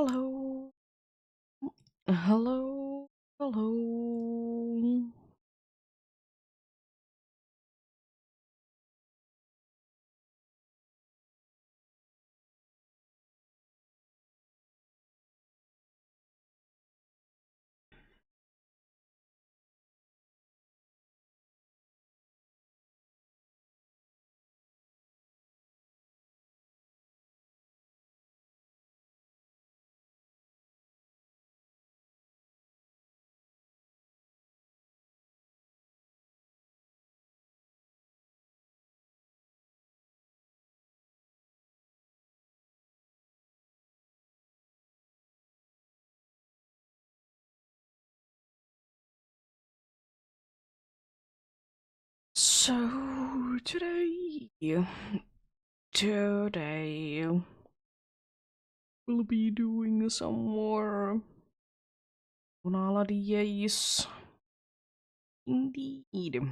Hello. Hello. Hello. So today we'll be doing some more holidays. Indeed.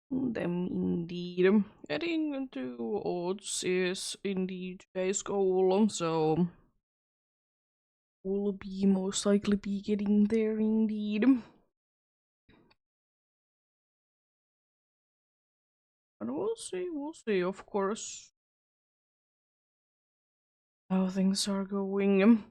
Them indeed. Getting into odds is indeed today's goal, so we'll be most likely be getting there indeed. But we'll see, of course, how things are going.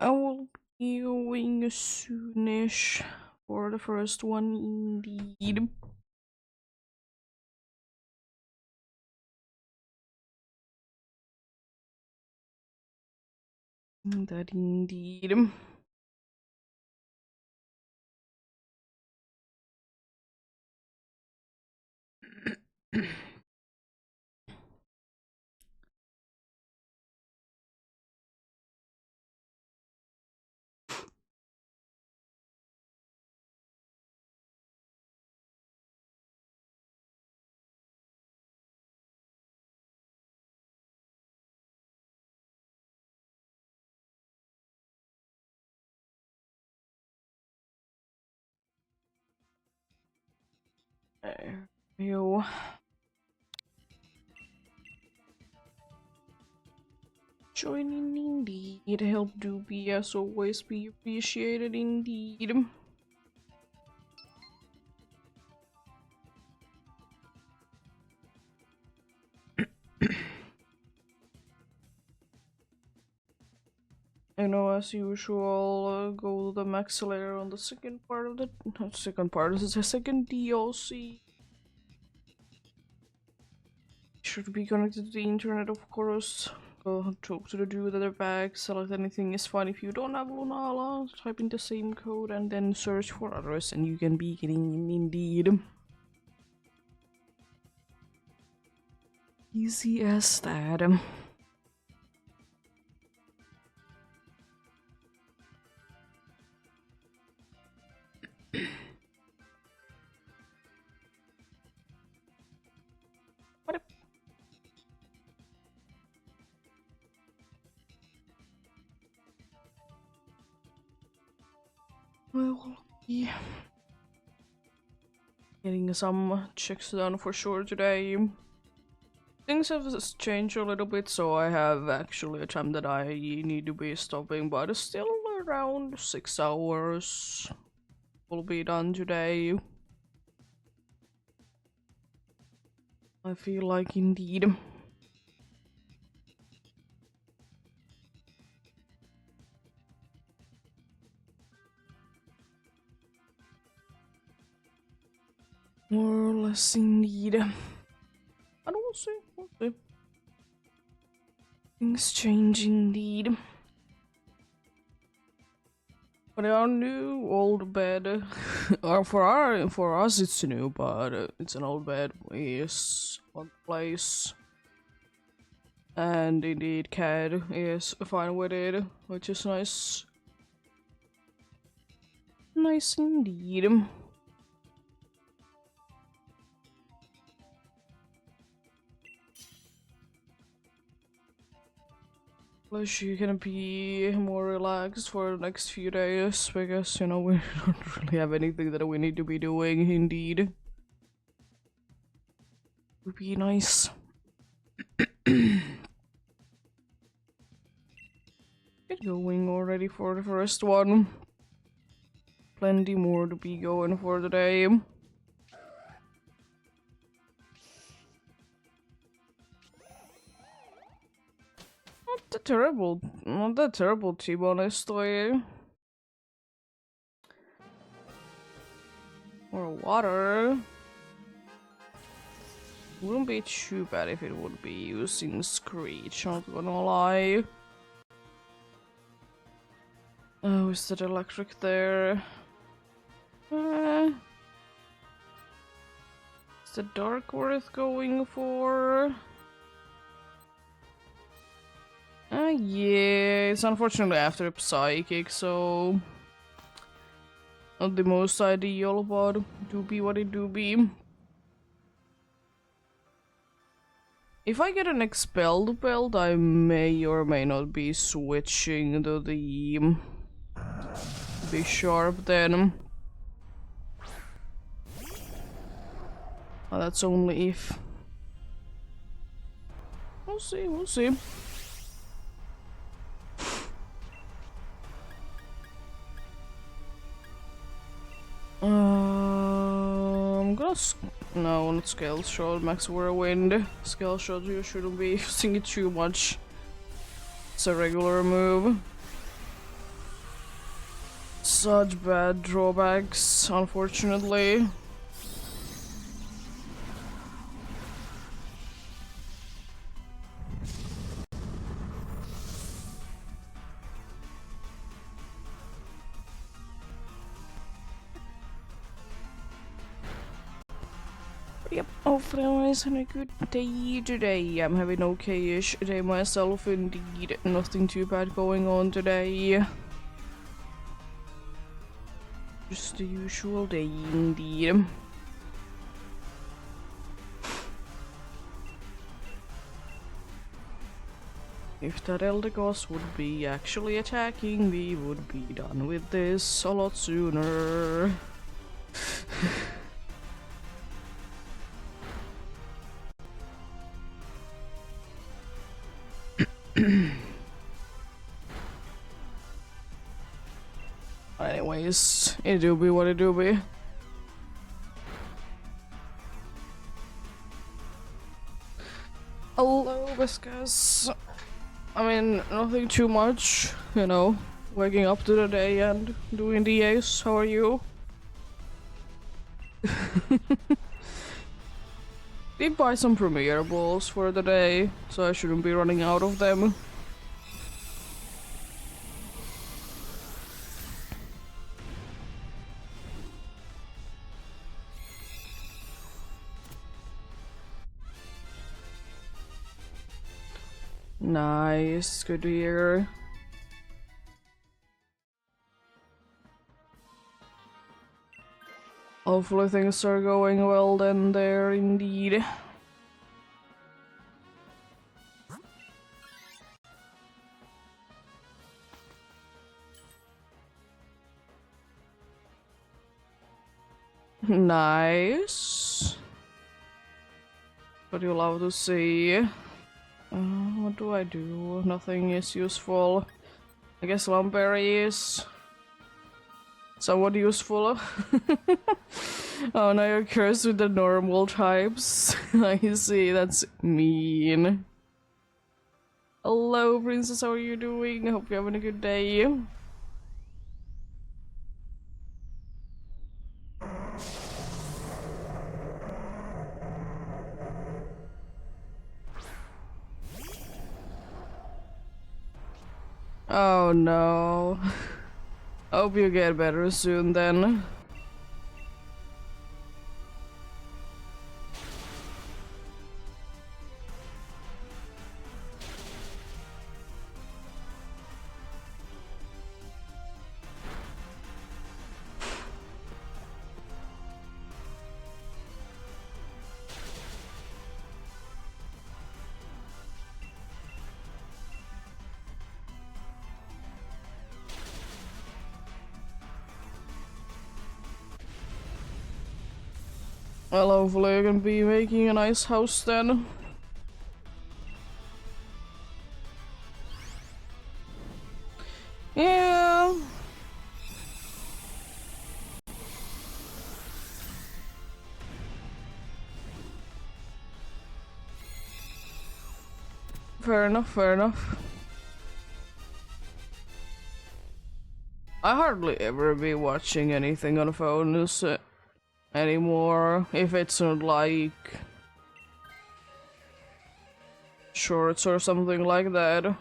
I will be going soonish for the first one, indeed. That indeed. There we go. Joining indeed. Help do be as always be appreciated indeed. As usual, go the max layer on the second part of the second part. This is the second DLC. Should be connected to the internet, of course. Go talk to the dude at the back. Select anything is fine. If you don't have Lunala, type in the same code and then search for others, and you can be getting in indeed. Easy as that. What? Well, yeah. Getting some checks done for sure today. Things have changed a little bit, so I have actually a time that I need to be stopping, but it's still around 6 hours. Will be done today. I feel like indeed. More or less indeed. But we'll see, we'll see. Things change indeed. But our new old bed, or for us it's new, but it's an old bed, is on the place. And indeed, Cad is fine with it, which is nice. Nice indeed. Plus, you can be more relaxed for the next few days because, you know, we don't really have anything that we need to be doing, indeed. Would be nice. Get going already for the first one. Plenty more to be going for the day. Not that terrible, to be honestly. More water. Wouldn't be too bad if it would be using Screech, not gonna lie. Oh, is that electric there? Is the dark worth going for? Yeah, it's unfortunately after Psychic, so not the most ideal, but do be what it do be. If I get an expelled belt, I may or may not be switching to the be sharp then. Oh, that's only if. We'll see, we'll see. I'm gonna no, not scale shot, max whirlwind. Scale shot, you shouldn't be using it too much. It's a regular move. Such bad drawbacks, unfortunately. Yep, hopefully everyone's having a good day today. I'm having okay-ish day myself indeed. Nothing too bad going on today. Just the usual day indeed. If that Eldegoss would be actually attacking, we would be done with this a lot sooner. Anyways, it do be what it do be. Hello, Viscous. I mean, nothing too much, you know, waking up to the day and doing the ace. How are you? Did buy some premiere balls for the day, so I shouldn't be running out of them. Nice, good to hear. Hopefully things are going well then there indeed. Nice. What do you love to see? What do I do? Nothing is useful. I guess Lumberry is somewhat useful. Oh, now you're cursed with the normal types. I see, that's mean. Hello, princess, how are you doing? I hope you're having a good day. Oh no. Hope you get better soon then. Well, hopefully you can be making a nice house then. Yeah. Fair enough, fair enough. I hardly ever be watching anything on phones anymore, if it's not like shorts or something like that.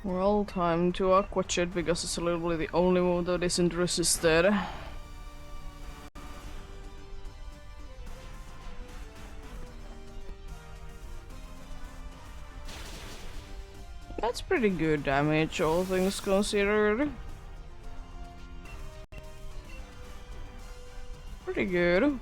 Well, time to Aqua Jet because it's literally the only move that isn't resisted. That's pretty good damage, all things considered. Pretty good.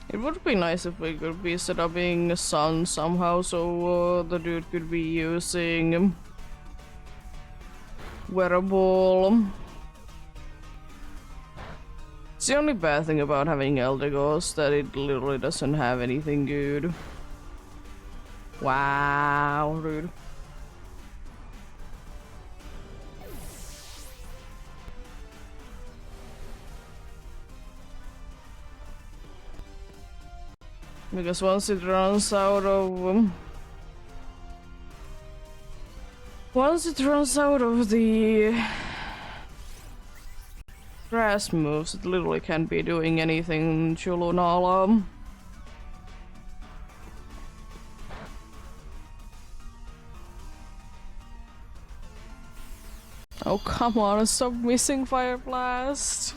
It would be nice if we could be set up being a sun somehow, so the dude could be using wearable. It's the only bad thing about having Elder Ghost, that it literally doesn't have anything good. Wow, rude. Because once it runs out of the grass moves, it literally can't be doing anything Chulunala. Oh come on, stop missing Fire Blast.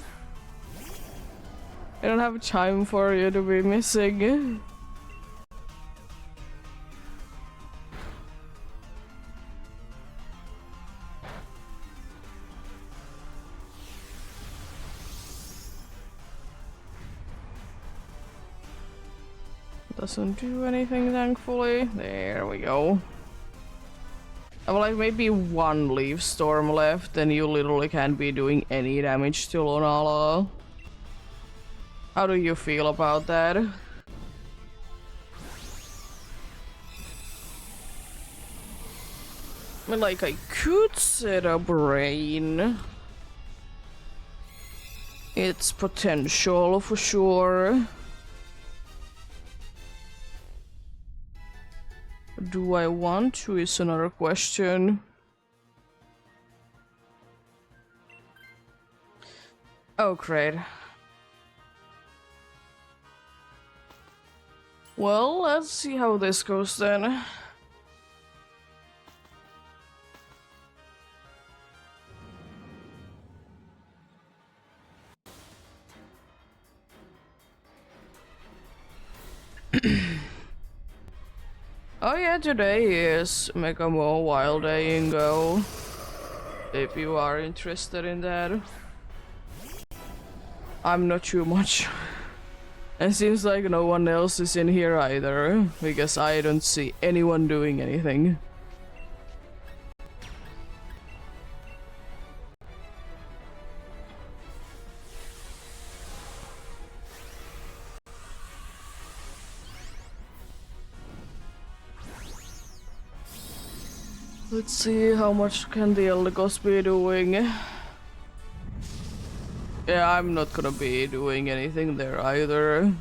I don't have time for you to be missing. Doesn't do anything, thankfully. There we go. I have like maybe one Leaf Storm left, and you literally can't be doing any damage to Lunala. How do you feel about that? I mean, like, I could set a brain. It's potential for sure. Do I want to is another question. Oh, great. Well, let's see how this goes then. Oh yeah, today is Mega More Wild Day and Go. If you are interested in that. I'm not too much. It seems like no one else is in here either, because I don't see anyone doing anything. Let's see, how much can the Elgos be doing? Yeah, I'm not gonna be doing anything there either.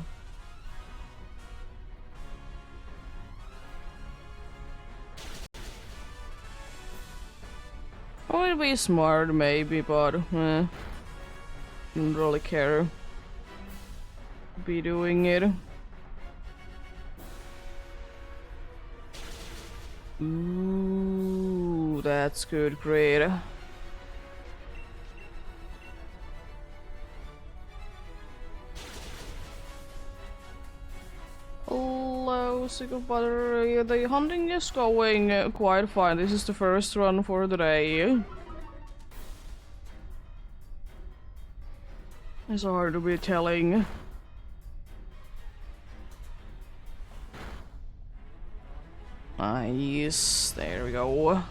I would be smart maybe, but don't really care. Be doing it. Ooh, that's good, great. Hello, sick of butter. Yeah, the hunting is going quite fine. This is the first run for the day. It's hard to be telling. Nice, there we go.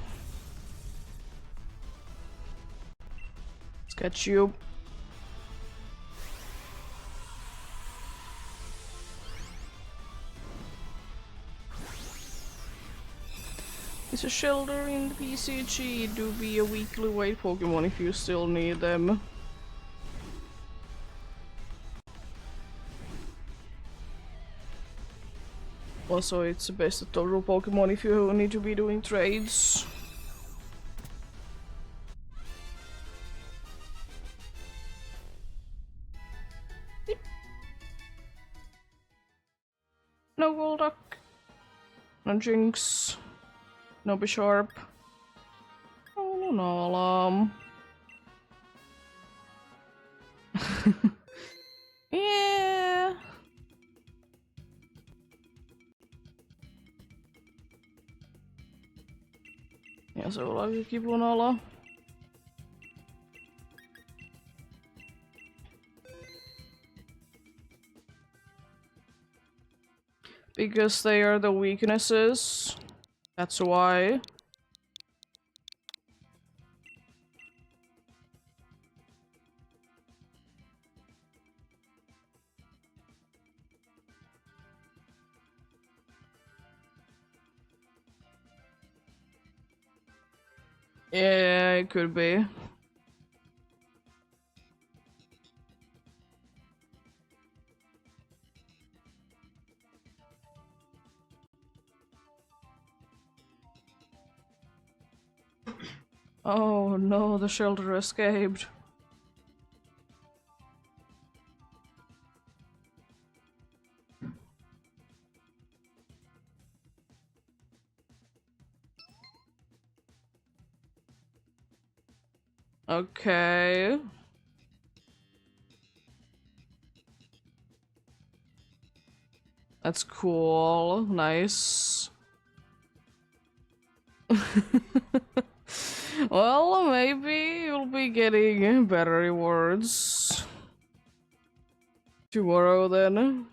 Let's catch you. Is a shelter in the PCG. Do be a weekly weight Pokemon if you still need them. Also, it's the best of total Pokemon if you need to be doing trades. No Golduck. No Jinx. No Bisharp. Oh, no Alarm. Yeah. Ja se on kivun ala. Because they are the weaknesses. That's why. Yeah, it could be. Oh no, the shelter escaped. Okay. That's cool. Nice. Well, maybe you'll be getting better rewards tomorrow then.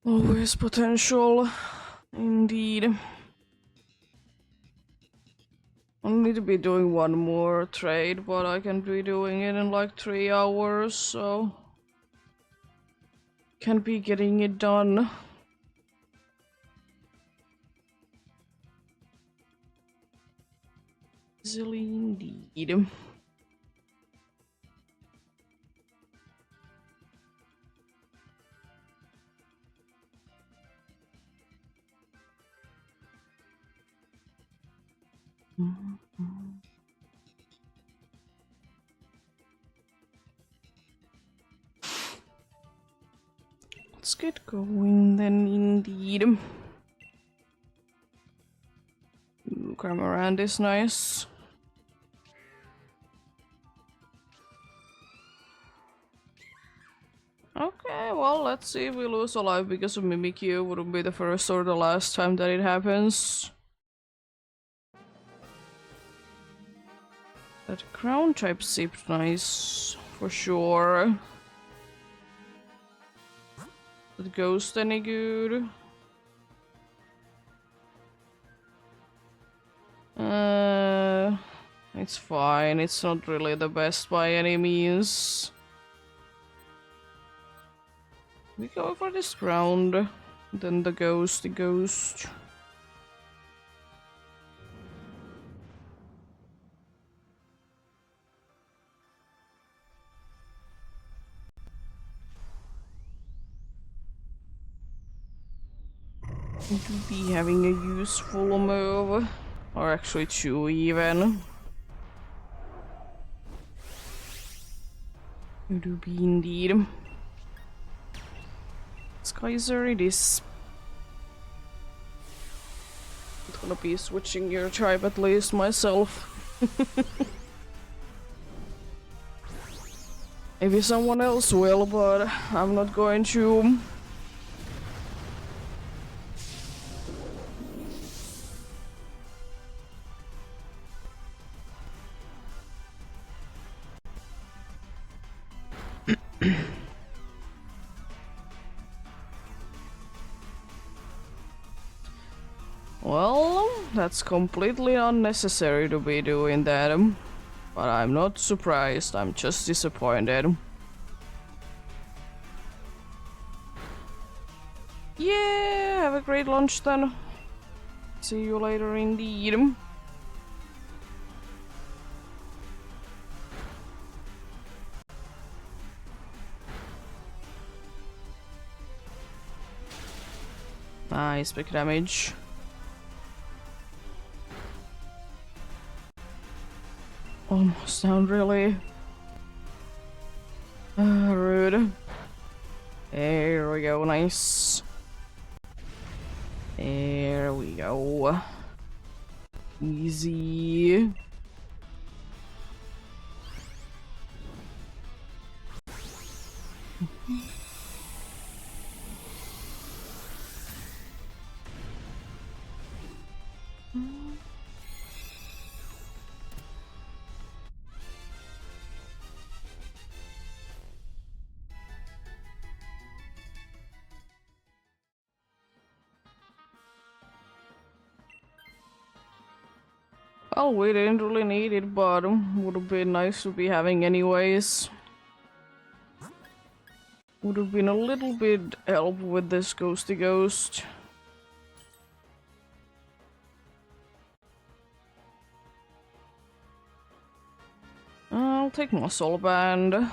Always potential. Indeed. I need to be doing one more trade, but I can be doing it in like 3 hours, so can be getting it done. Easily indeed. Let's get going then, indeed. Ooh, Cormorant is nice. Okay, well, let's see if we lose a life because of Mimikyu. Wouldn't be the first or the last time that it happens. That ground type seemed nice, for sure. That ghost any good? It's fine. It's not really the best by any means. We go for this ground. Then the ghost. To be having a useful move. Or actually 2 even. To be indeed. Skyzer it is. I'm gonna be switching your tribe at least myself. Maybe someone else will, but I'm not going to. Well, that's completely unnecessary to be doing that. But I'm not surprised, I'm just disappointed. Yeah, have a great lunch then. See you later indeed. Nice, big damage. Almost down, really. Rude. There we go, nice. There we go. Easy. Well, we didn't really need it, but would have been nice to be having anyways. Would have been a little bit help with this ghosty ghost. I'll take muscle band.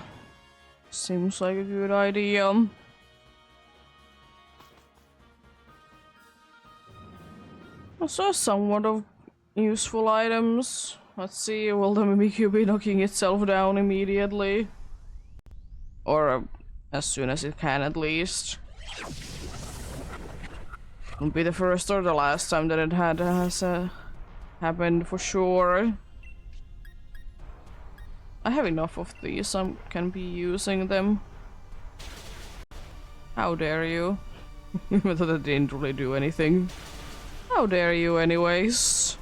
Seems like a good idea. Also somewhat of useful items. Let's see, will the Mimikyu be knocking itself down immediately? Or as soon as it can, at least. Won't be the first or the last time that it has happened, for sure. I have enough of these, I can be using them. How dare you? Even though that didn't really do anything. How dare you, anyways?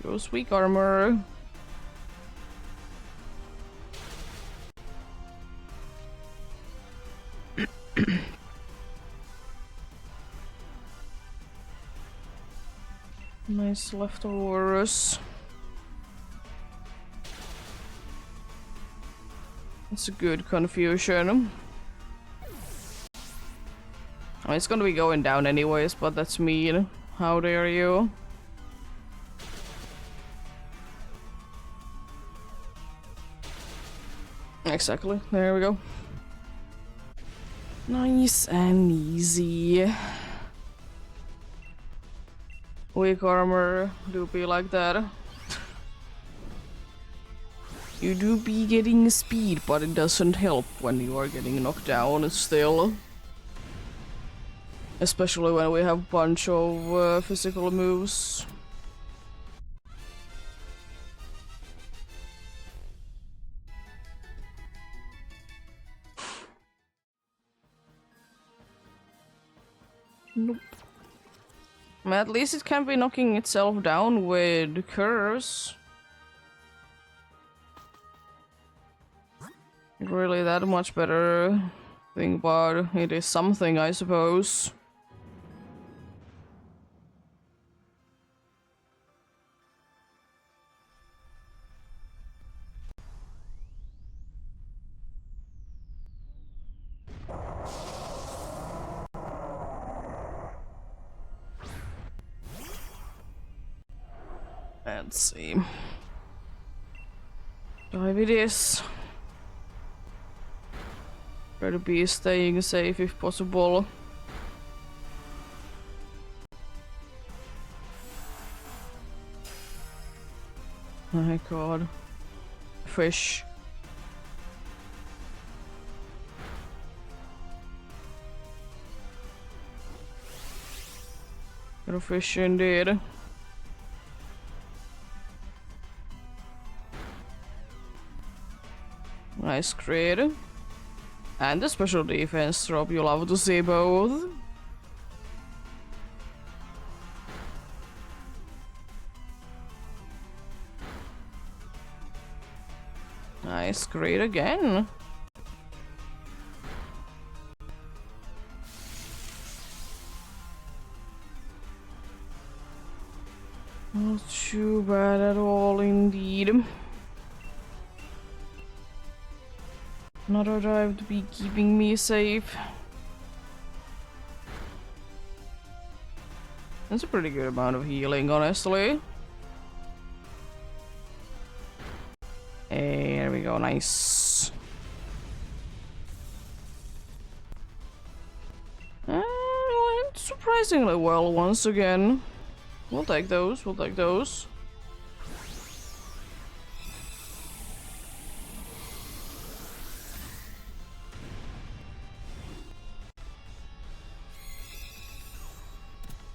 Goes weak armor. Nice leftovers. It's a good confusion. Oh, it's gonna be going down anyways, but that's mean. How dare you? Exactly. There we go. Nice and easy. Weak armor do be like that. You do be getting speed, but it doesn't help when you are getting knocked down still. Especially when we have a bunch of physical moves. Nope. At least it can be knocking itself down with curves. Really that much better thing, but it is something, I suppose. Let's see. Dive it is. Try to be staying safe if possible. My god. Fish. Got a fish indeed. Nice crit. And the special defense drop, you love to see both. Nice crit again. Not too bad at all indeed. Another dive to be keeping me safe. That's a pretty good amount of healing, honestly. Hey, there we go, nice. Went surprisingly well once again. We'll take those, we'll take those.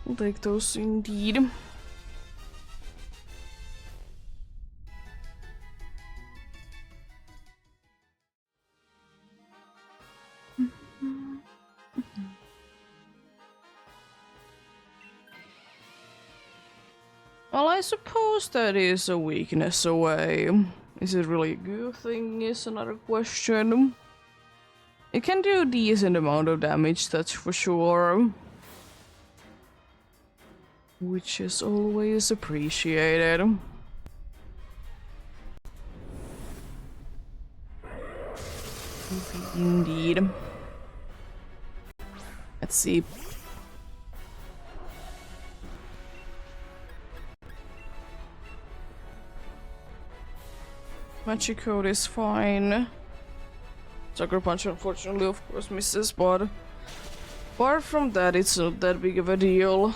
We'll take those indeed. Well, I suppose that is a weakness away. Is it really a good thing is another question. It can do a decent amount of damage, that's for sure. Which is always appreciated. Indeed. Let's see. Magic Code is fine. Sucker Punch unfortunately of course misses, but apart from that it's not that big of a deal.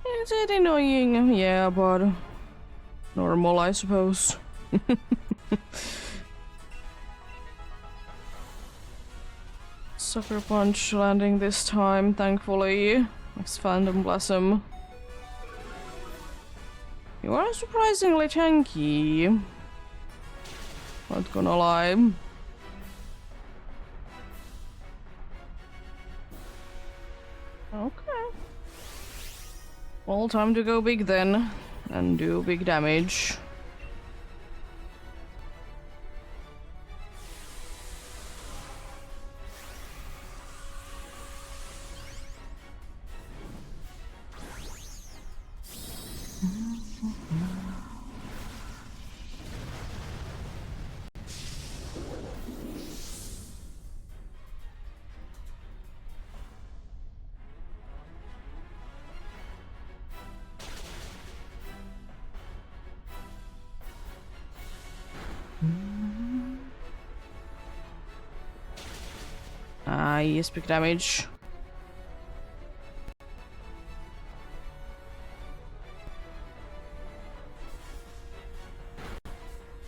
Is it annoying? Yeah, but normal I suppose. Sucker Punch landing this time, thankfully. Next Phantom Blossom. You are surprisingly tanky. Not gonna lie. Okay. Well, time to go big then. And do big damage. Nice, big damage.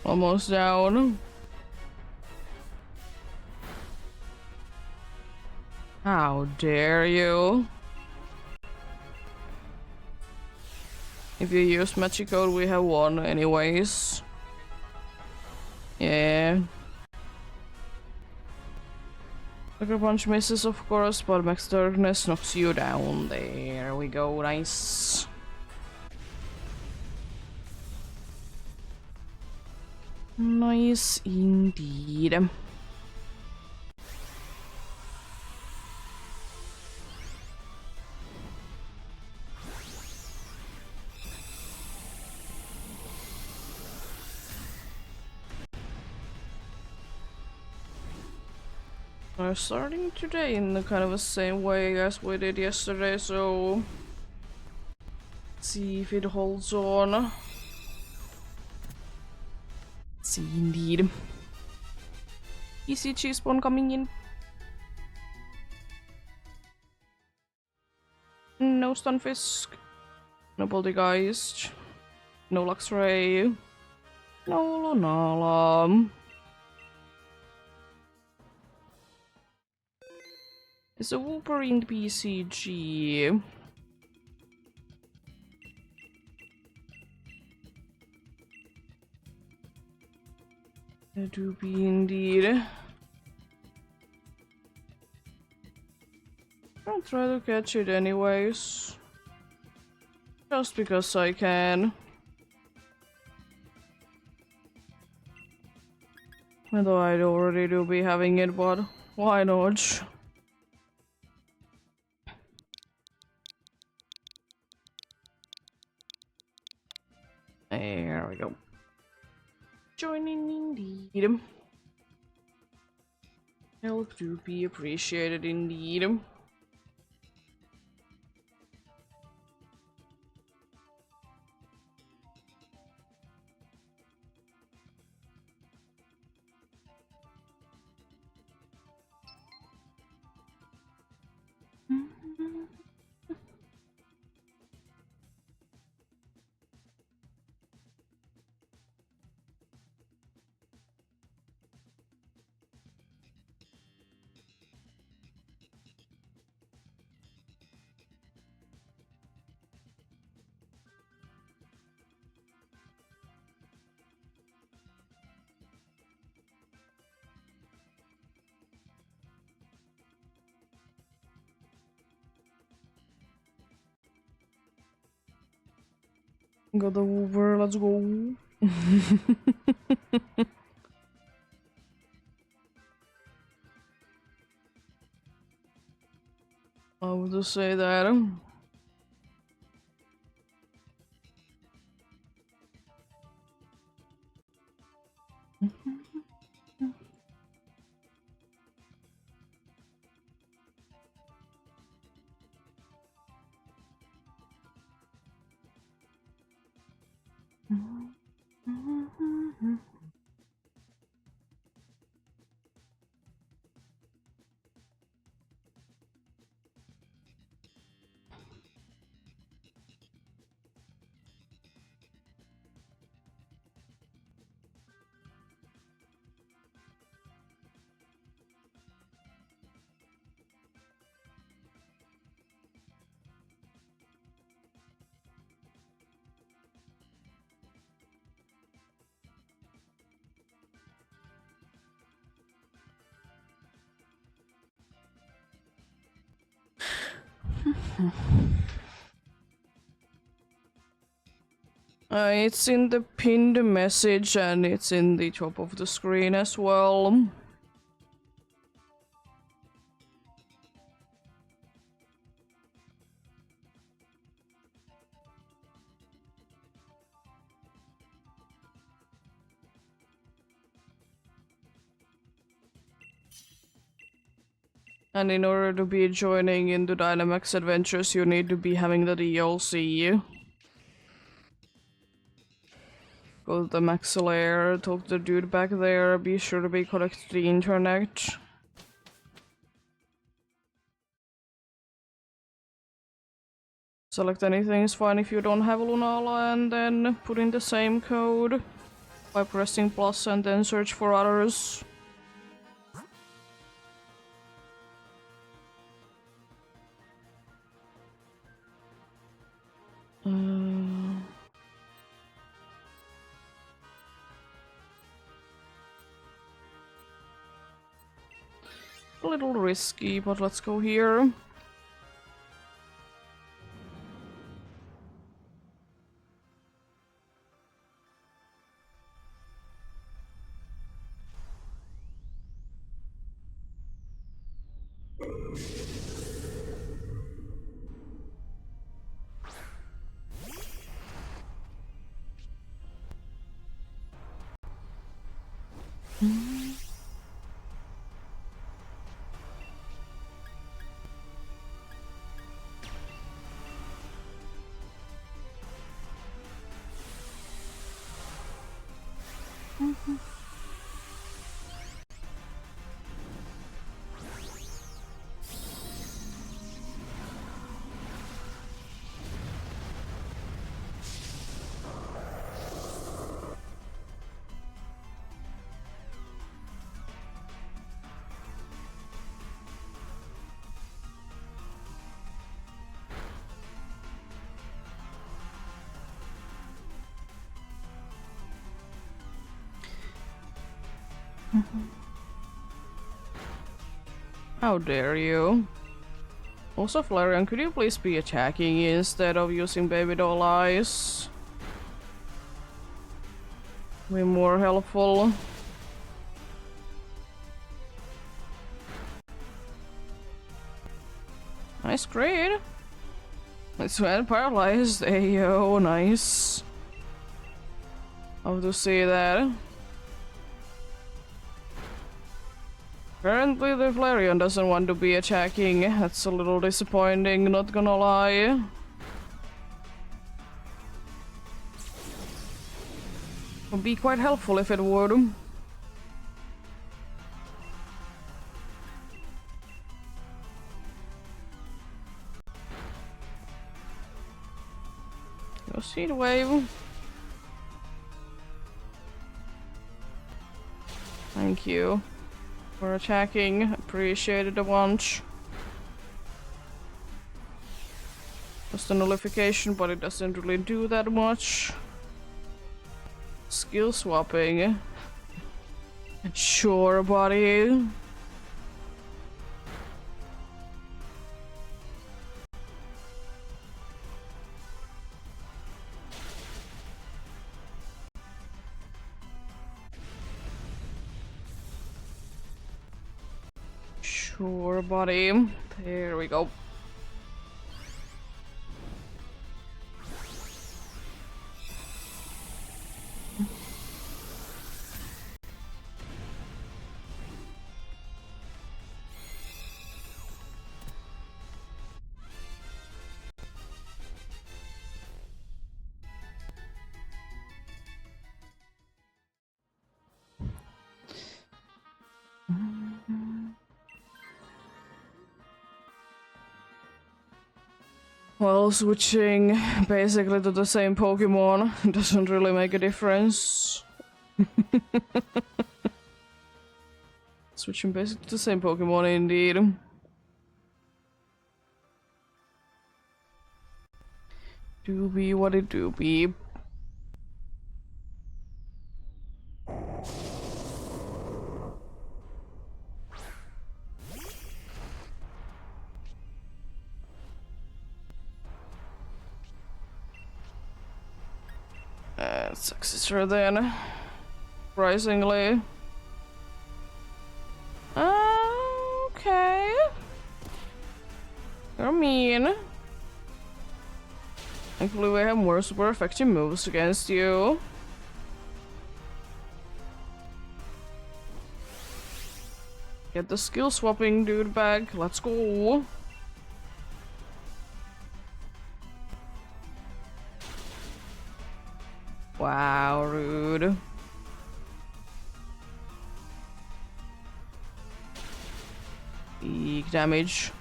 Almost down. How dare you? If you use magic code, we have won anyways. Yeah. Sucker Punch misses, of course, but Max Darkness knocks you down. There we go, nice. Nice indeed. We're starting today in the kind of the same way as we did yesterday, so let's see if it holds on. See indeed. Easy cheese spawn coming in. No Stunfisk. No Poltergeist. No Luxray. No Lunala. It's a Wolverine BCG. It do be indeed. I'll try to catch it anyways. Just because I can. Although I already do be having it, but why not? There we go. Joining indeed. Help to be appreciated indeed. Got the Hoover, let's go. I would just say that. It's in the pinned message and it's in the top of the screen as well. And in order to be joining into Dynamax Adventures, you need to be having the DLC. Go to the Max Lair, talk to the dude back there, be sure to be connected to the internet. Select anything is fine if you don't have Lunala, and then put in the same code by pressing plus and then search for others. A little risky, but let's go here. How dare you? Also, Flareon, could you please be attacking instead of using baby doll eyes? Be more helpful. Nice crit. It's well paralyzed. Ayo, nice. Love to see that. Apparently the Flareon doesn't want to be attacking. That's a little disappointing, not gonna lie. Would be quite helpful if it would. Go Seed Wave. Thank you for attacking. Appreciate it a bunch. Just a nullification, but it doesn't really do that much. Skill swapping. Sure, buddy. Sure, buddy. There we go. Well, switching basically to the same Pokemon doesn't really make a difference. Switching basically to the same Pokemon indeed. Do be what it do be. Successor then. Surprisingly. Okay. You're mean. Thankfully we have more super effective moves against you. Get the skill swapping dude back. Let's go. Wow, rude. Big damage.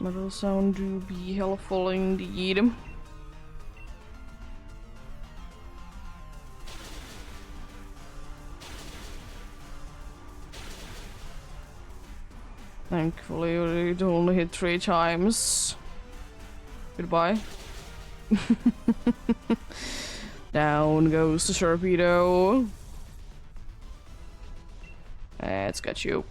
Metal sound do be helpful indeed. Thankfully, it only hit 3 times. Goodbye. Down goes the torpedo. It's got you.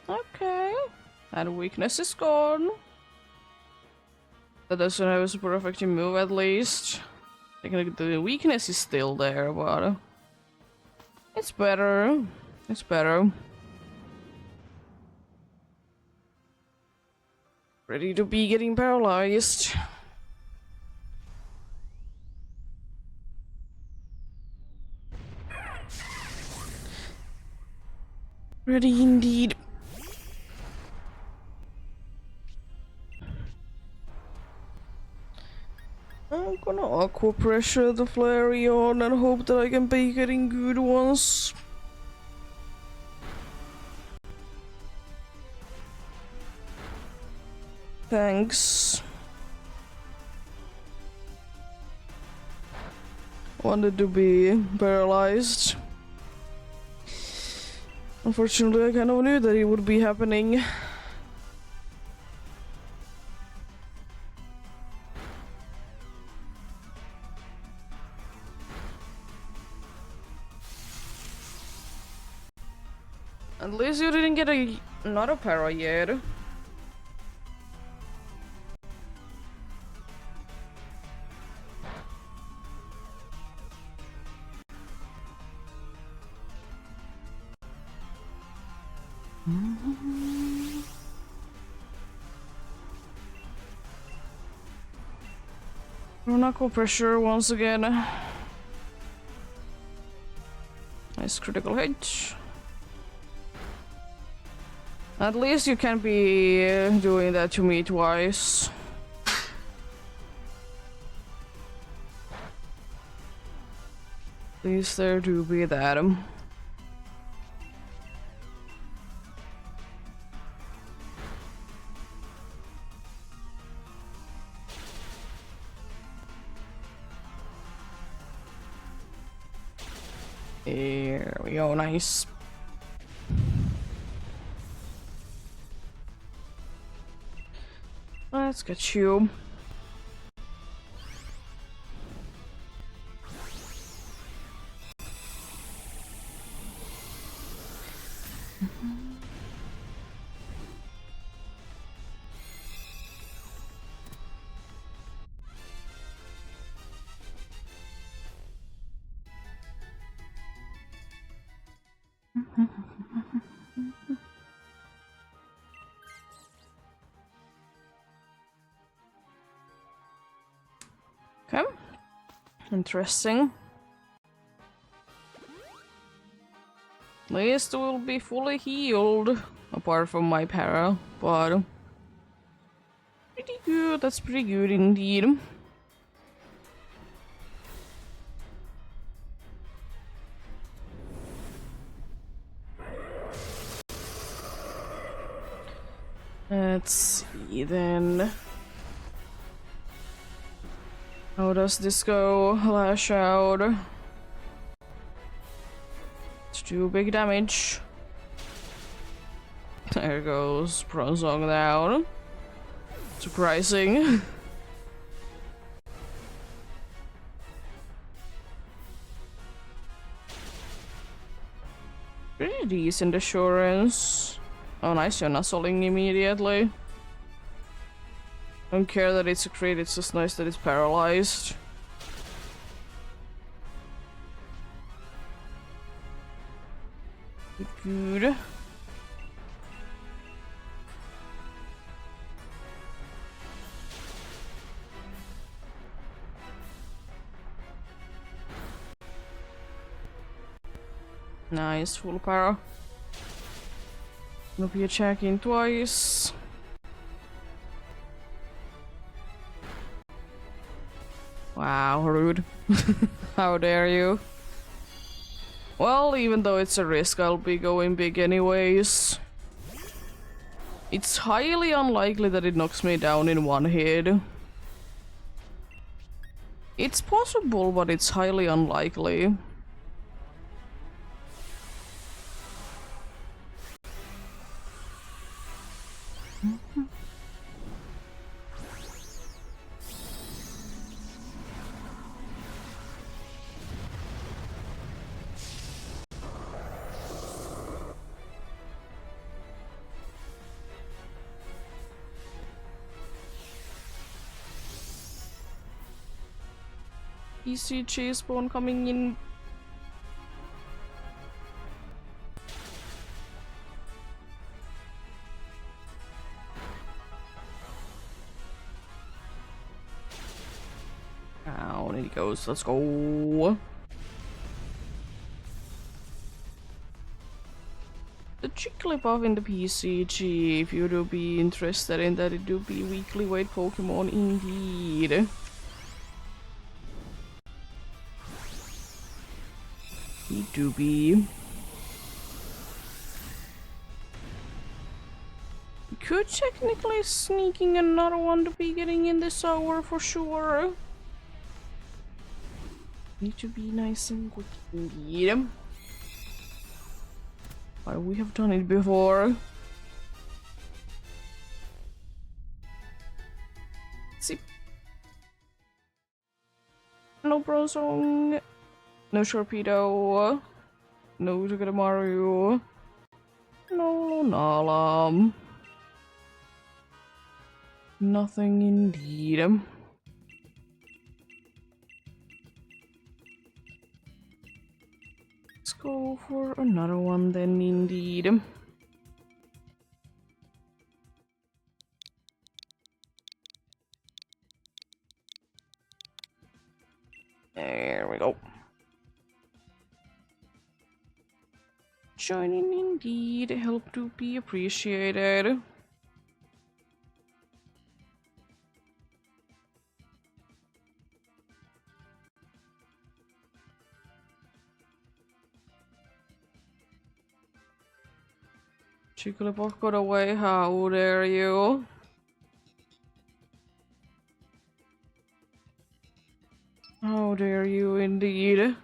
Okay. That weakness is gone. That doesn't have a super effective move at least. The weakness is still there, but it's better. It's better. Ready to be getting paralyzed. Ready indeed. I'm gonna aqua pressure the Flareon and hope that I can be getting good ones. Thanks. Wanted to be paralyzed. Unfortunately, I kind of knew that it would be happening. At least you didn't get not a para yet. Knuckle pressure once again. Nice critical hit. At least you can't be doing that to me twice. At least there do be that. Here we go, nice. Let's get you. Okay. Interesting. At least we'll be fully healed, apart from my para, but pretty good, that's pretty good indeed. Let's see then. How does this go? Lash out. Let's do big damage. There goes Bronzong down. Surprising. Pretty decent assurance. Oh nice, you're nuzzling immediately. Don't care that it's a crit, it's just nice that it's paralyzed. Good. Nice, full para. Gonna be attacking twice. Wow, rude. How dare you? Well, even though it's a risk, I'll be going big anyways. It's highly unlikely that it knocks me down in one hit. It's possible, but it's highly unlikely. ECG spawn coming in. Down he goes, let's go. The Jigglypuff in the PCG, if you do be interested in that, it do be weekly weight Pokemon indeed. He do be. Could technically sneaking another one to be getting in this hour for sure. Need to be nice and quick indeed. But we have done it before. See. No Brosong. No Sharpedo. No Togedemaru. No Lunala. Nothing indeed. Let's go for another one then indeed. There we go. Joining indeed, help to be appreciated. Jigglypuff got away, how dare you? How dare you indeed?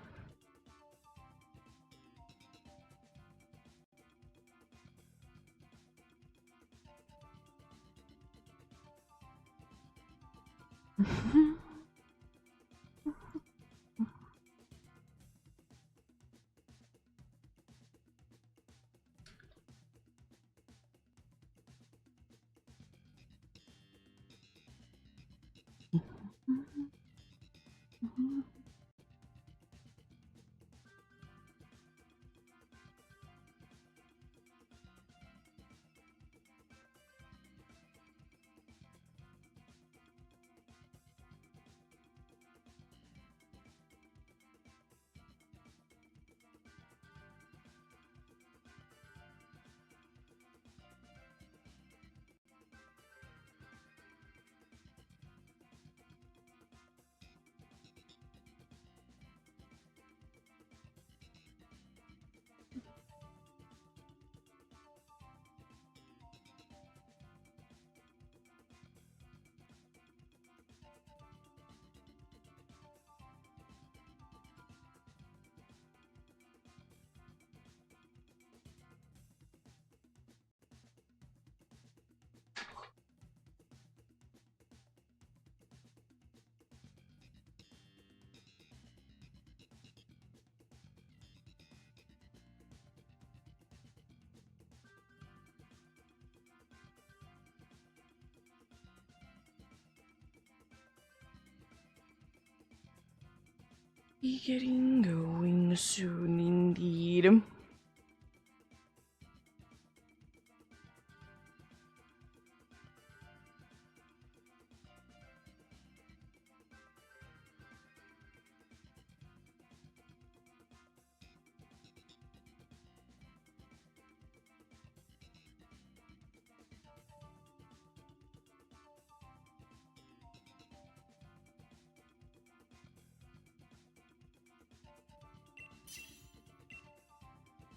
Be getting going soon indeed.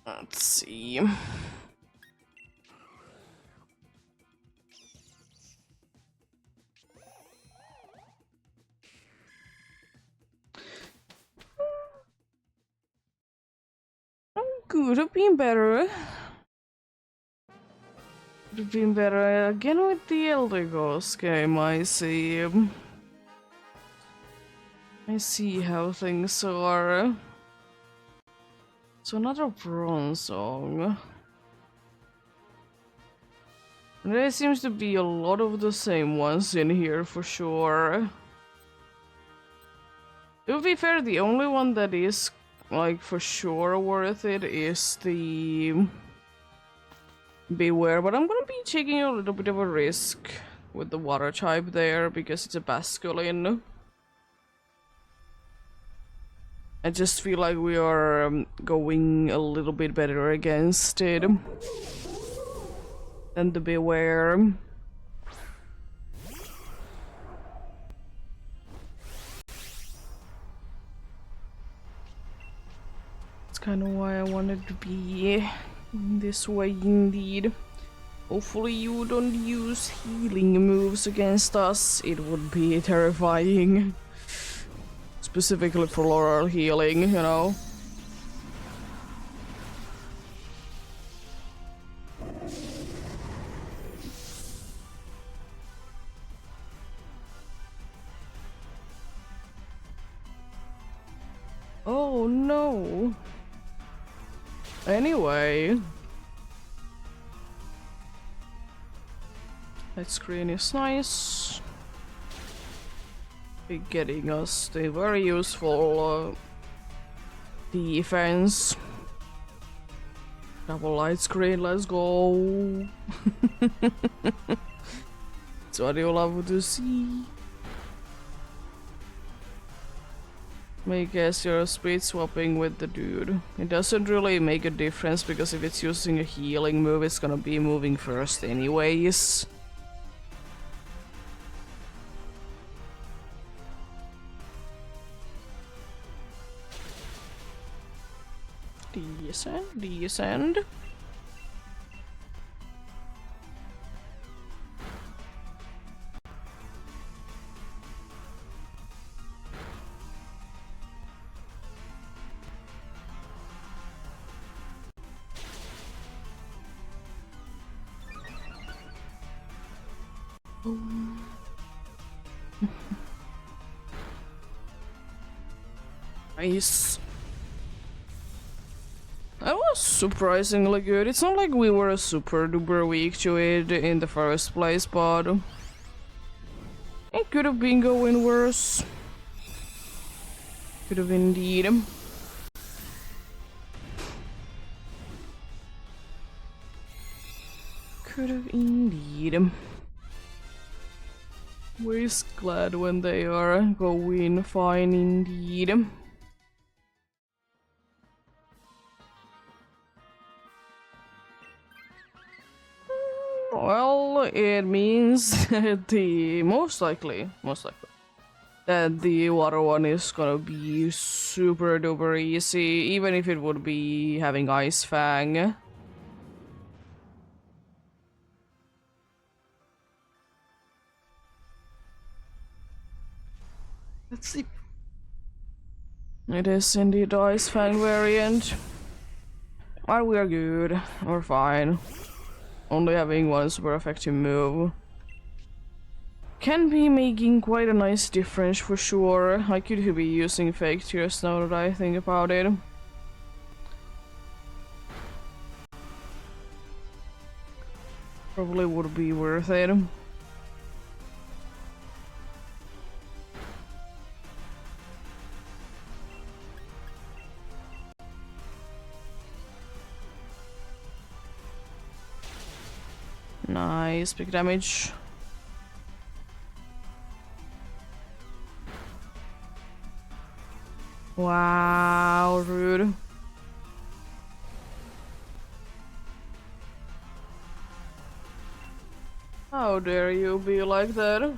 Let's see. Could have been better. Could have been better again with the Elder Ghost game. I see. I see how things are. So another bronze song. There seems to be a lot of the same ones in here for sure. To be fair, the only one that is like for sure worth it is the Beware, but I'm gonna be taking a little bit of a risk with the water type there because it's a Basculin. I just feel like we are going a little bit better against it than the Beware. That's kind of why I wanted to be this way indeed. Hopefully you don't use healing moves against us. It would be terrifying. Specifically for Laurel healing, you know. Oh no. Anyway. That screen is nice. Getting us the very useful defense. Double light screen, let's go. That's what you love to see. I guess you're speed swapping with the dude. It doesn't really make a difference because if it's using a healing move, it's gonna be moving first anyways. Descend. Nice. That was surprisingly good. It's not like we were super duper weak to it in the first place, but it could have been going worse. Could have indeed. Could have indeed. We're glad when they are going fine indeed. Well, it means that the most likely, that the water one is gonna be super duper easy, even if it would be having Ice Fang. Let's see. It is indeed the Ice Fang variant. But we are good. We're fine. Only having one super effective move can be making quite a nice difference for sure. I could be using fake tears now that I think about it. Probably would be worth it. Nice, big damage. Wow, rude. How dare you be like that? Are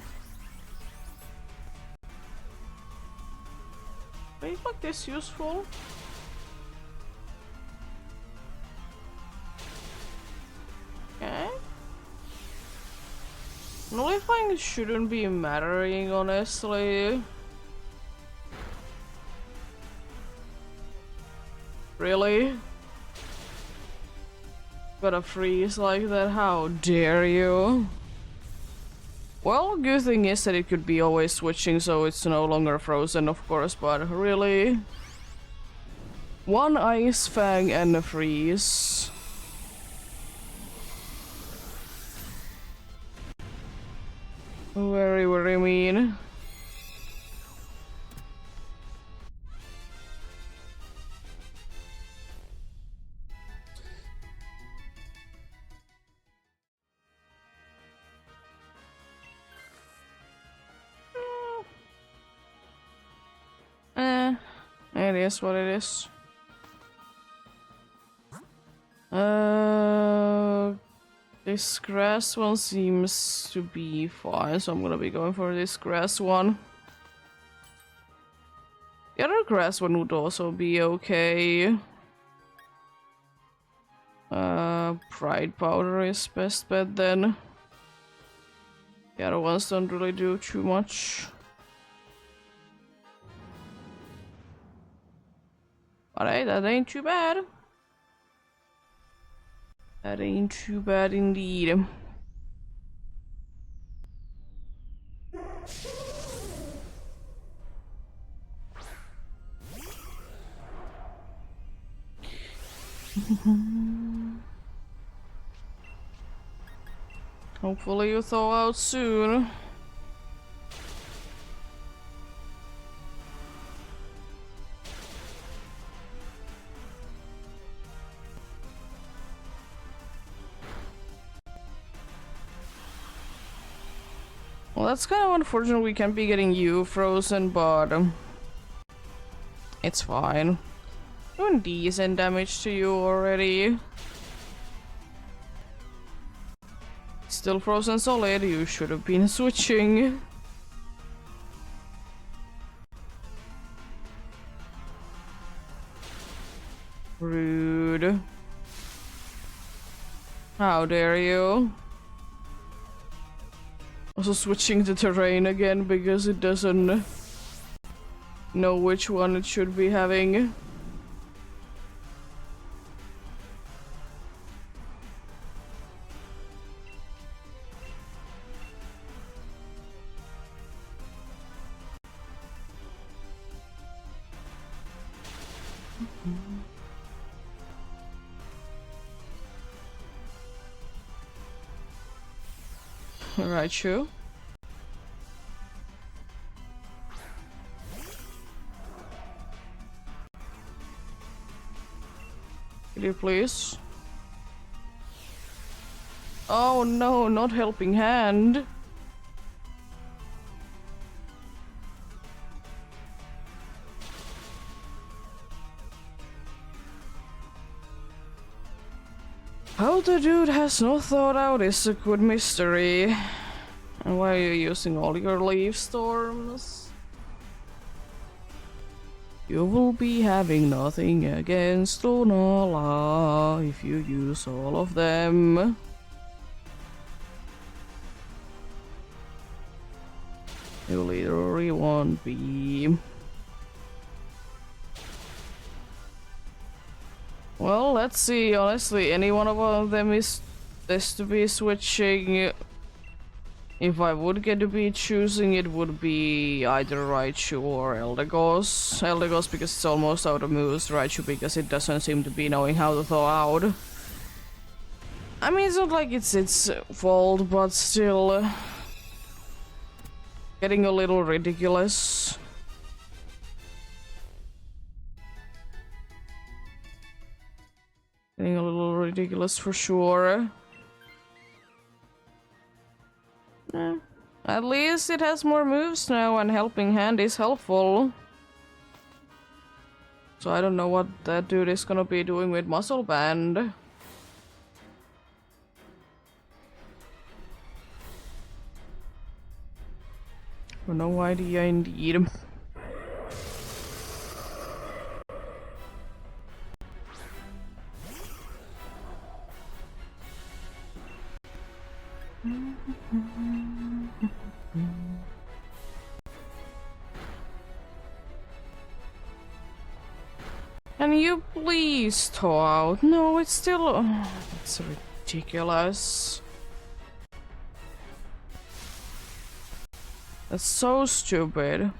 you like this useful? Nullifying shouldn't be mattering, honestly. Really? Gotta freeze like that? How dare you? Well, good thing is that it could be always switching, so it's no longer frozen, of course, but really? One ice fang and a freeze. Very, very mean. It is what it is. This grass one seems to be fine, so I'm gonna be going for this grass one. The other grass one would also be okay. Pride powder is best bet then. The other ones don't really do too much. But hey, that ain't too bad. That ain't too bad indeed. Hopefully you thaw out soon. Well, that's kind of unfortunate we can't be getting you frozen, but it's fine. Doing decent damage to you already. Still frozen solid, you should have been switching. Rude. How dare you? Also switching the terrain again because it doesn't know which one it should be having. Raichu. Could you please? Oh no, not helping hand. How the dude has not thought out is a good mystery. And why are you using all your leaf storms? You will be having nothing against Lunala if you use all of them. You literally won't be. Well, let's see. Honestly, any one of them is to be switching. If I would get to be choosing, it would be either Raichu or Eldegoss. Eldegoss because it's almost out of moves, Raichu because it doesn't seem to be knowing how to thaw out. I mean, it's not like it's its fault, but still getting a little ridiculous. Getting a little ridiculous for sure. At least it has more moves now and helping hand is helpful. So I don't know what that dude is gonna be doing with Muscle Band. No idea indeed. Can you please thaw out? No, it's still... Oh, it's ridiculous. That's so stupid.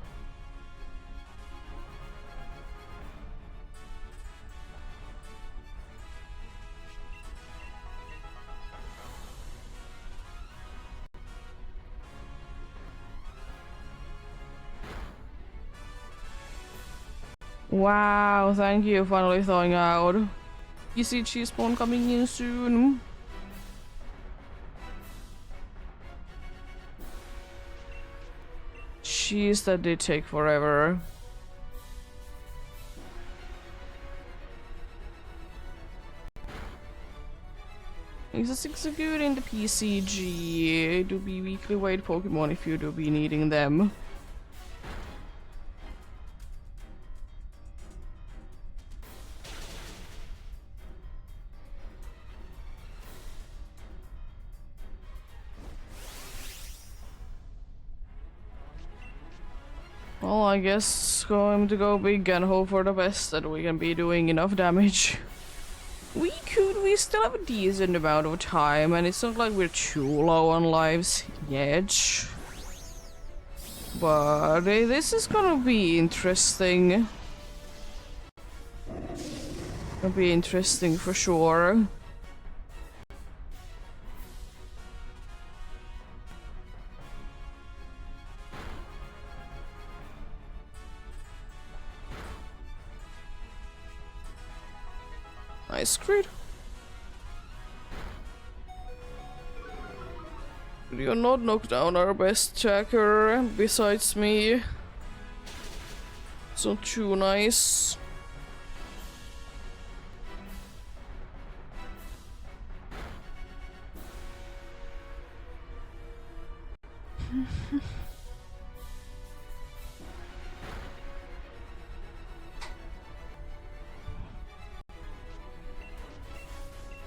Wow, thank you, finally thawing out. You see cheese spawn coming in soon. Jeez, that did take forever. It's good in the PCG. Do be weekly weight Pokemon if you do be needing them. Well, I guess going to go big and hope for the best that we can be doing enough damage. We still have a decent amount of time, and it's not like we're too low on lives yet. But this is gonna be interesting. Gonna be interesting for sure. Nice crit. You're not knock down our best attacker besides me. It's not too nice.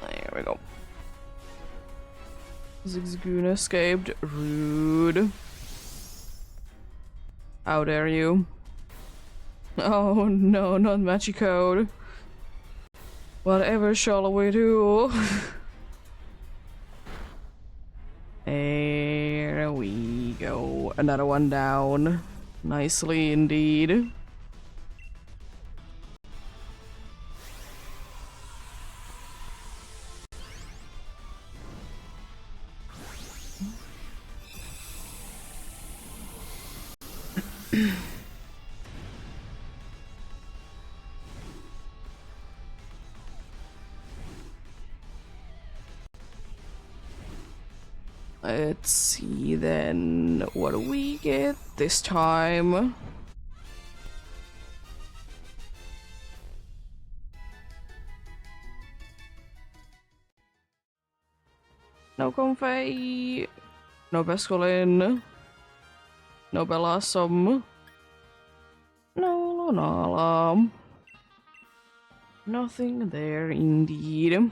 There we go. Zigzagoon escaped. Rude. How dare you? Oh no, not Machicode. Whatever shall we do? There we go. Another one down. Nicely indeed. Let's see then, what do we get this time? No Comfey, no Bescolin, no Bellasum, no Lunala. Nothing there indeed.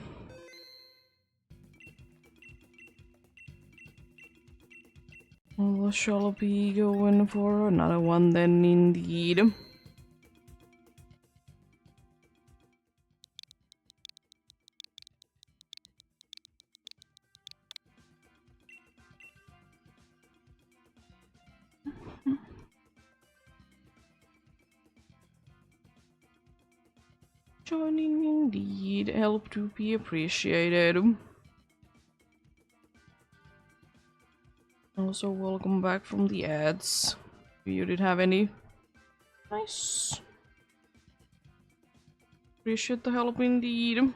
Well, shall be going for another one then indeed. Joining indeed, help to be appreciated. Also, welcome back from the ads. You didn't have any. Nice. Appreciate the help indeed.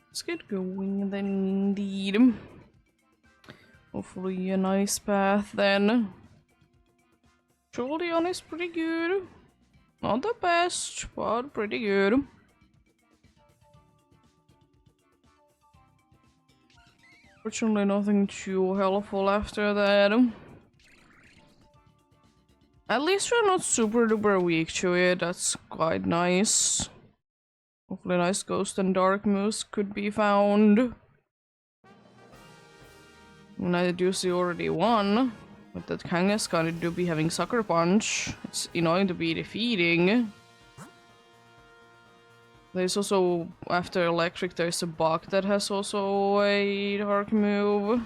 Let's get going then, indeed. Hopefully a nice path then. Julian is pretty good. Not the best, but pretty good. Fortunately nothing too helpful after that. At least we're not super duper weak to it, that's quite nice. Hopefully nice ghost and dark moose could be found. And I do see already one, but that Kangas kind of do be having sucker punch. It's annoying to be defeating. There's also, after electric, there's a bug that has also a dark move.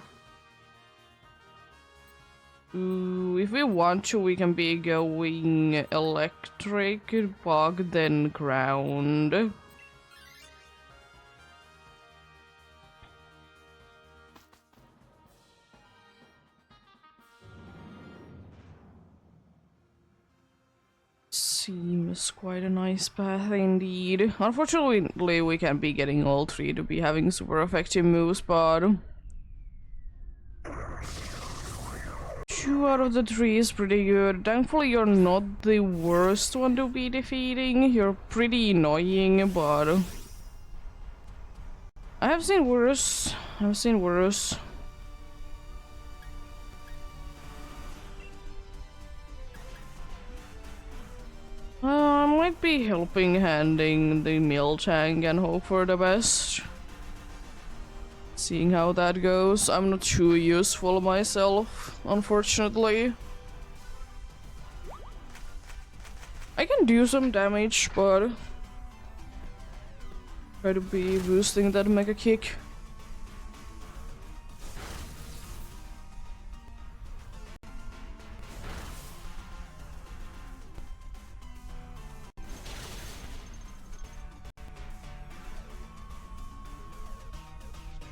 Ooh, if we want to, we can be going electric, bug, then ground. Seems quite a nice path indeed. Unfortunately, we can't be getting all three to be having super effective moves, but 2 out of the 3 is pretty good. Thankfully, you're not the worst one to be defeating. You're pretty annoying, but I have seen worse. I've seen worse. I might be helping handing the mill tank and hope for the best. Seeing how that goes. I'm not too useful myself, unfortunately. I can do some damage, but try to be boosting that mega kick.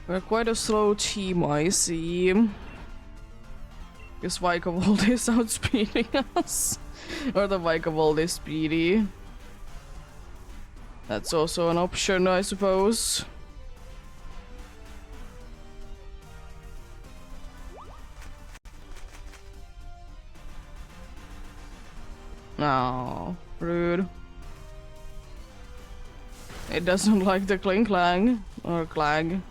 We're quite a slow team, I see. Because Vikavolt is outspeeding us. Or the Vikavolt is speedy. That's also an option, I suppose. No, rude. It doesn't like the Kling Clang or Clang.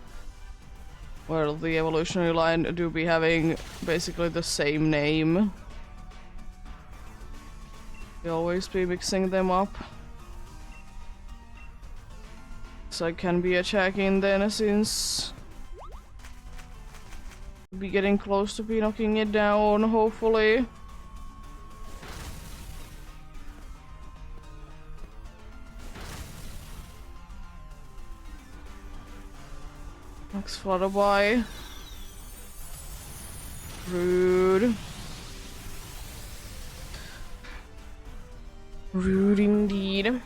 Well, the evolutionary line do be having basically the same name. We always be mixing them up. So I can be attacking then since we'll be getting close to be knocking it down, hopefully. Next Flutterby. Rude. Rude indeed.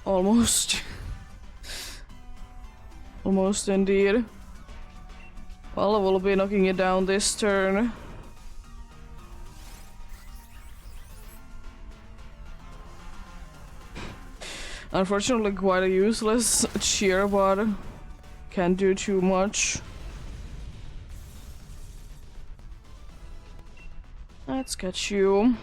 Almost. Almost indeed. Well, I will be knocking it down this turn. Unfortunately, quite a useless cheer, but can't do too much. Let's catch you.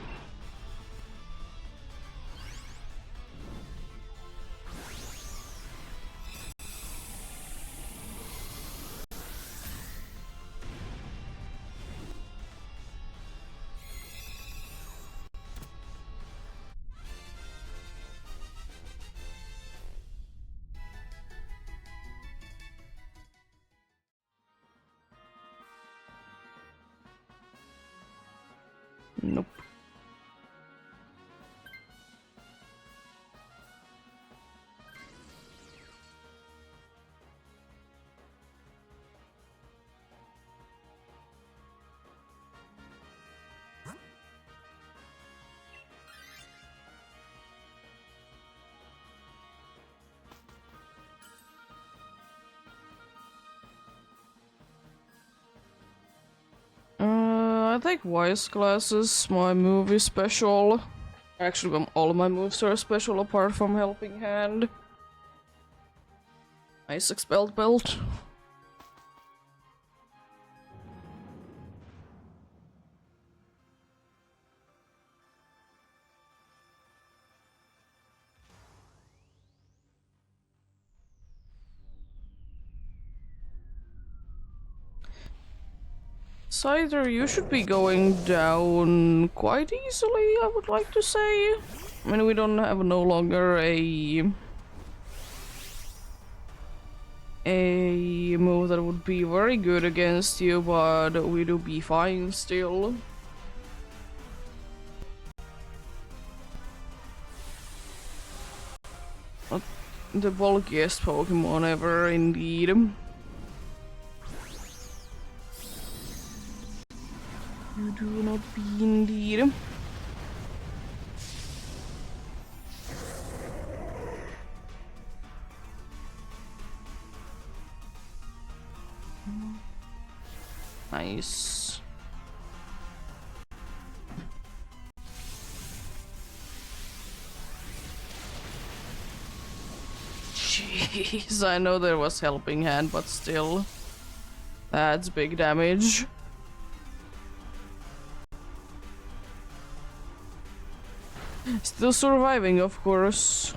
Nope. I think Wise Glasses, my move is special. Actually, all my moves are special apart from Helping Hand. Nice Expelled Belt. Cider, you should be going down quite easily, I would like to say. I mean, we don't have no longer a move that would be very good against you, but we do be fine still. Not the bulkiest Pokemon ever, indeed. You do not be indeed. Nice. Jeez, I know there was Helping Hand, but still. That's big damage. Still surviving, of course.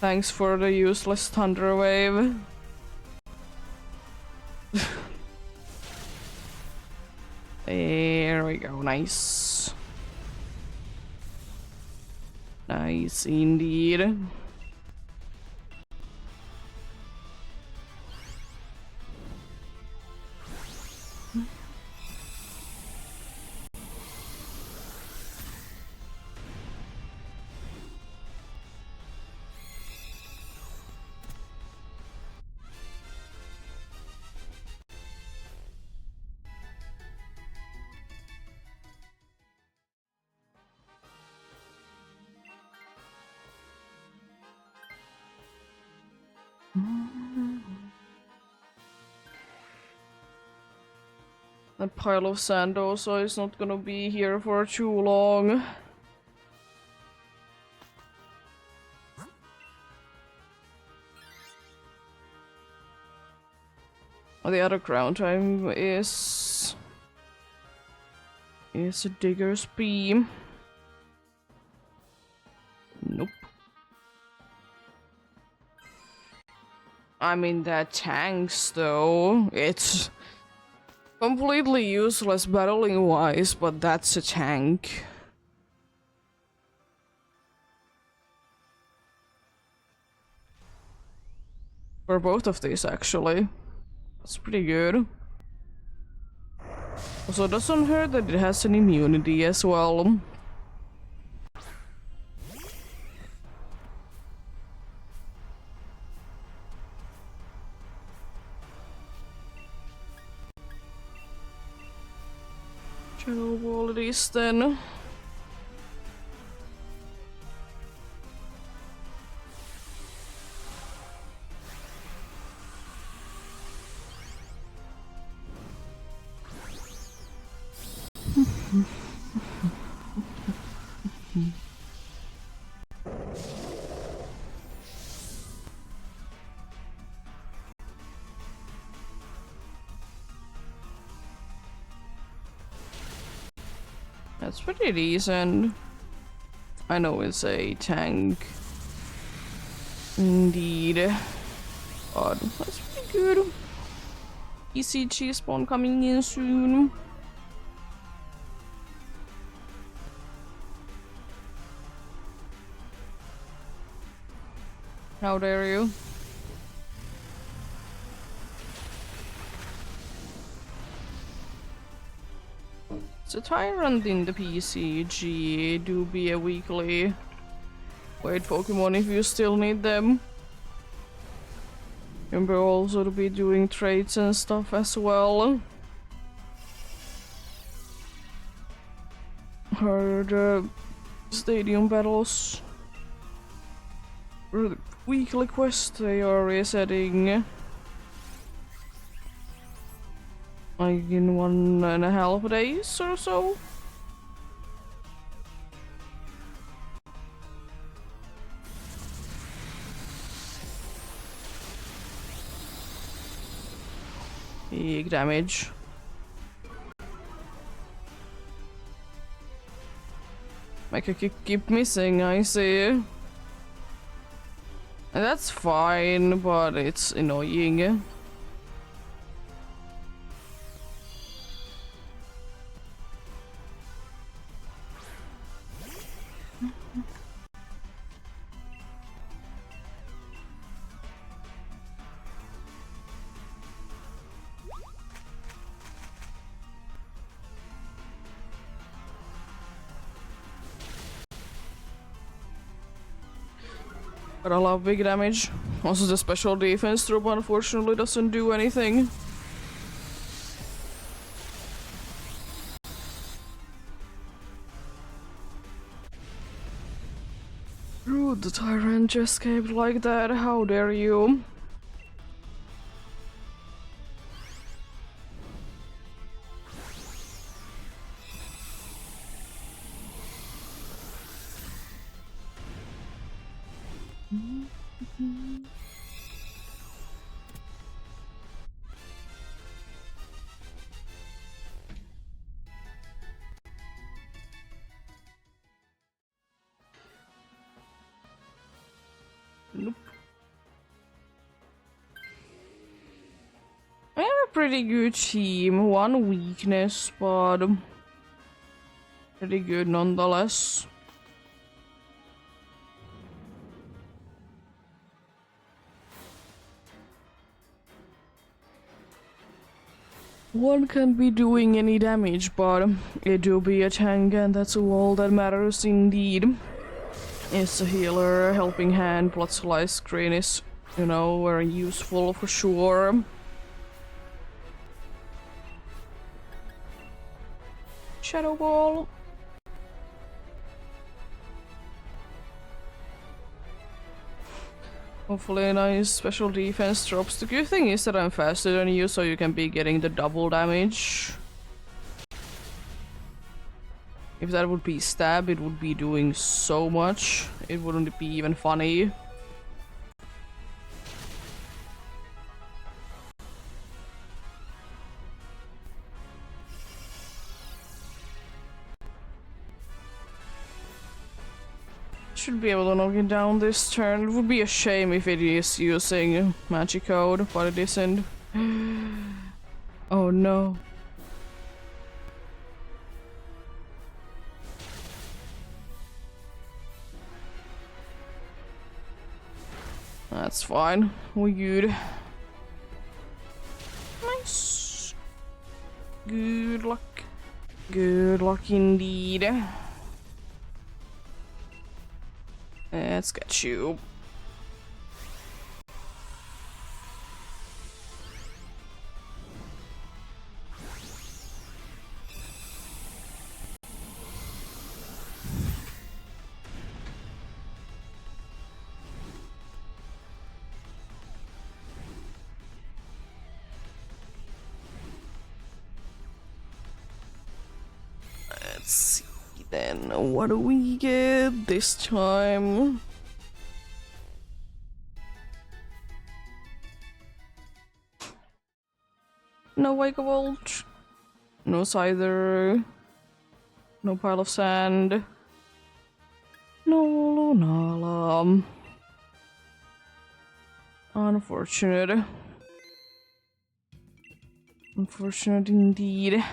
Thanks for the useless Thunder Wave. There we go, nice. Nice indeed. That pile of sand also is not gonna be here for too long. The other crown time is a Digger's Beam. Nope. I mean, that tanks though. It's completely useless battling wise, but that's a tank. For both of these, actually. That's pretty good. Also, doesn't hurt that it has an immunity as well. Shadow Ball it is then. That's pretty decent. I know it's a tank. Indeed. But that's pretty good. ECG spawn coming in soon. How dare you? It's a tyrant in the PCG. Do be a weekly. Wait, Pokemon, if you still need them. Remember also to be doing trades and stuff as well. Heard stadium battles. Weekly quest they are resetting. Like in 1.5 days or so. Big damage. Like I keep missing, I see. And that's fine, but it's annoying. But I love big damage. Also the special defense drop unfortunately doesn't do anything. Rude, the tyrant just escaped like that, how dare you? Nope. I have a pretty good team, one weakness, but pretty good nonetheless. One can't be doing any damage, but it do be a tank and that's all that matters indeed. It's a healer, helping hand, blood slice screen is, you know, very useful for sure. Shadow Ball. Hopefully a nice special defense drops. The good thing is that I'm faster than you, so you can be getting the double damage. If that would be stab, it would be doing so much. It wouldn't be even funny. Should be able to knock it down this turn. It would be a shame if it is using magic code, but it isn't. Oh no. That's fine. We're good. Nice. Good luck. Good luck indeed. Let's get you. Let's see then, what do we get this time? No Wake of Volt, no Scyther, no Pile of Sand, no Lunala. Unfortunate. Unfortunate indeed.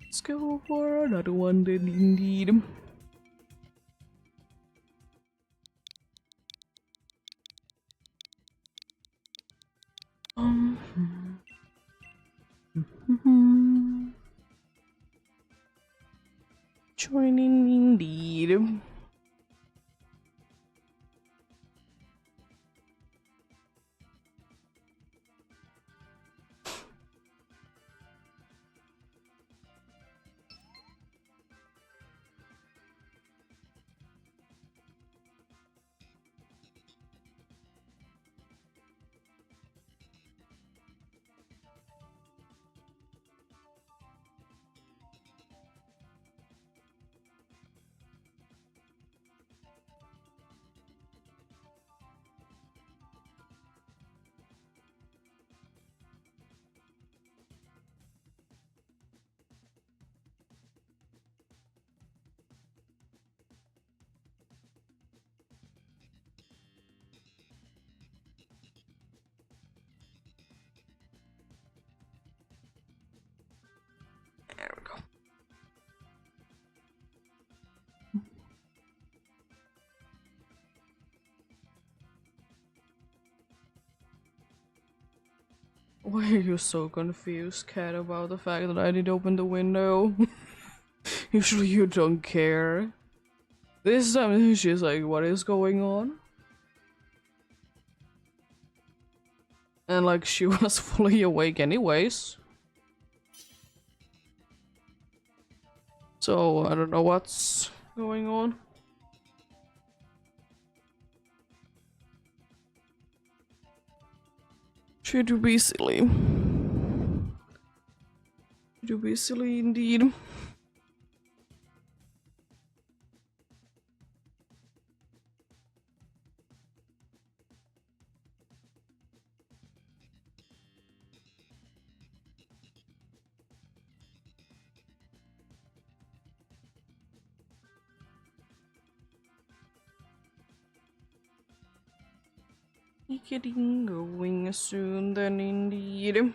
Let's go for another one then indeed. Joining indeed. There we go. Why are you so confused, Cat, about the fact that I did open the window? Usually you don't care. This time she's like, what is going on? And like, she was fully awake anyways. So, I don't know what's going on. Should you be silly? Should you be silly indeed? Getting going soon then indeed.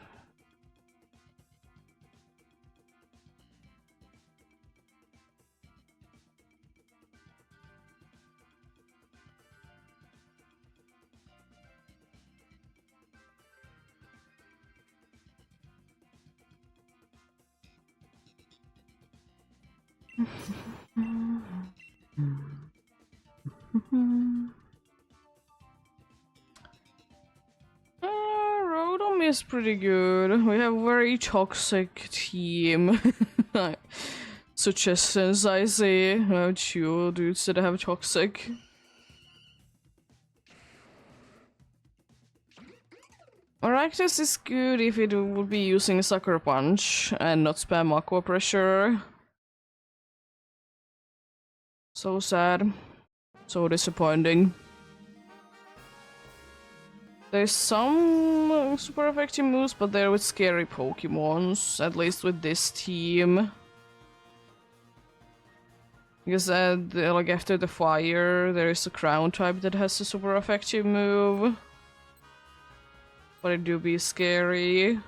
Rotom is pretty good. We have a very toxic team. Suggestions I see. Two dudes that have toxic. Arachnus is good if it would be using Sucker Punch and not spam Aqua Pressure. So sad. So disappointing. There's some super effective moves, but they're with scary Pokemons, at least with this team. Because like after the fire, there is a Crown type that has a super effective move. But it do be scary.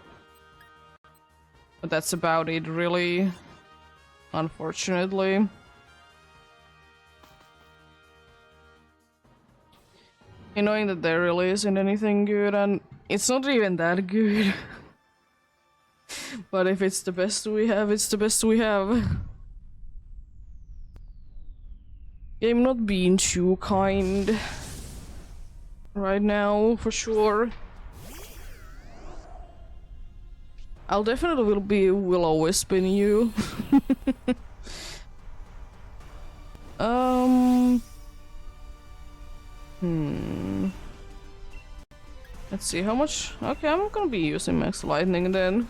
But that's about it, really. Unfortunately. Knowing that there really isn't anything good, and it's not even that good. But if it's the best we have, it's the best we have. I'm not being too kind right now, for sure. I'll definitely will always spin you. Let's see how much. Okay, I'm gonna be using Max Lightning then.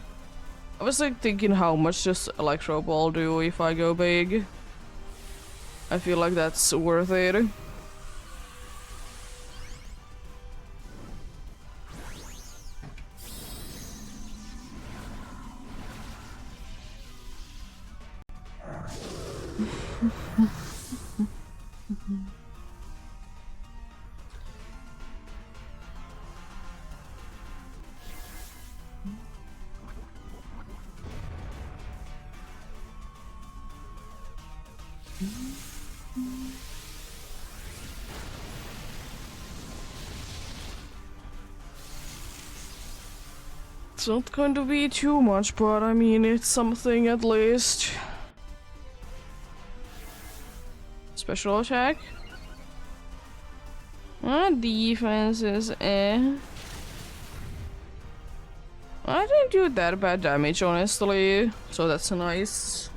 I was like thinking how much does Electro Ball do if I go big? I feel like that's worth it. It's not going to be too much, but I mean, it's something at least. Special attack? Defense is eh. I didn't do that bad damage, honestly, so that's nice.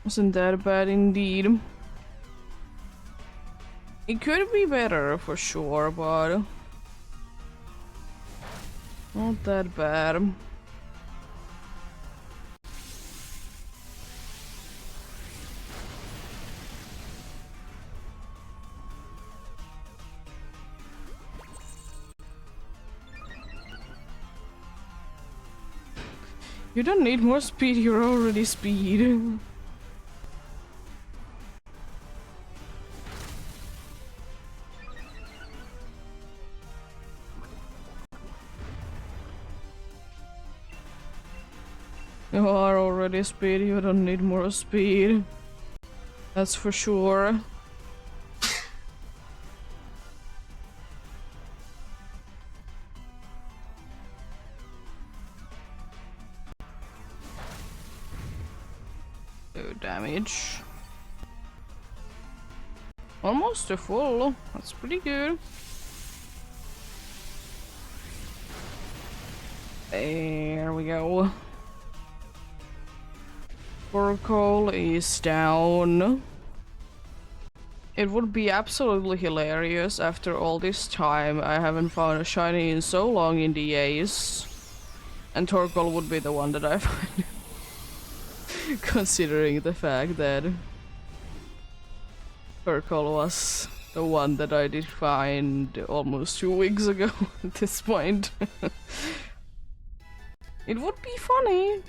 Wasn't that bad indeed. It could be better for sure, but not that bad. You don't need more speed, you're already speed. You are already speed, you don't need more speed. That's for sure. No damage. Almost to full. That's pretty good. There we go. Oracle is down. It would be absolutely hilarious after all this time. I haven't found a shiny in so long in the EEST. And Torkoal would be the one that I find. Considering the fact that Torkoal was the one that I did find almost 2 weeks ago at this point. It would be funny.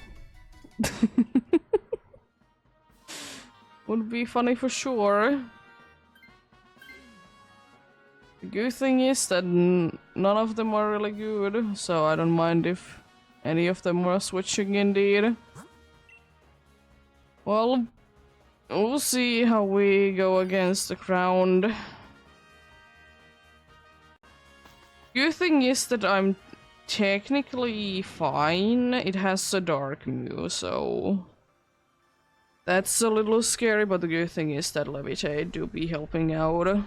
Would be funny for sure. The good thing is that none of them are really good, so I don't mind if any of them are switching indeed. Well, we'll see how we go against the ground. Good thing is that I'm technically fine. It has a dark Mew, so that's a little scary, but the good thing is that Levitate do be helping out.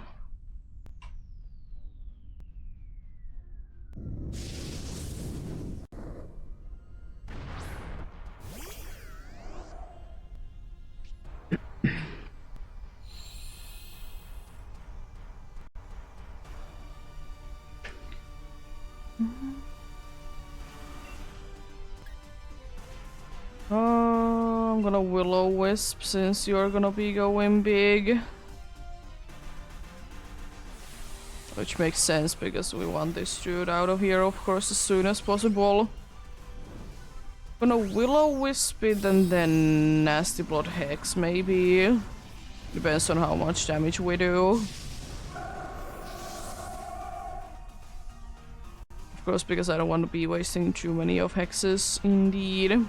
I'm gonna Will-O-Wisp since you're gonna be going big. Which makes sense because we want this dude out of here, of course, as soon as possible. Gonna Will-O-Wisp it and then Nasty Blood Hex, maybe. Depends on how much damage we do. Of course, because I don't want to be wasting too many of hexes, indeed.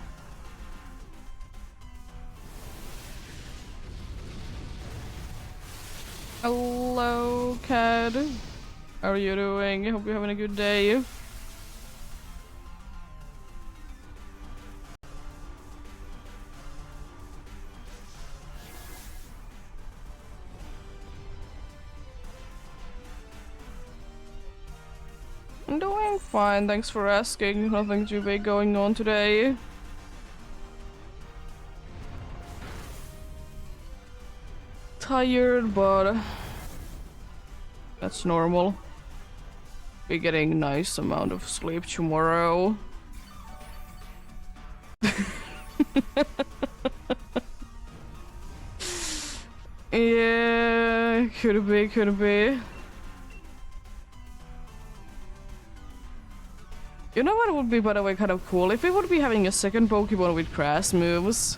Hello, Cad. How are you doing? Hope you're having a good day. I'm doing fine, thanks for asking. Nothing too big going on today. Tired, but that's normal. be getting nice amount of sleep tomorrow. Yeah, could be, could be. You know what would be, by the way, kind of cool? If we would be having a second Pokemon with grass moves.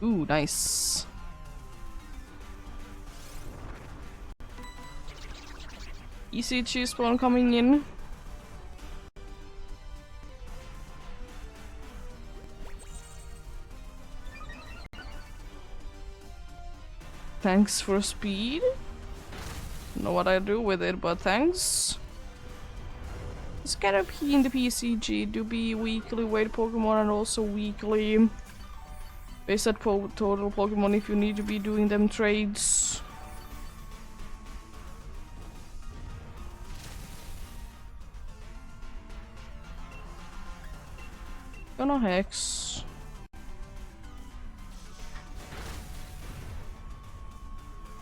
Ooh, nice. ECG spawn coming in. Thanks for speed. Don't know what I do with it, but thanks. It's kind of key in the PCG to be weekly weight Pokemon and also weekly base at total Pokemon if you need to be doing them trades. Gonna Hex.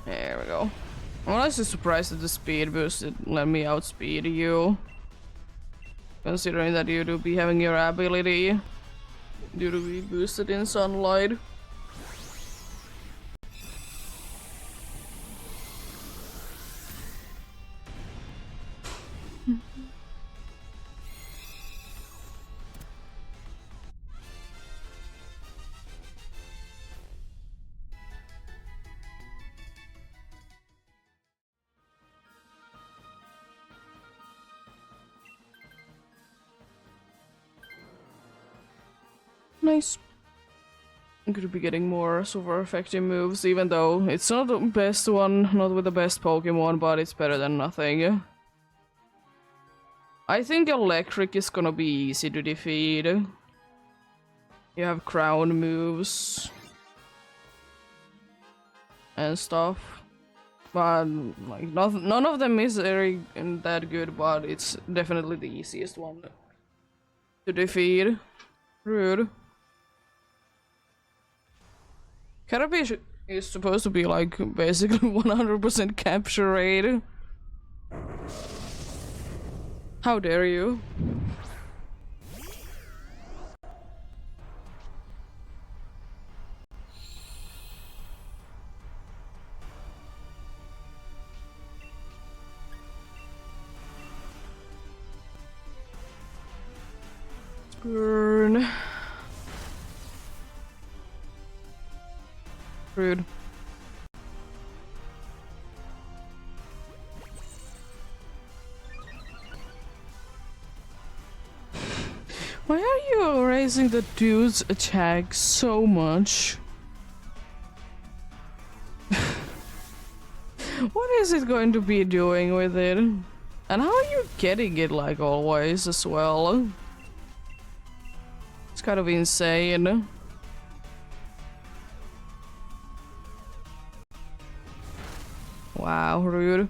There we go. I'm honestly surprised at the speed boost. It let me outspeed you. Considering that you do be having your ability due to be boosted in sunlight. Nice. I'm gonna be getting more super effective moves, even though it's not the best one, not with the best Pokemon, but it's better than nothing. I think Electric is gonna be easy to defeat. You have crown moves and stuff, but like none of them is very that good, but it's definitely the easiest one to defeat. Rude. Caterpie is supposed to be like basically 100% capture rate. How dare you? Burn. Rude. Why are you raising the dude's attack so much? What is it going to be doing with it? And how are you getting it like always as well? It's kind of insane. Wow, rude.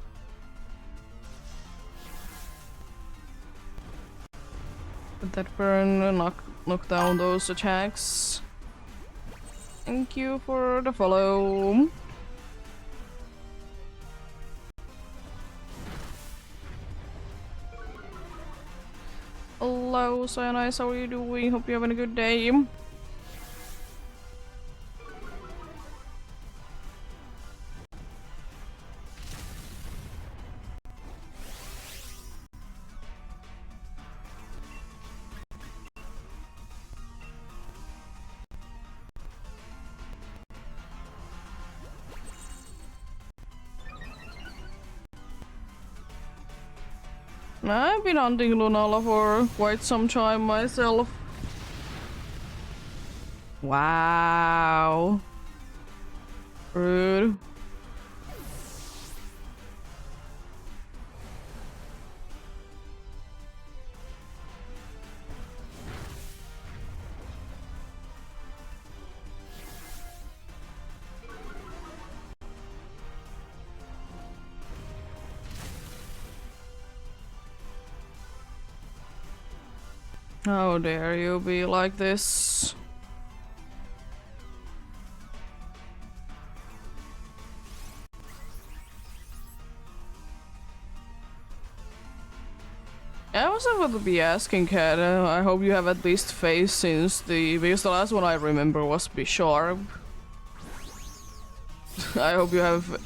Let that burn, knock down those attacks. Thank you for the follow. Hello, Cyanice, how are you doing? Hope you're having a good day. I've been hunting Lunala for quite some time myself. Wow. Rude. How dare you be like this? would be asking, Kat. I hope you have at least faced because the last one I remember was B-Sharp. I hope you have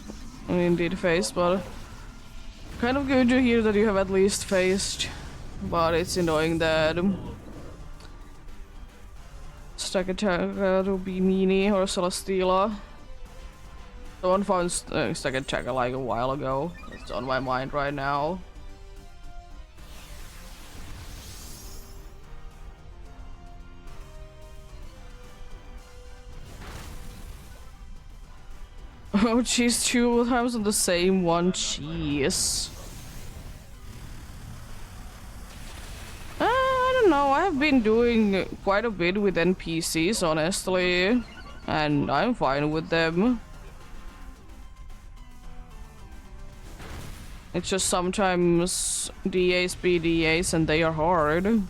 indeed faced, but kind of good to hear that you have at least faced. But it's annoying that Stack Attack to be Meanie or Celesteela. Someone found Stack Attack like a while ago. It's on my mind right now. Oh jeez, 2 times on the same one, jeez. I don't know, I have been doing quite a bit with NPCs, honestly. And I'm fine with them. It's just sometimes DAs be DAs and they are hard.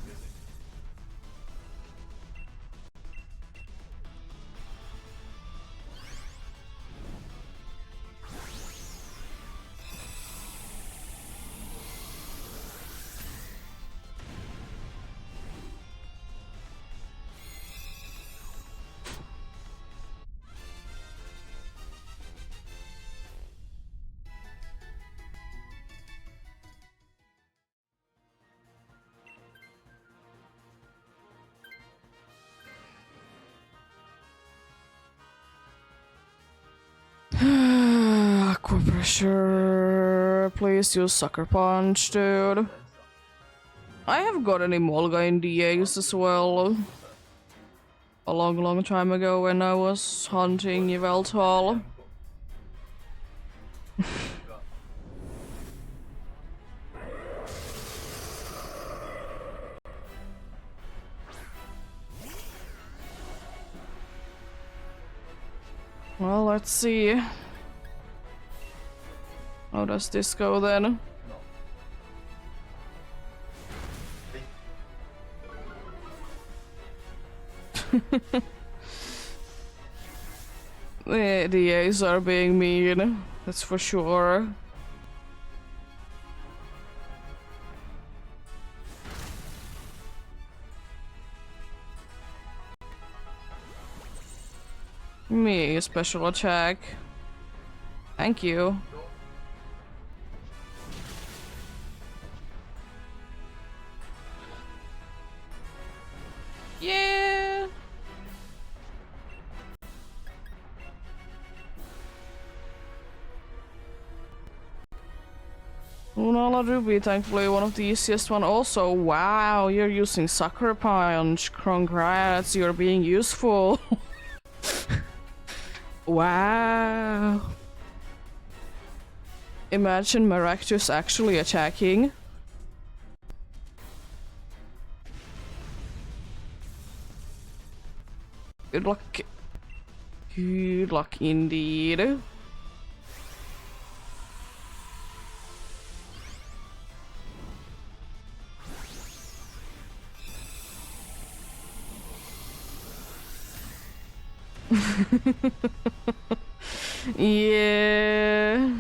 Aqua pressure. Please use Sucker Punch, dude. I have gotten Emolga in DAs as well. A long time ago when I was hunting Yveltal. Well, let's see. How does this go then? The DAs are being mean, that's for sure. Me, special attack. Thank you. Yeah. Lunala Ruby, thankfully one of the easiest one also. Wow, you're using Sucker Punch. Congrats, you're being useful. Wow. Imagine Maractus actually attacking. Good luck. Good luck indeed. Yeah.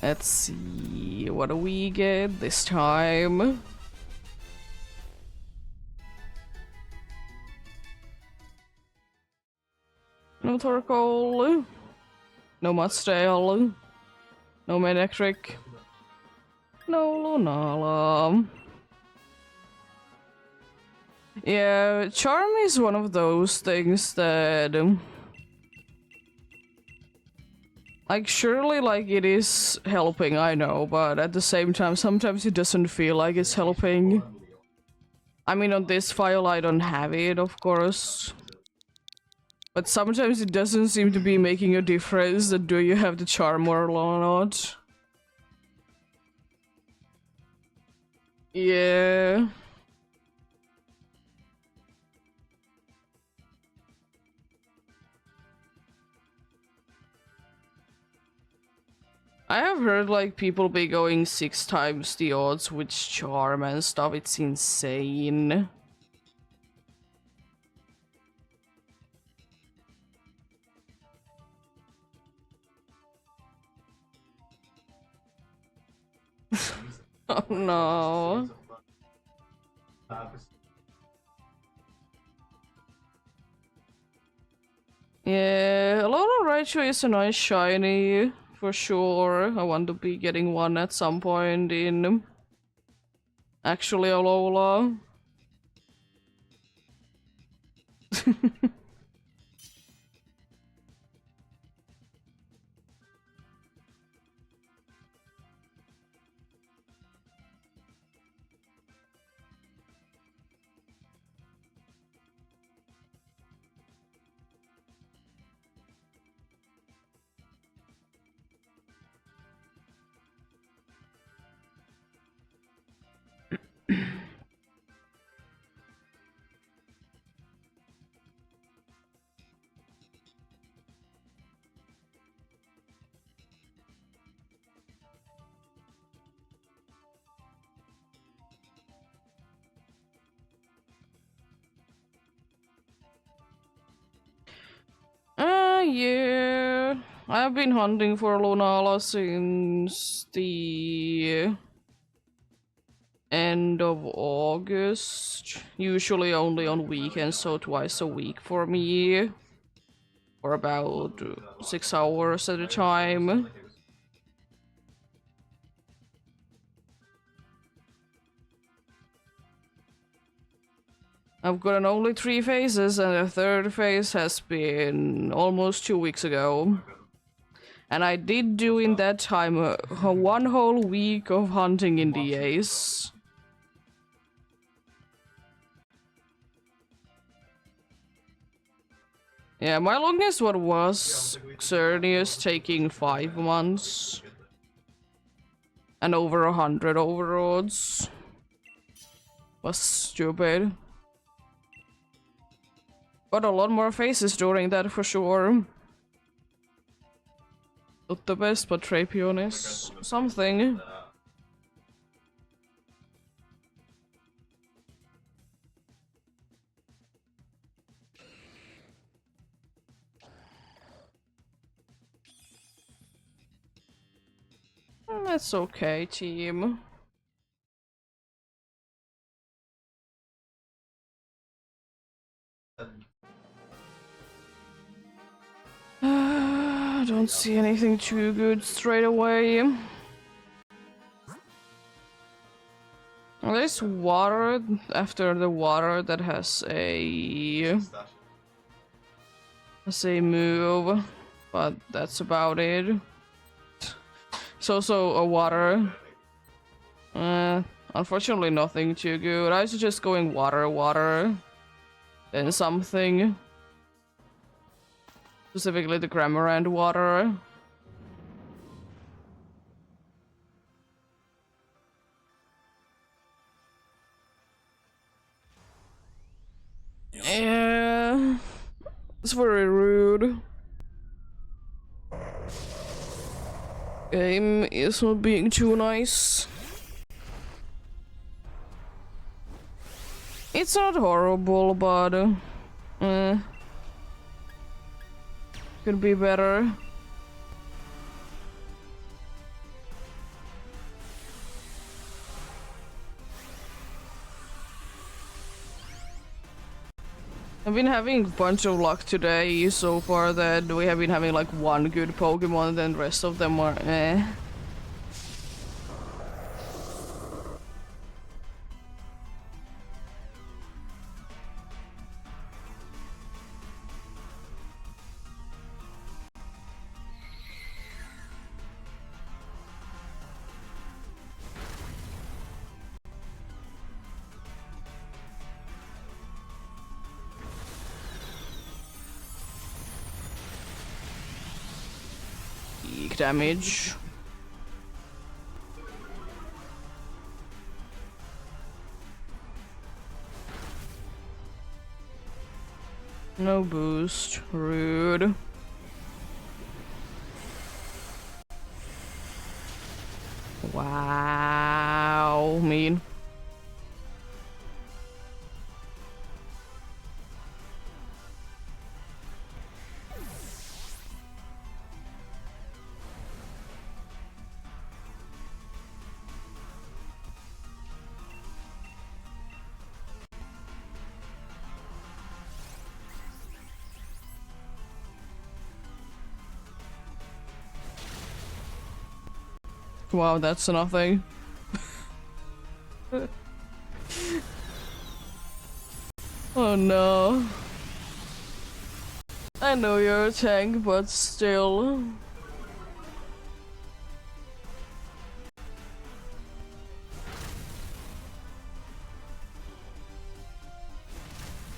Let's see, what do we get this time? No Torkoal, no Mudstail, no Manectric, no Lunala. Yeah, Charm is one of those things that like, surely, like, it is helping, I know, but at the same time, sometimes it doesn't feel like it's helping. I mean, on this file, I don't have it, of course. But sometimes it doesn't seem to be making a difference that do you have the charm or not. Yeah. I have heard like people be going 6 times the odds with charm and stuff. It's insane. Oh no. Yeah, a lot of Raichu is a nice shiny, for sure. I want to be getting one at some point in actually Alola. Yeah. I've been hunting for Lunala since the end of August. Usually only on weekends, so twice a week for me. For about 6 hours at a time. I've gotten only 3 phases, and the third phase has been almost 2 weeks ago. And I did do in that time one whole week of hunting in the EEST. Yeah, my longest one was Xerneas, taking 5 months. And over 100 overroads. Was stupid. Got a lot more faces during that for sure. Not the best, but Trapeon is something. That's okay, team. I don't see anything too good straight away. There's water after the water that has a move, but that's about it. It's also a water. Unfortunately nothing too good. I suggest going water, then something. Specifically the Cramorant water. Yeah, it's very rude. Game is not being too nice. It's not horrible, but could be better. I've been having a bunch of luck today so far that we have been having like one good Pokemon, then the rest of them are eh. Peak damage. No boost. Rude. Wow. Mean. Wow, that's nothing. Oh no. I know you're a tank, but still.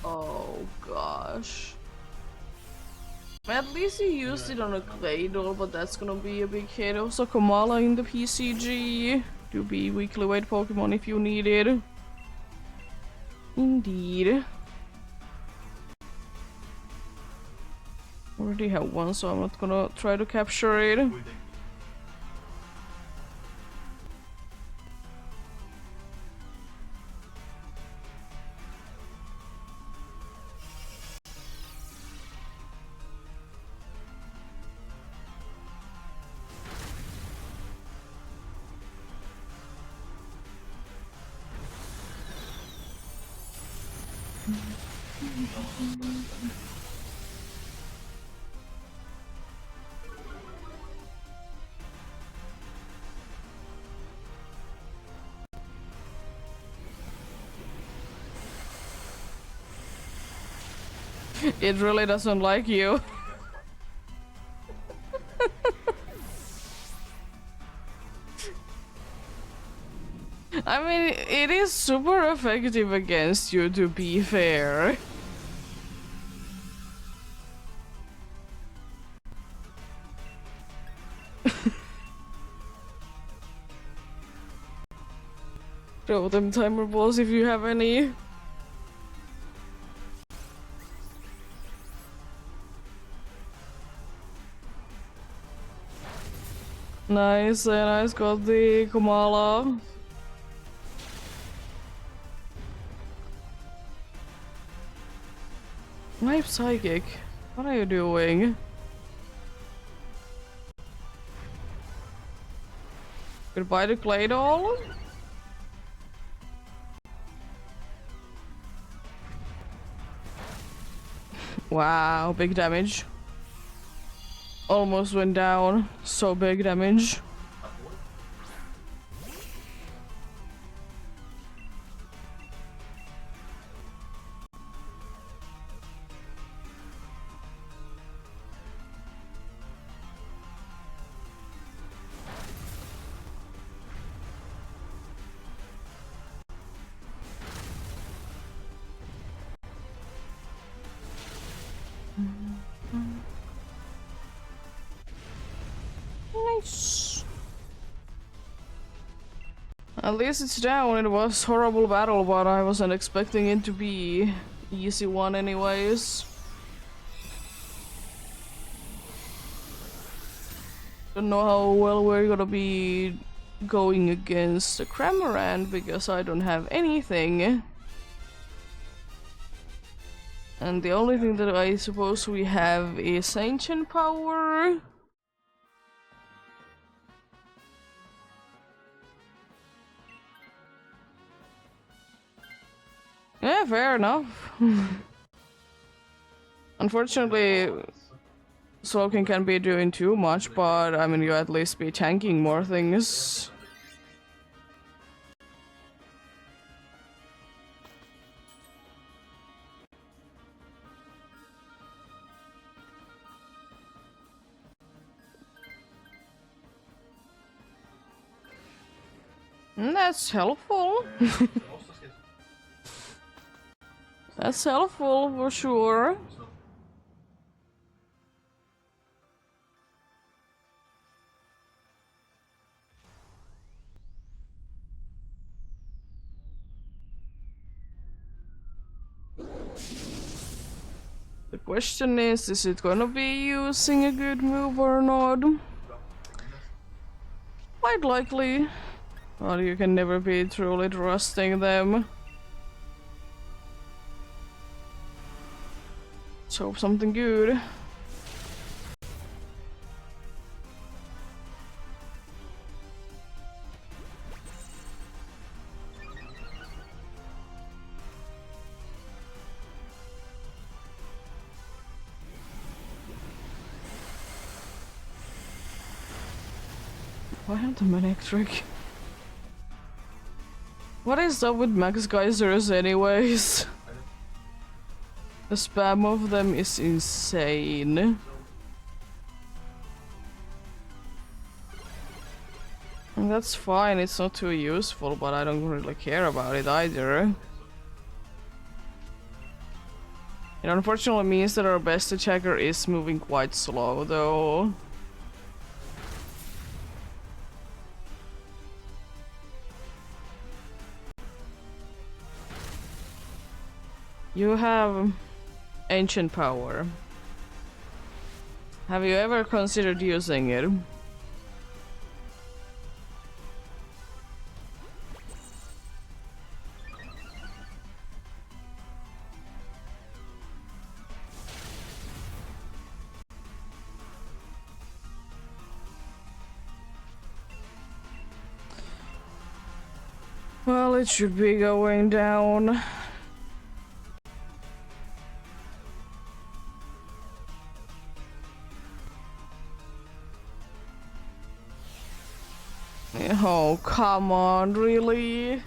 Oh gosh. At least you used it on a Claydol, but that's gonna be a big hit. Also, Kamala in the PCG to be weekly weight Pokemon if you need it. Indeed. Already have one, so I'm not gonna try to capture it. It really doesn't like you. I mean, it is super effective against you, to be fair. Throw them timer balls if you have any. Nice, and I got the Kamala. My psychic, what are you doing? Goodbye to Claydol? Wow, big damage. Almost went down. So big damage. Nice. At least it's down. It was horrible battle, but I wasn't expecting it to be easy one anyways. Don't know how well we're gonna be going against the Cramorant because I don't have anything. And the only thing that I suppose we have is Ancient Power. Yeah, fair enough. Unfortunately, Slowking can't be doing too much, but I mean, you at least be tanking more things. That's helpful. That's helpful for sure. The question is it gonna be using a good move or not? Quite likely. Well, you can never be truly trusting them. Let's hope something good. Why not the manic trick? What is up with Max Geysers anyways? The spam of them is insane. And that's fine, it's not too useful, but I don't really care about it either. It unfortunately means that our best attacker is moving quite slow though. You have ancient power. Have you ever considered using it? Well, it should be going down. Oh, come on, really?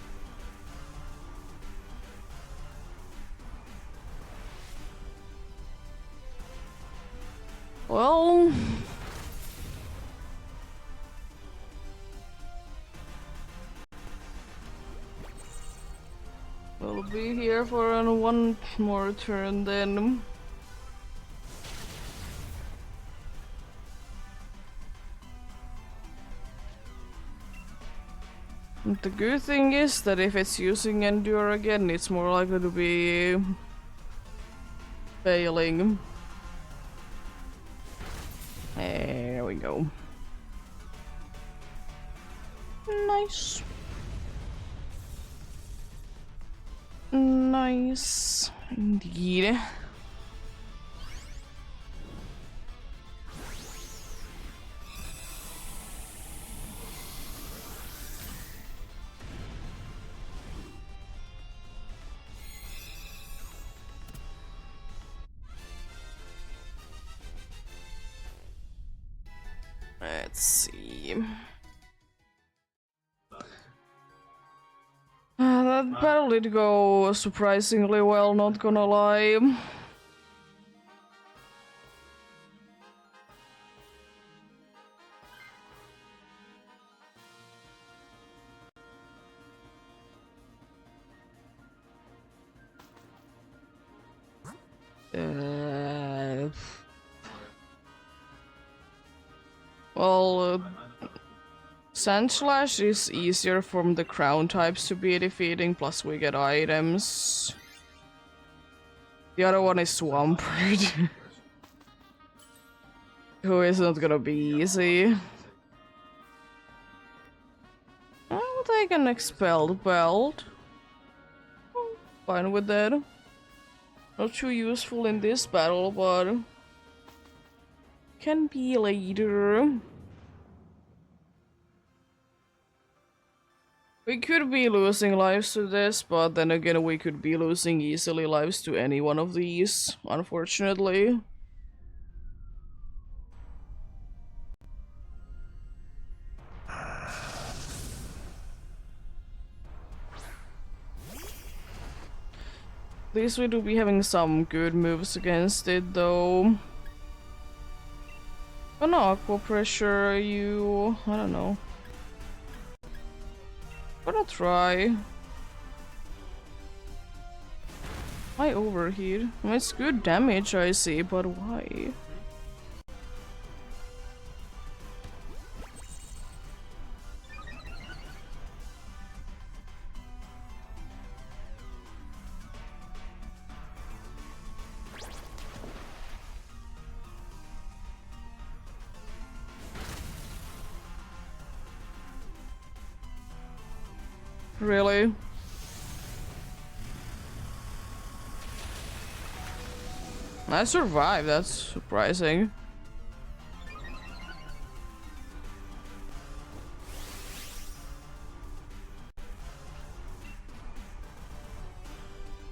Well... we'll be here for one more turn then. The good thing is that if it's using Endure again, it's more likely to be failing. There we go. Nice. Nice indeed. Let's see. That battle did go surprisingly well, not gonna lie. Well, Sandslash is easier from the crown types to be defeating, plus we get items. The other one is Swampert, who is not gonna be easy. I'll take an expelled belt. Fine with that. Not too useful in this battle, but can be later. We could be losing lives to this, but then again we could be losing easily lives to any one of these, unfortunately. At least we do be having some good moves against it though. Gonna aqua pressure you, I don't know. Gonna try. Why overheat? Well, it's good damage I see, but why? Really? I survived, that's surprising.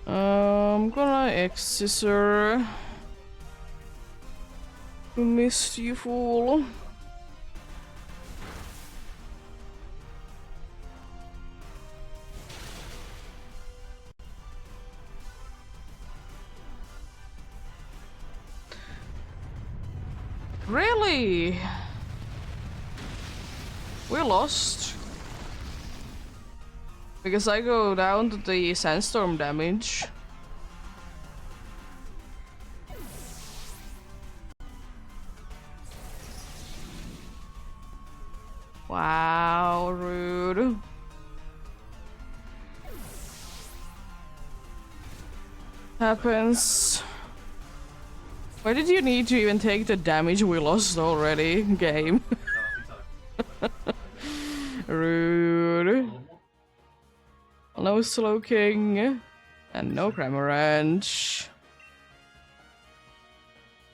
I'm gonna X-Scissor. You missed, you fool. Really? We lost. Because I go down to the sandstorm damage. Wow, rude. Happens. Why did you need to even take the damage we lost already, game? Rude. No slow king. And no Cramorant.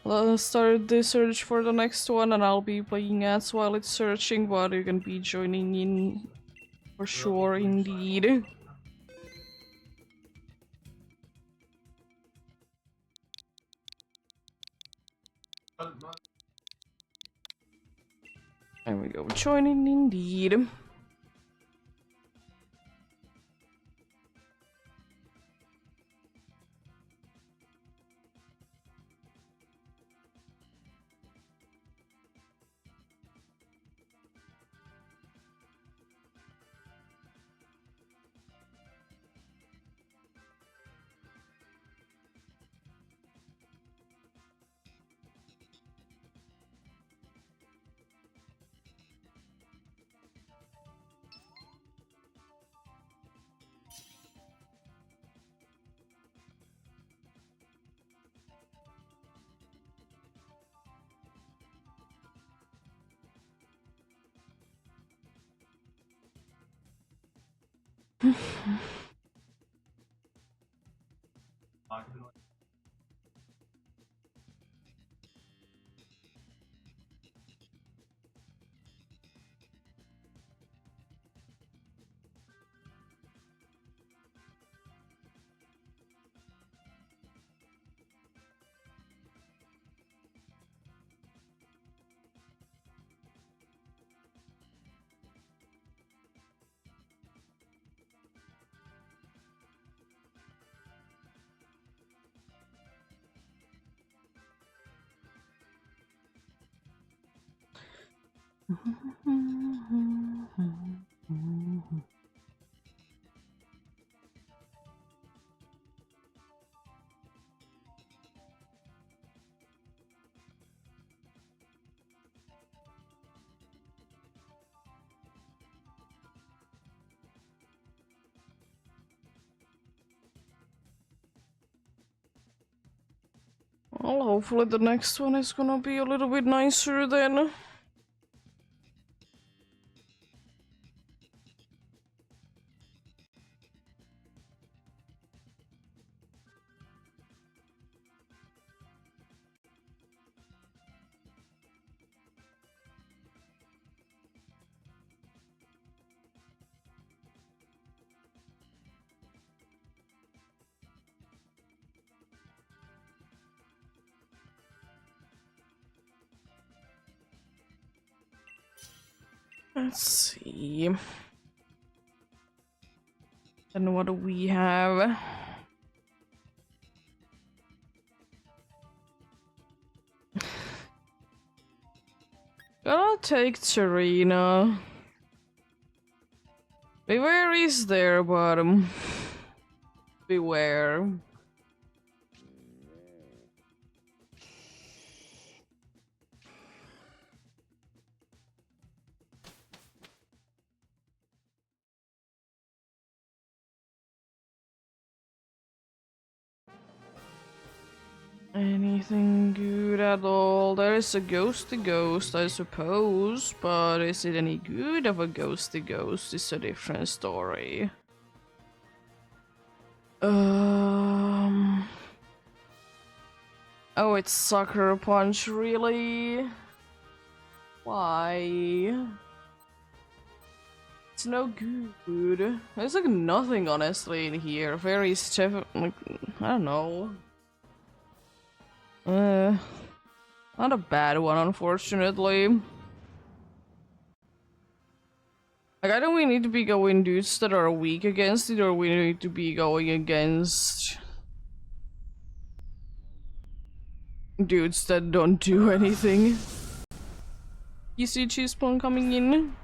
Let's start the search for the next one, and I'll be playing ads while it's searching, but you can be joining in for sure, indeed. There we go, joining indeed. Well, hopefully the next one is gonna be a little bit nicer then. Let's see. And what do we have? Gonna take Serena. Beware is there, but beware. Anything good at all? There is a ghosty ghost, I suppose, but is it any good of a ghosty ghost? It's a different story. Oh, it's Sucker Punch, really? Why? It's no good. There's like nothing honestly in here. Very stiff, like, I don't know. Not a bad one, unfortunately. Like, I don't we need to be going dudes that are weak against it, or we need to be going against dudes that don't do anything. PC cheese spawn coming in.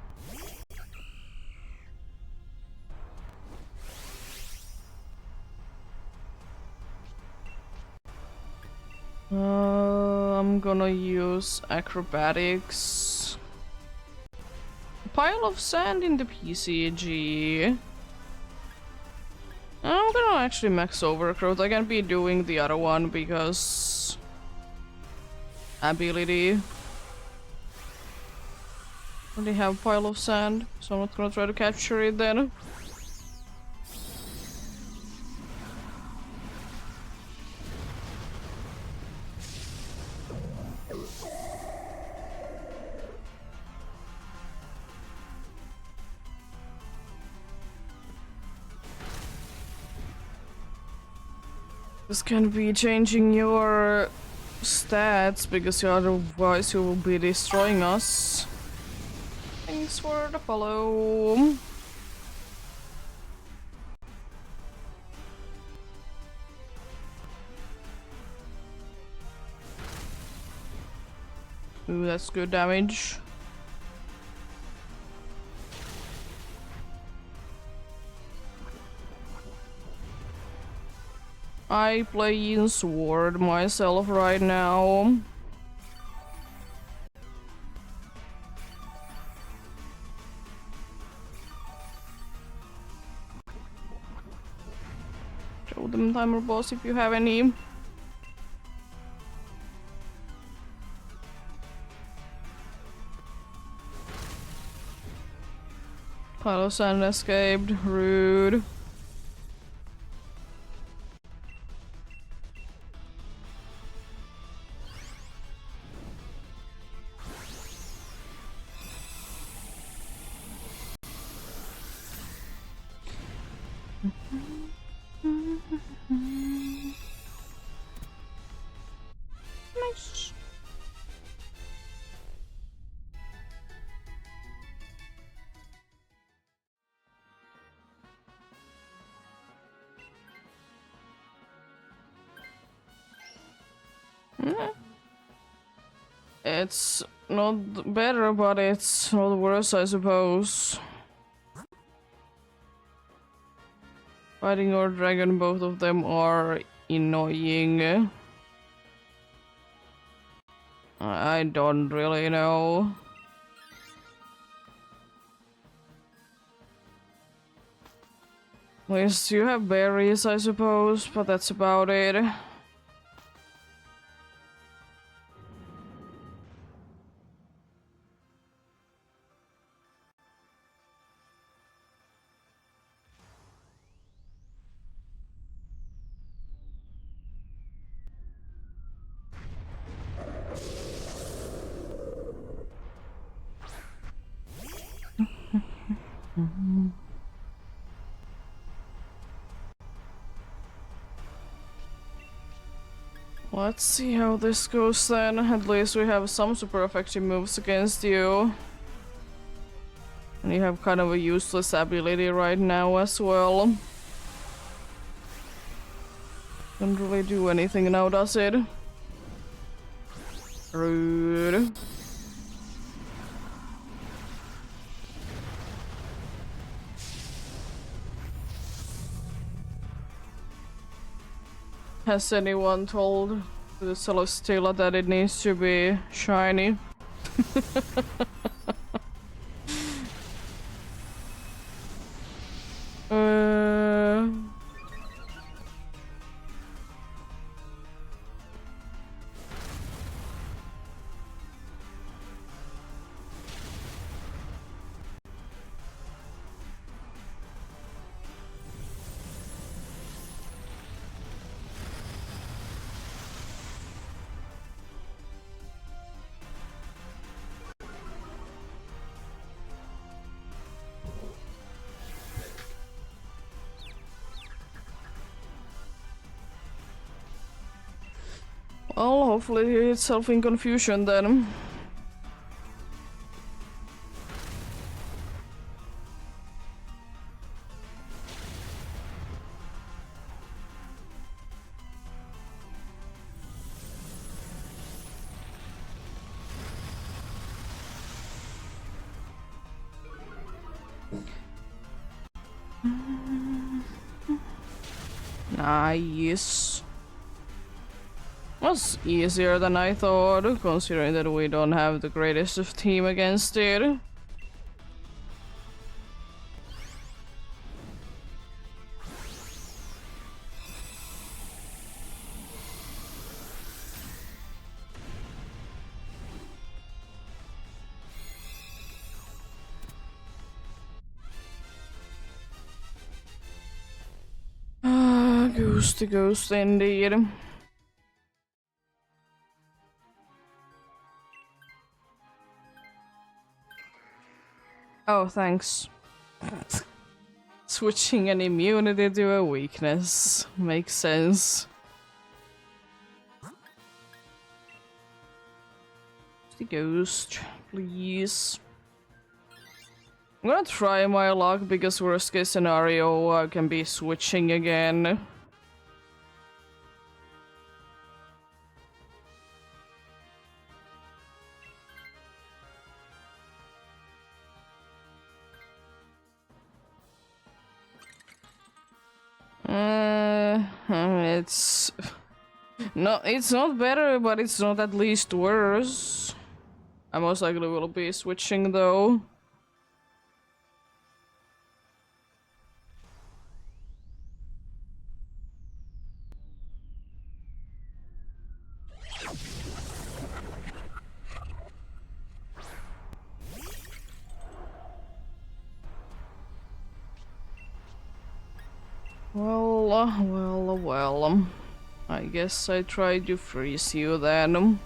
I'm gonna use acrobatics. Pile of sand in the PCG. I'm gonna actually max overgrowth. I can be doing the other one because ability. Already have a pile of sand, so I'm not gonna try to capture it then. This can be changing your stats because otherwise you will be destroying us. Thanks for the follow. Ooh, that's good damage. I play in sword myself right now. Show them timer boss if you have any. Pile of sand escaped. Rude. Nice. It's not better, but it's not worse, I suppose. Fighting your dragon, both of them are annoying. I don't really know. At least you have berries, I suppose, but that's about it. Let's see how this goes then. At least we have some super effective moves against you. And you have kind of a useless ability right now as well. Don't really do anything now, does it? Rude. Has anyone told the Celesteela that it needs to be shiny? Well, hopefully it's self in confusion then. Nice. Was easier than I thought, considering that we don't have the greatest of team against it. Ghost indeed. Oh, thanks. Switching an immunity to a weakness makes sense. The ghost, please. I'm gonna try my luck because worst case scenario I can be switching again. It's not better, but it's not at least worse. I most likely will be switching though. Well. I guess I tried to freeze you then.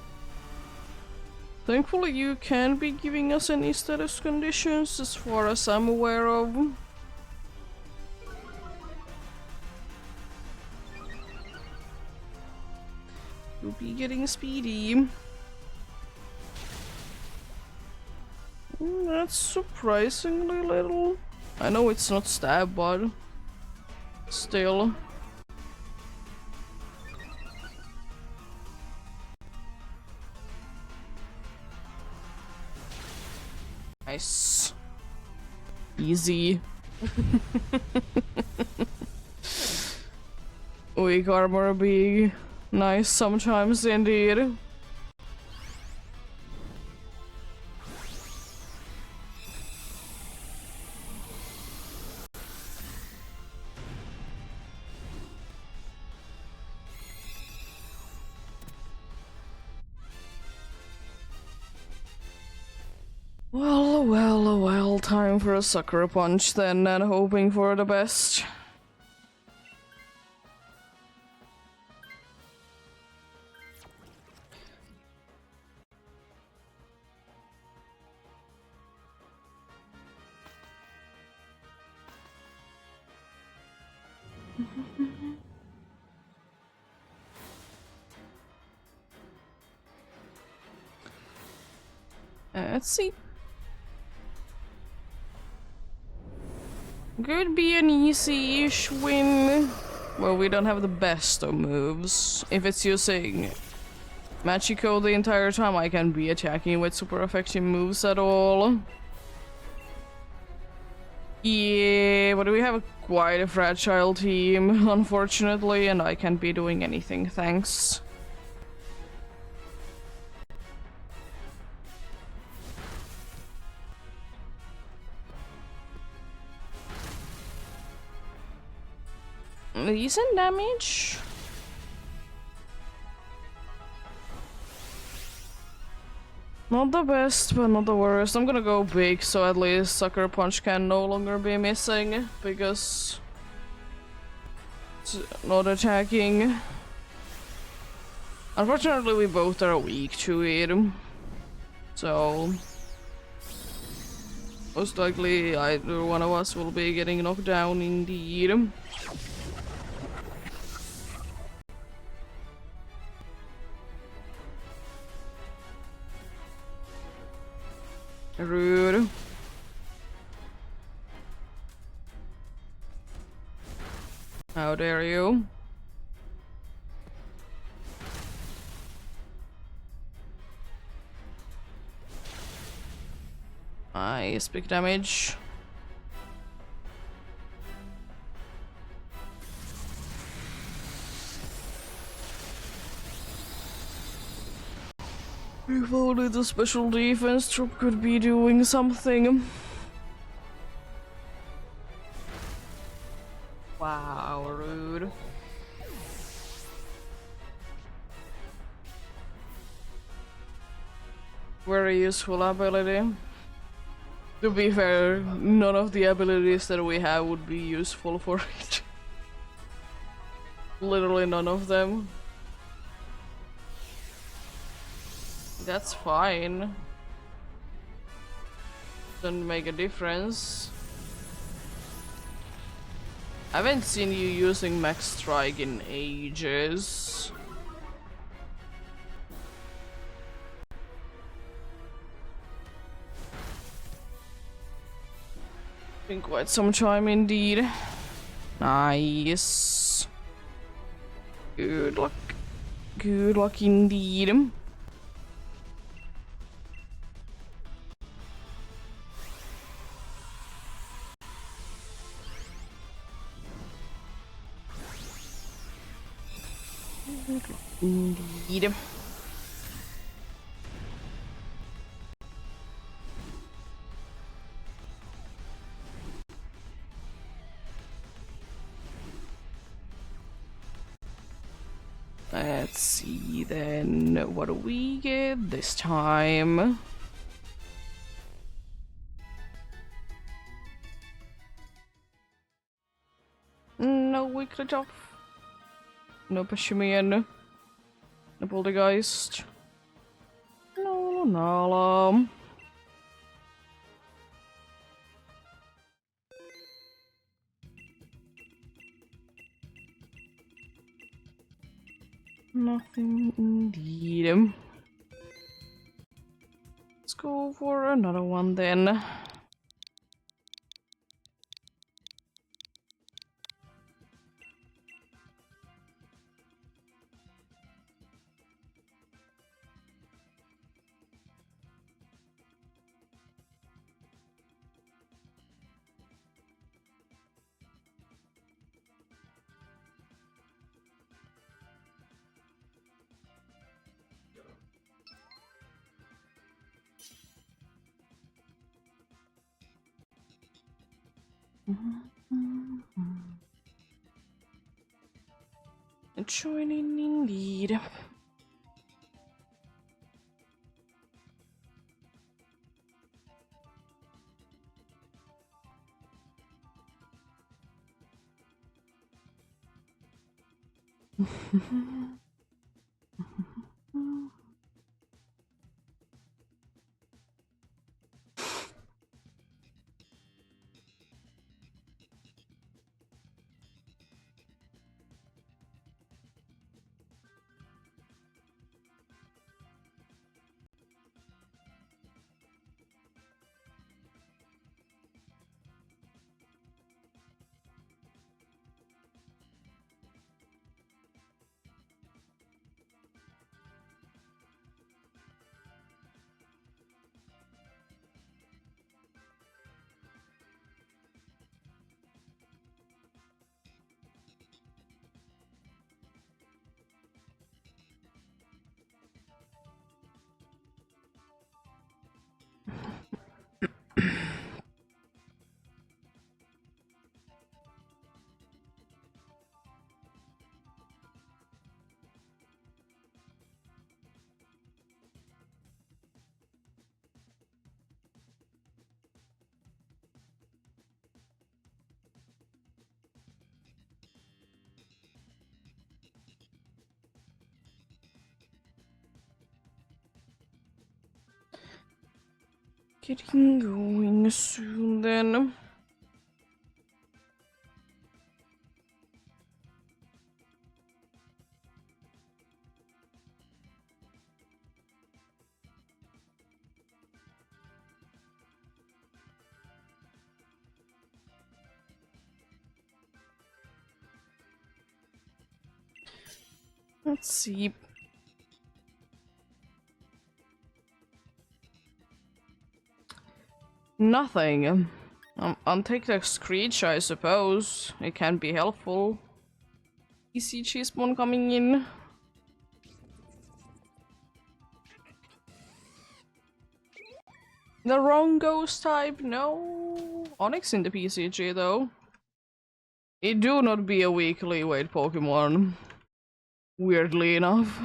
Thankfully you can't be giving us any status conditions as far as I'm aware of. You'll be getting speedy. That's surprisingly little. I know it's not stab, but still. Nice. Easy. Weak armor being nice sometimes indeed. Well, time for a sucker punch then, and hoping for the best. Let's see. Could be an easy-ish win. Well, we don't have the best of moves. If it's using Machiko the entire time, I can be attacking with super effective moves at all. Yeah, but we have quite a fragile team, unfortunately, and I can't be doing anything, thanks. Decent damage. Not the best, but not the worst. I'm gonna go big, so at least Sucker Punch can no longer be missing, because it's not attacking. Unfortunately, we both are weak to it, so most likely either one of us will be getting knocked down indeed. Rude. How dare you? Nice, big damage. If only the special defense troop could be doing something. Wow, rude. Very useful ability. To be fair, none of the abilities that we have would be useful for it. Literally none of them. That's fine. Doesn't make a difference. I haven't seen you using Max Strike in ages. Been quite some time indeed. Nice. Good luck. Good luck indeed. Indeed. Let's see then, what do we get this time? No weekly job. No Pashimian. No Poltergeist. No Nala. Nothing indeed. Let's go for another one then. Joining indeed. Getting going soon then. Let's see. Nothing. I'll take the screech, I suppose. It can be helpful. PC Cheesebone coming in. The wrong ghost type? No. Onyx in the PCG though. It do not be a weekly weight Pokemon. Weirdly enough.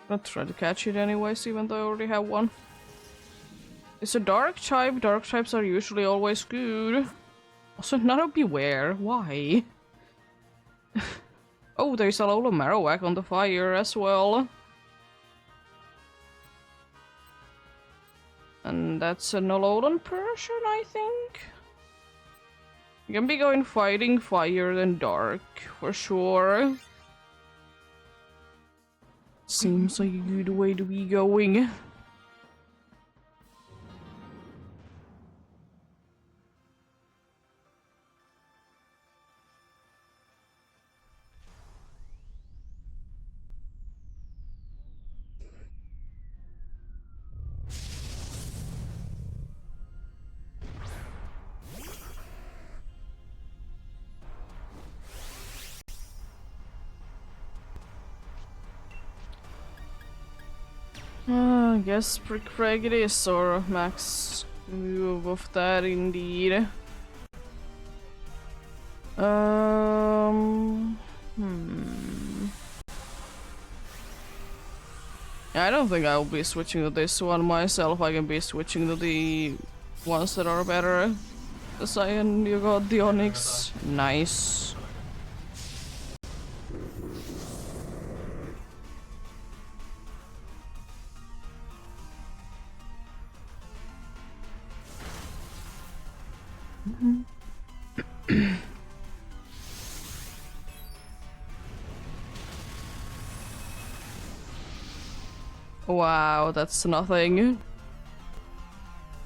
Not try to catch it anyways, even though I already have one. It's a dark type. Dark types are usually always good. Also, not a beware. Why? Oh, there's a Alola Marowak on the fire as well. And that's an Alolan Persian, I think. You can be going fighting fire than dark, for sure. Seems like a good way to be going. I guess Prick Frag it is, or max move of that indeed. I don't think I'll be switching to this one myself. I can be switching to the ones that are better. The Cyan, you got the Onyx. Nice. Wow, that's nothing.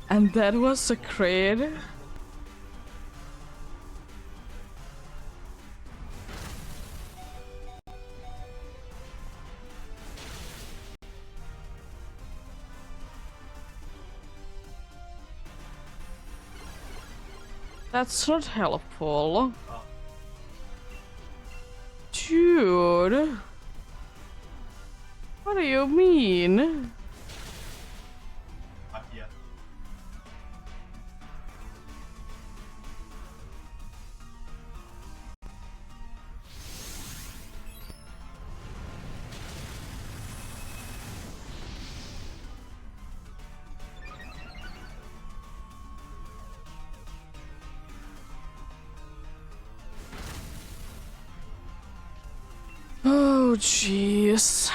And that was a crit. That's not helpful. Dude. What do you mean? Oh, jeez.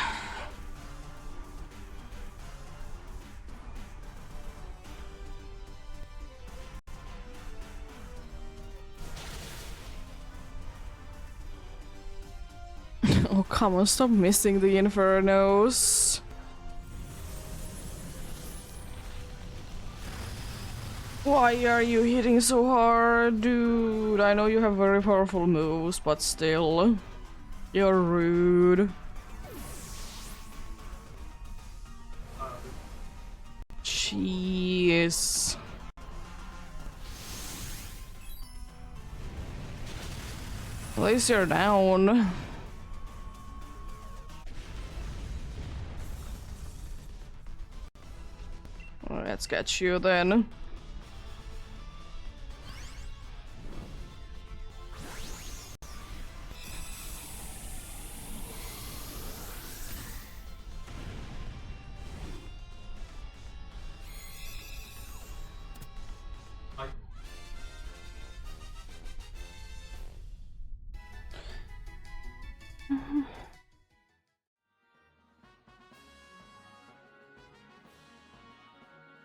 Oh, come on, stop missing the Infernos. Why are you hitting so hard, dude? I know you have very powerful moves, but still. You're rude. Jeez. At least you're down. Let's get you then.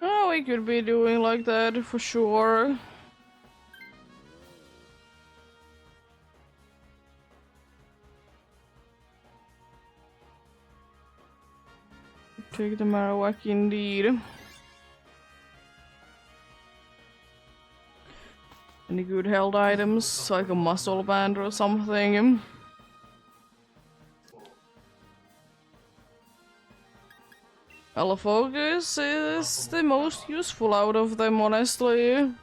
Oh, we could be doing like that for sure. Take the Marowak indeed. Any good held items, like a muscle band or something? Alafocus is the most useful out of them, honestly.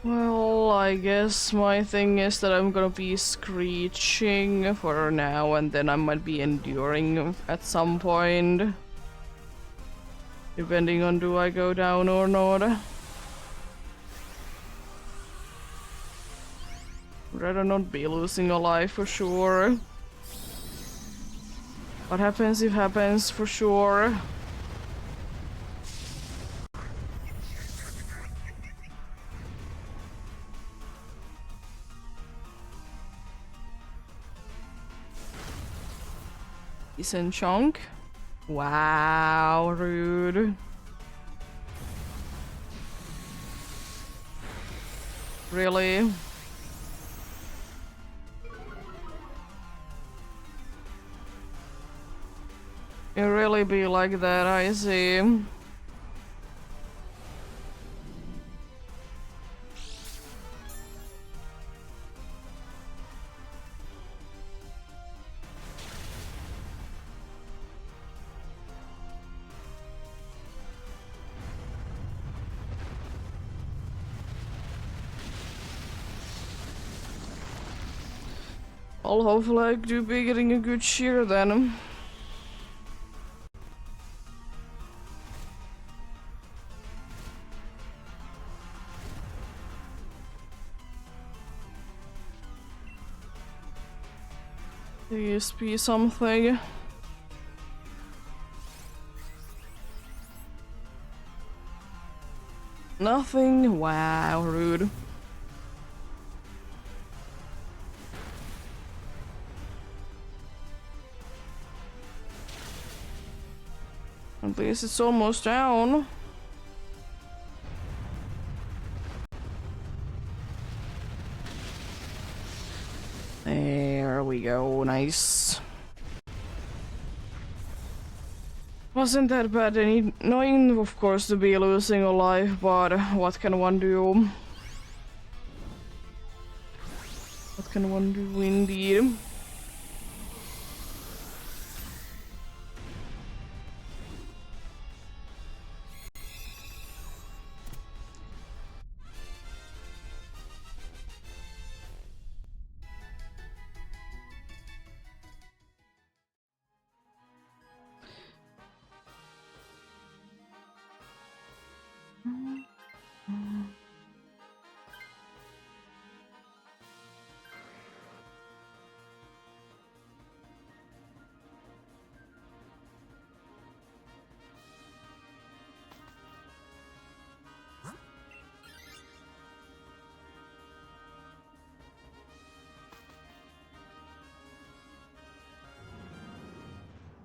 Well, I guess my thing is that I'm gonna be screeching for now and then I might be enduring at some point. Depending on do I go down or not. Rather not be losing a life for sure. What happens if happens for sure. Decent chunk. Wow, rude. Really? It really be like that, I see. Well, hopefully I do be getting a good shear then. ESP something. Nothing? Wow, rude. At least it's almost down. There we go, nice. Wasn't that bad, annoying of course to be losing a life, but what can one do? What can one do indeed?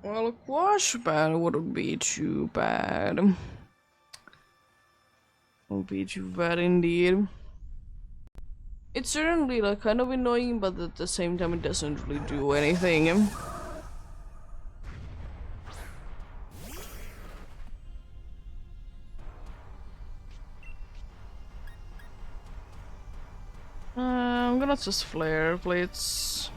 Well, a quash pad wouldn't be too bad. Won't be too bad indeed. It's certainly like kind of annoying, but at the same time it doesn't really do anything. I'm gonna just flare blitz.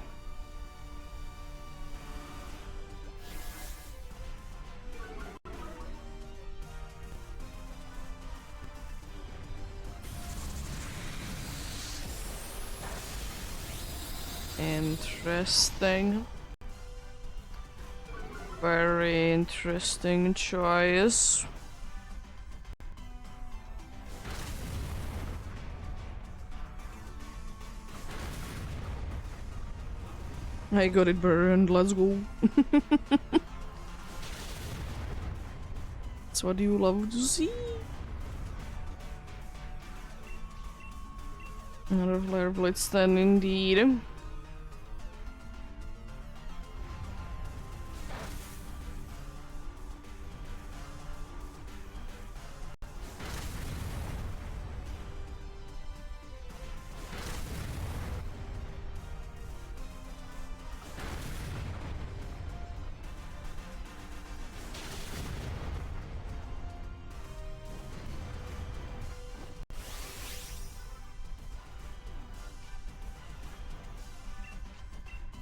Interesting. Very interesting choice. I got it burned, let's go. That's what you love to see. Another flare blitz then indeed.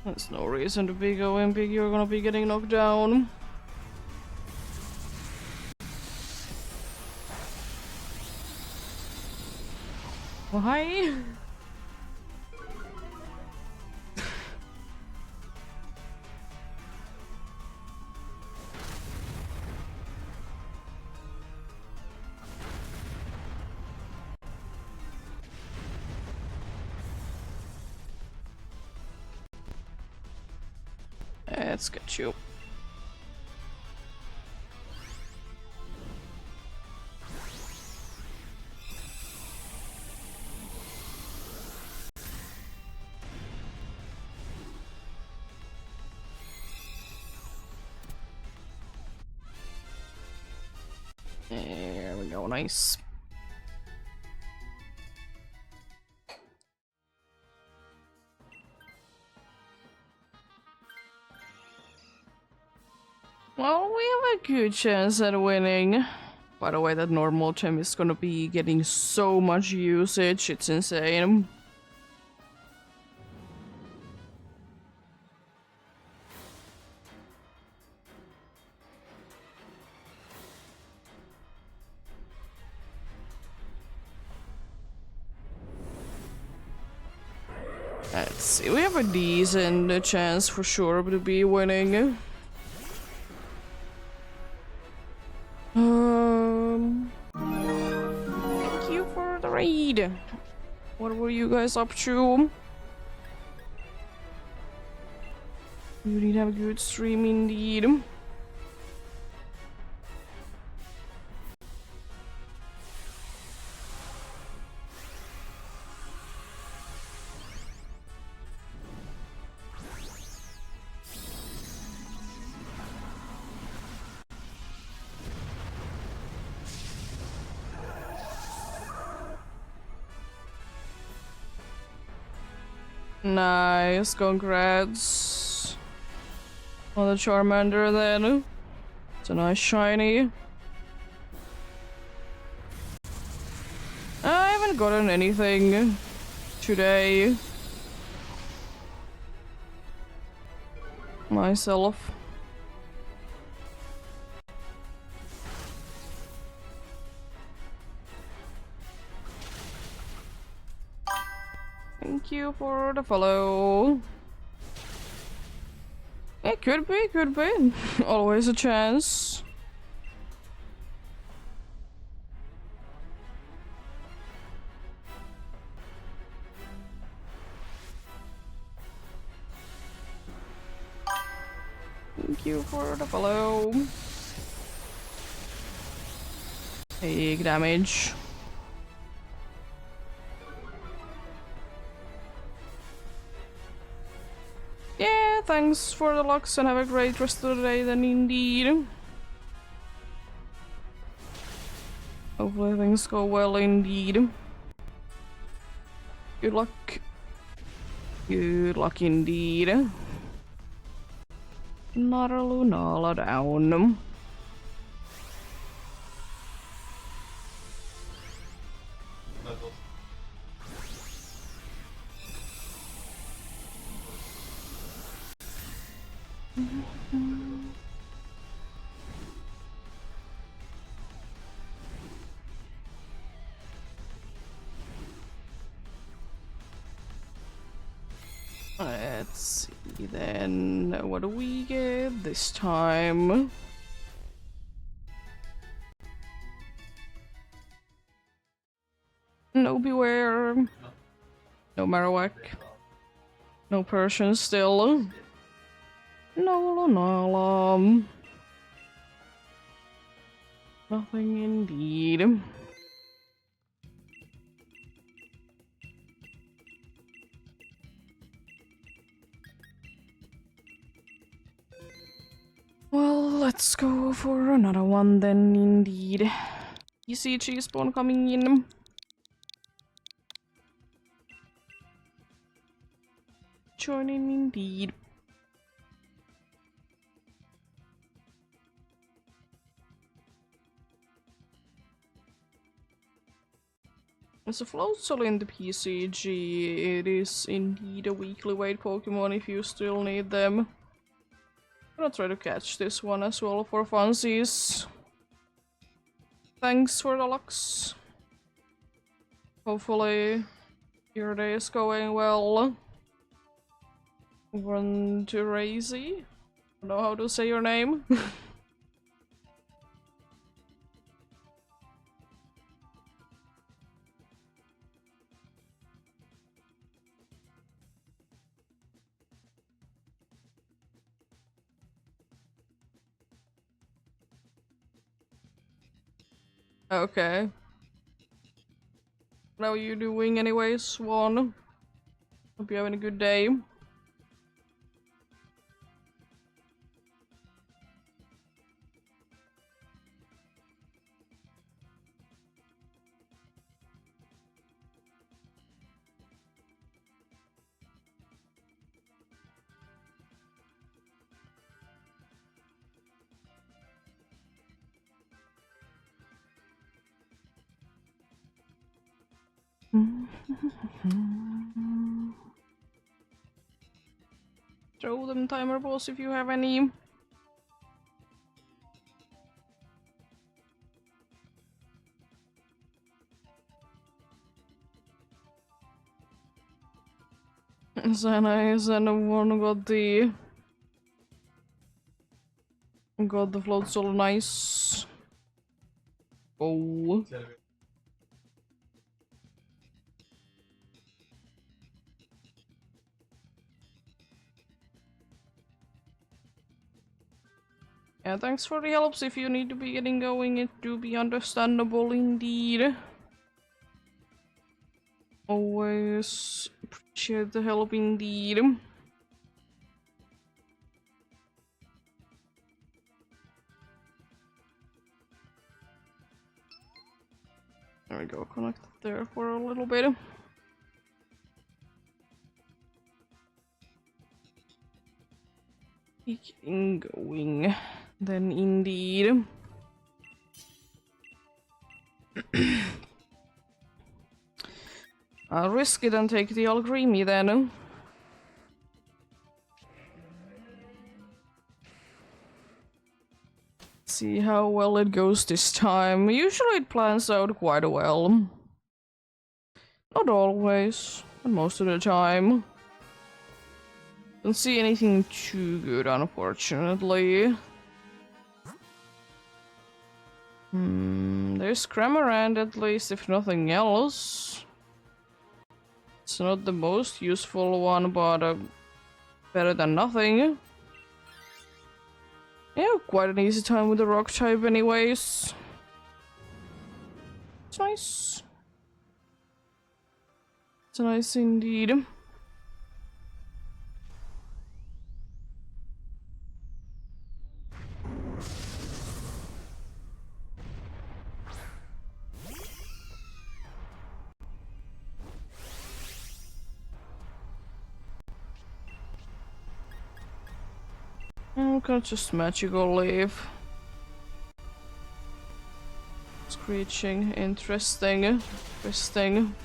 There's no reason to be going big, you're gonna be getting knocked down. Well, hi. Let's get you. There we go, nice. Well, we have a good chance at winning. By the way, that normal gem is gonna be getting so much usage, it's insane. Let's see, we have a decent chance for sure to be winning. Thank you for the raid. What were you guys up to? You did have a good stream indeed. Nice, congrats on the Charmander then. It's a nice shiny. I haven't gotten anything today myself. Thank you for the follow. It could be, could be. Always a chance. Thank you for the follow. Big damage. Yeah, thanks for the locks and have a great rest of the day then indeed. Hopefully things go well indeed. Good luck. Good luck indeed. Not a Lunala down. Let's see then, what do we get this time? No Beware, no Marowak, no Persian still, no Lunala. Nothing indeed. Well, let's go for another one then, indeed. You see cheese spawn coming in. Joining indeed. As a Floatzel in the PCG, it is indeed a weekly weight Pokemon if you still need them. I'm gonna try to catch this one as well for funsies. Thanks for the locks. Hopefully your day is going well. Run to Razy. I don't know how to say your name. Okay. How are you doing anyways, Swan? Hope you're having a good day. Throw them timer balls if you have any. So nice, and one got the float so nice. Oh. Yeah, thanks for the helps. If you need to be getting going, it do be understandable indeed. Always appreciate the help indeed. There we go, connected there for a little bit. Getting going then indeed. I'll risk it and take the all creamy then. See how well it goes this time. Usually it plans out quite well. Not always, but most of the time. Don't see anything too good, unfortunately. There's Cramorant at least, if nothing else. It's not the most useful one, but better than nothing. Yeah, quite an easy time with the rock type anyways. It's nice. It's nice indeed. I'm gonna just magical leave. Screeching, interesting. Interesting.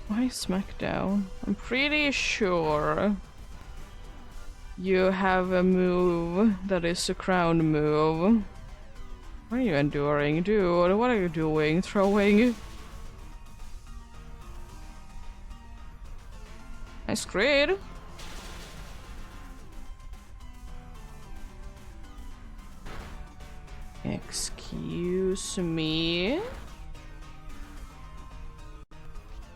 Why Smackdown? I'm pretty sure you have a move that is a crown move. What are you enduring, dude? What are you doing? Throwing? Nice crit. Excuse me?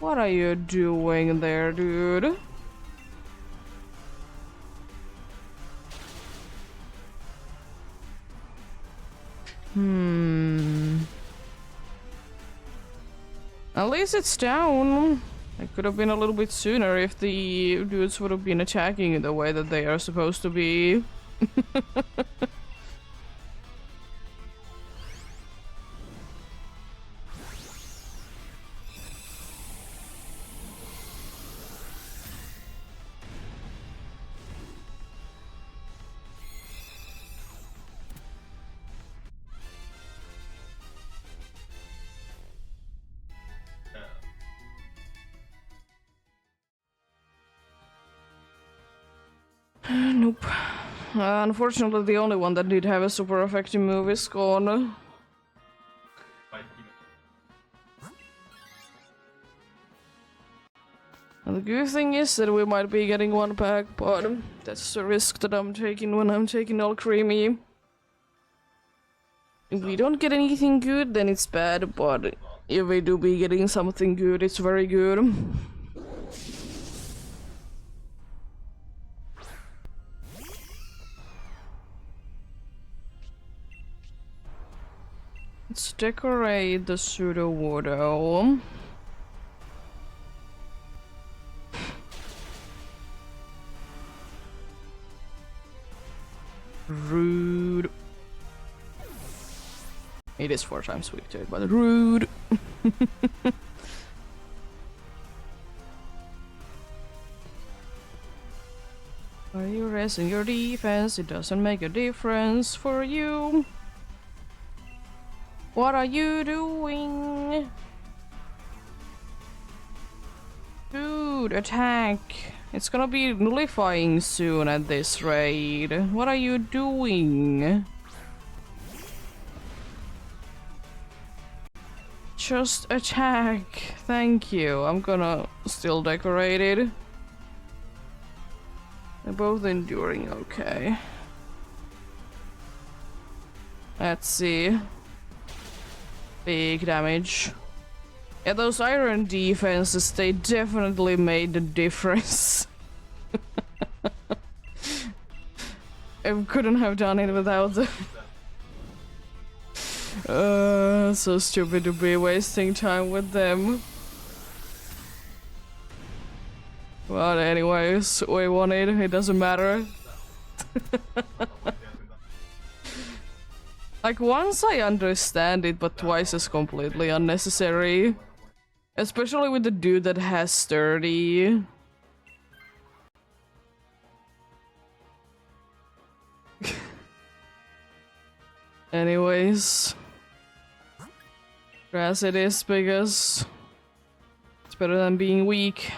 What are you doing there, dude? At least it's down. It could have been a little bit sooner if the dudes would have been attacking the way that they are supposed to be. Nope. Unfortunately, the only one that did have a super effective move is gone. And the good thing is that we might be getting one back, but that's a risk that I'm taking when I'm taking all creamy. If we don't get anything good, then it's bad, but if we do be getting something good, it's very good. Let's decorate the pseudo-wodo. Rude. It is 4 times weak to it, but rude. Are you raising your defense? It doesn't make a difference for you. What are you doing? Dude, attack. It's gonna be nullifying soon at this rate. What are you doing? Just attack. Thank you. I'm gonna still decorate it. They're both enduring okay. Let's see. Big damage. Yeah, those iron defenses, they definitely made the difference. I couldn't have done it without them. So stupid to be wasting time with them. But anyways, we won it, it doesn't matter. Like, once I understand it, but twice is completely unnecessary. Especially with the dude that has 30. Anyways. Grass it is, because it's better than being weak.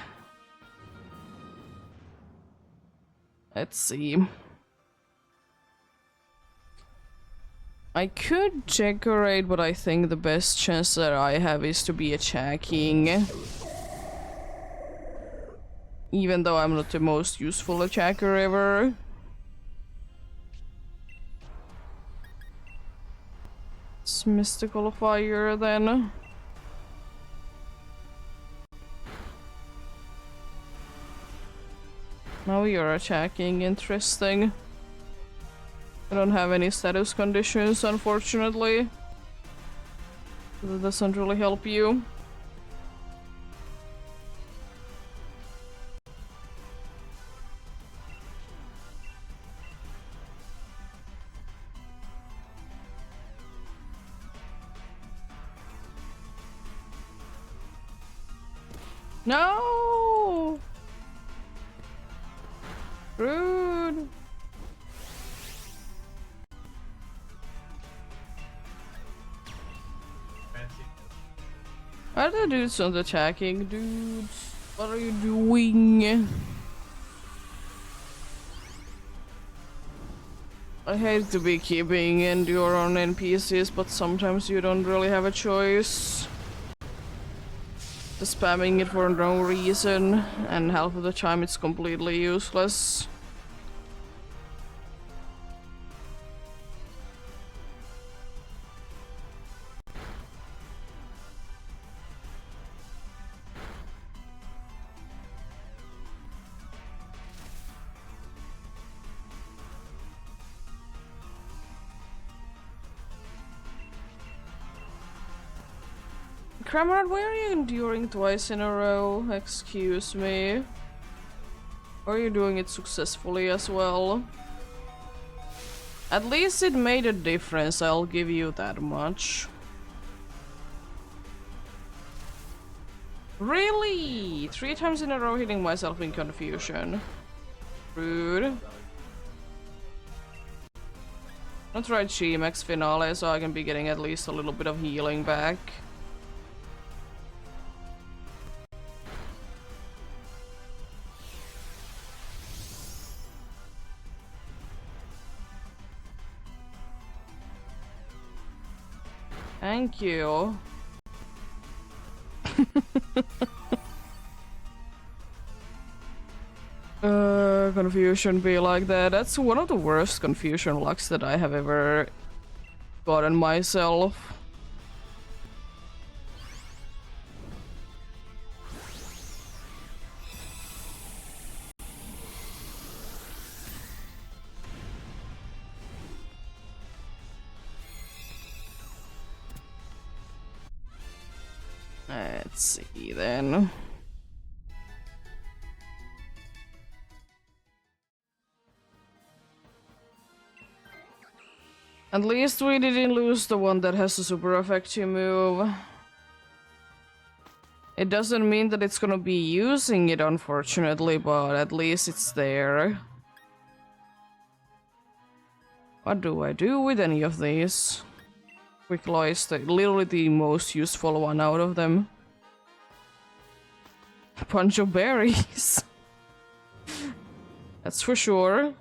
Let's see. I could decorate, but I think the best chance that I have is to be attacking. Even though I'm not the most useful attacker ever. It's mystical fire then. Now you're attacking, interesting. I don't have any status conditions, unfortunately. That doesn't really help you. No! Rude! Why are the dudes not attacking? Dudes, what are you doing? I hate to be keeping endure on NPCs, but sometimes you don't really have a choice. Just spamming it for no reason, and half of the time it's completely useless. Cramorant, why are you enduring twice in a row? Excuse me. Or are you doing it successfully as well? At least it made a difference, I'll give you that much. Really? 3 times in a row hitting myself in confusion. Rude. I'll try G-Max Finale so I can be getting at least a little bit of healing back. Thank you. Confusion be like that. That's one of the worst confusion locks that I have ever gotten myself. Let's see then. At least we didn't lose the one that has a super effective move. It doesn't mean that it's gonna be using it, unfortunately, but at least it's there. What do I do with any of these? Quick Law is literally the most useful one out of them. Bunch of berries. That's for sure.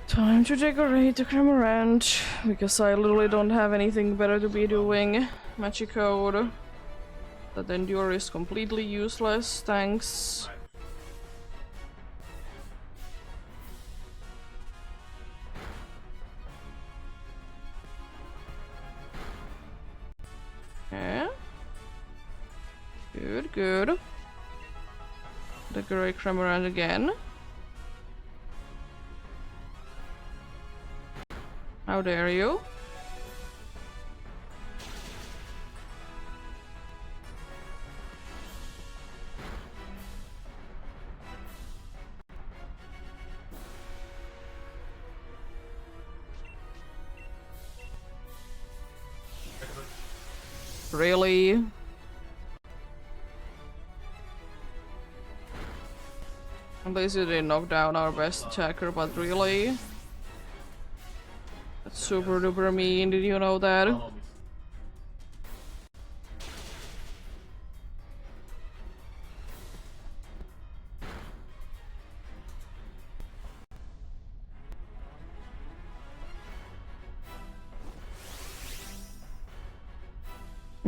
Time to decorate the Cramorant, because I literally don't have anything better to be doing. Magic Code. That Endure is completely useless, thanks. Yeah. Good, good. Decorate Cramorant again. How dare you? Really? At least it didn't knock down our best attacker, but really? That's super duper mean, did you know that?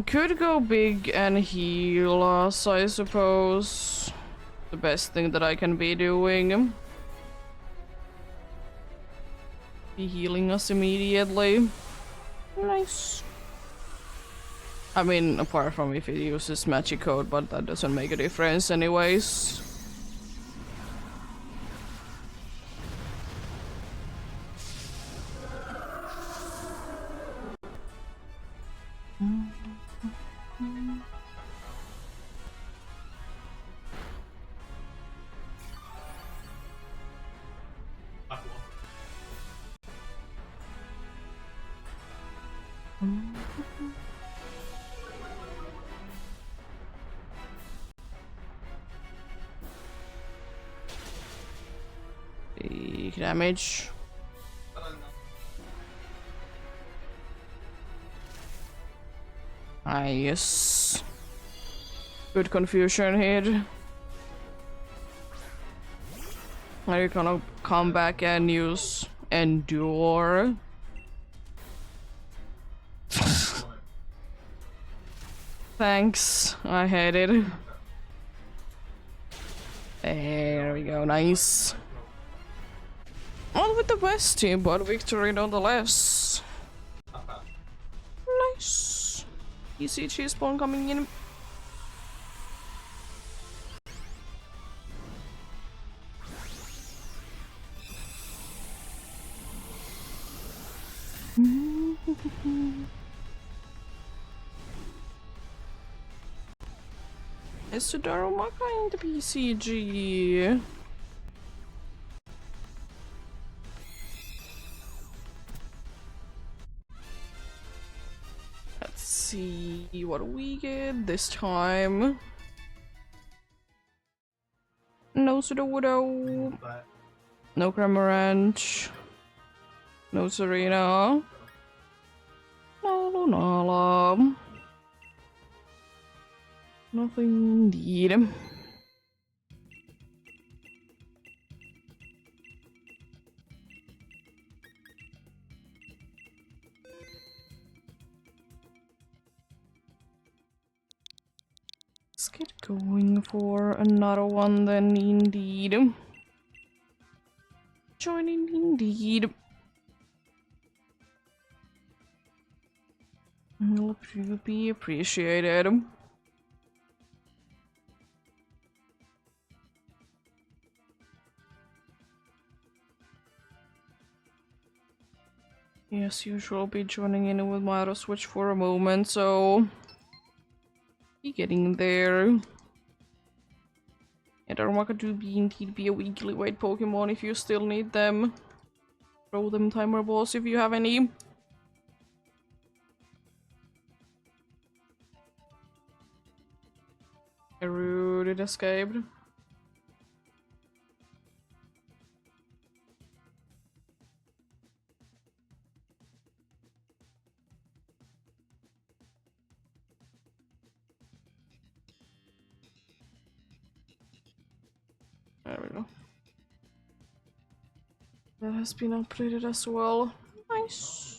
Could go big and heal us, I suppose. The best thing that I can be doing. Be healing us immediately. Nice. I mean, apart from if it uses Magic Code, but that doesn't make a difference anyways. Big damage. Nice. Good confusion here. Are you gonna come back and use Endure? Thanks, I hate it. There we go, nice. All with the best team, but victory nonetheless. Nice. Easy cheese spawn coming in. Is the Darumaka in the PCG? Let's see what we get this time. No Pseudo Widow. No Cramorant. No Serena. No Lunala. Nothing indeed. Let's get going for another one then, indeed. Joining indeed. Will be appreciated. Yes, usual, be joining in with my auto switch for a moment, so be getting there. And Darumaka do be indeed be a weekly white Pokemon if you still need them. Throw them timer balls if you have any. Rude, it escaped. There we go. That has been updated as well. Nice.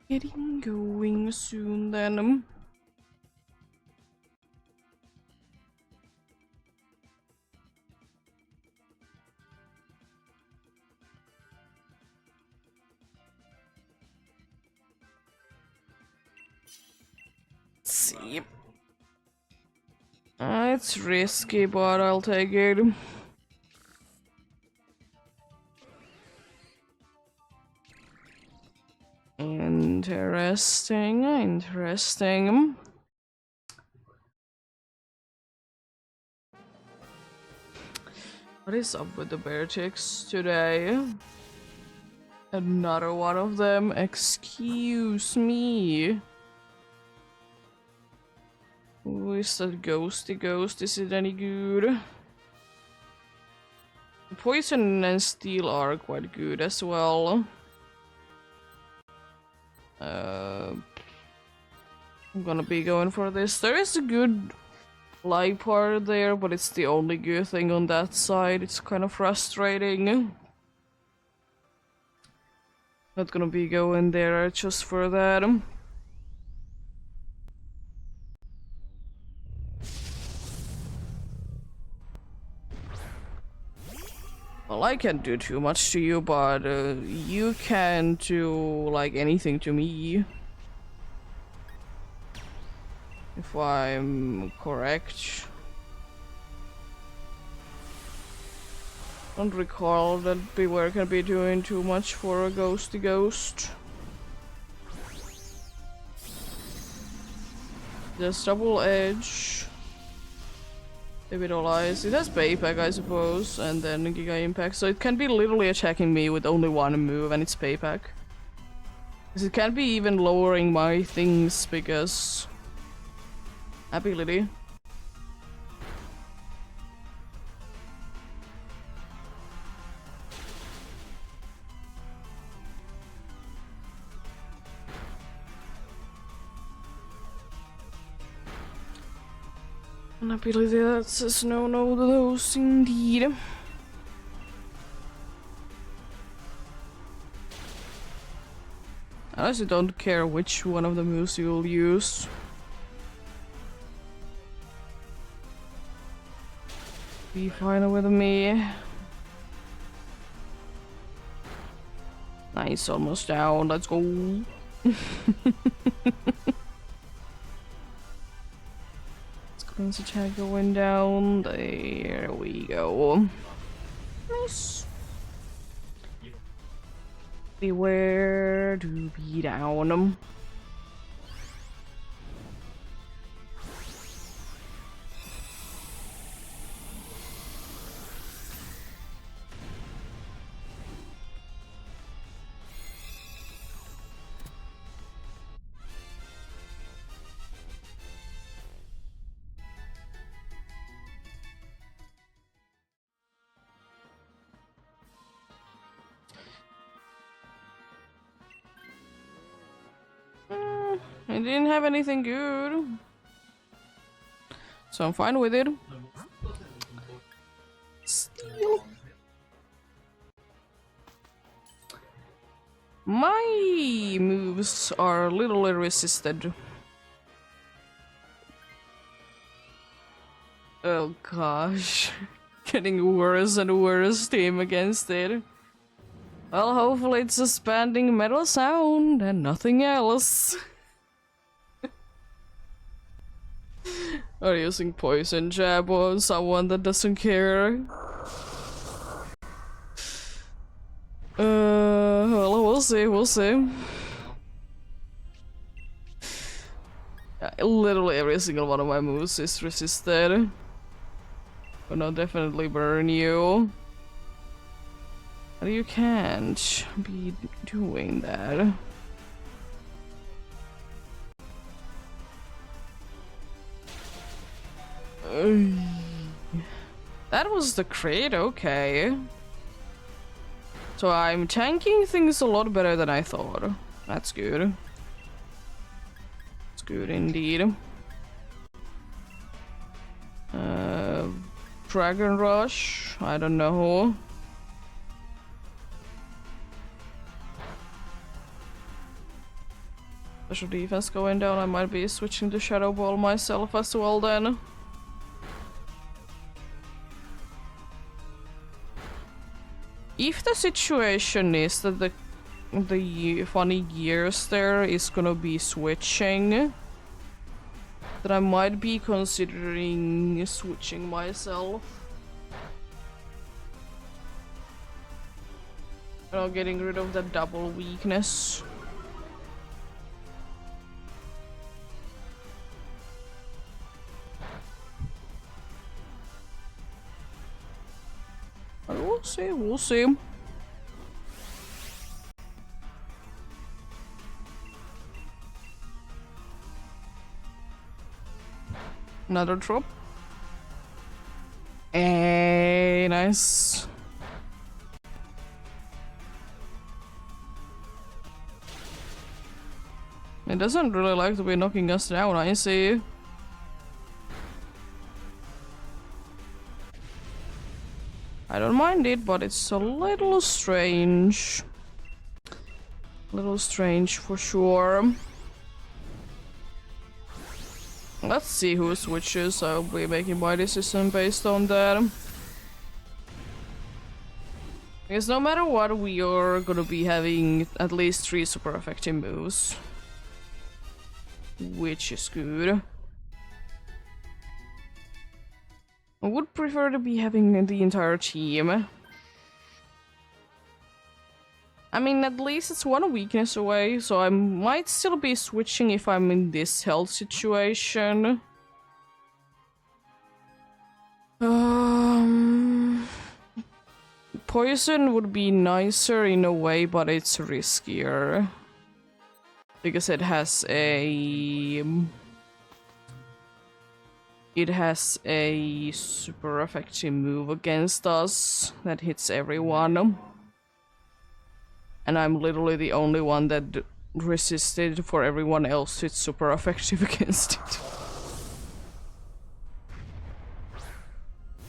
Getting going soon then. Let's see. It's risky, but I'll take it. Interesting, interesting. What is up with the bear chicks today? Another one of them? Excuse me. Who is that ghosty ghost? Is it any good? Poison and steel are quite good as well. I'm gonna be going for this. There is a good fly part there, but it's the only good thing on that side. It's kind of frustrating. Not gonna be going there just for that. Well, I can't do too much to you, but you can't do like anything to me. If I'm correct. Don't recall that Beware can be doing too much for a ghosty ghost. There's double edge. Vitalize. It has Payback, I suppose, and then Giga Impact, so it can be literally attacking me with only one move and it's Payback. Because it can be even lowering my things because ability. An ability that says no, no, those indeed. I honestly don't care which one of the moves you'll use. Be fine with me. Nice, almost down. Let's go. Cleanse attack going down. There we go. Nice. Beware to be down. I didn't have anything good, so I'm fine with it. Steal. My moves are literally resisted. Oh gosh, getting worse and worse team against it. Well, hopefully it's a expanding metal sound and nothing else. Or using poison jab on someone that doesn't care. Well, we'll see, we'll see. Literally every single one of my moves is resisted. But I'll definitely burn you. But you can't be doing that. That was the crit, okay. So I'm tanking things a lot better than I thought. That's good. It's good indeed. Dragon Rush? I don't know. Special defense going down, I might be switching to Shadow Ball myself as well then. If the situation is that the funny gears there is gonna be switching, then I might be considering switching myself. You know, getting rid of that double weakness. We'll see, we'll see. Another drop. Hey, nice. It doesn't really like to be knocking us down, I see. I don't mind it, but it's a little strange. A little strange for sure. Let's see who switches. I'll be making my decision based on that. Because no matter what, we are gonna be having at least 3 super effective moves. Which is good. I would prefer to be having the entire team. I mean, at least it's one weakness away, so I might still be switching if I'm in this health situation. Poison would be nicer in a way, but it's riskier. Because it has a... It has a super effective move against us that hits everyone. And I'm literally the only one that resisted for everyone else. It's super effective against it.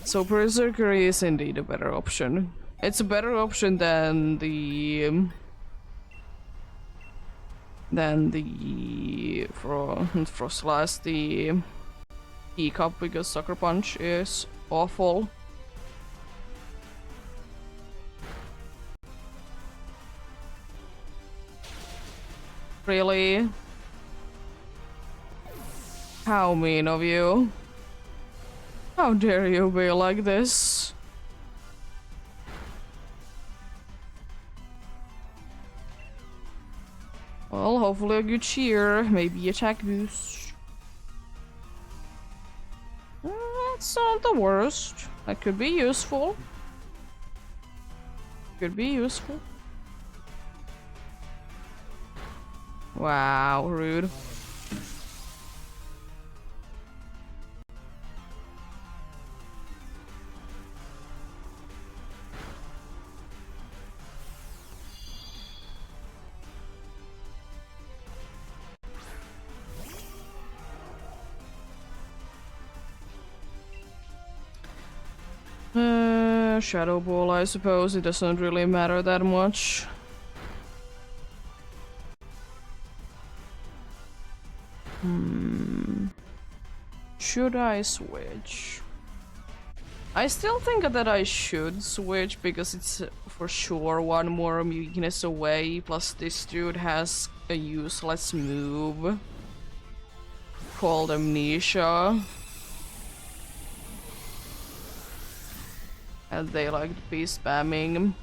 So Berserker is indeed a better option. It's a better option than the Frostlass, the teacup, because Sucker Punch is awful. Really? How mean of you? How dare you be like this? Well, hopefully a good cheer, maybe attack boost. That's not the worst. That could be useful. Could be useful. Wow, rude. Shadow Ball, I suppose. It doesn't really matter that much. Should I switch? I still think that I should switch because it's for sure one more weakness away, plus this dude has a useless move called Amnesia. And they like to be spamming.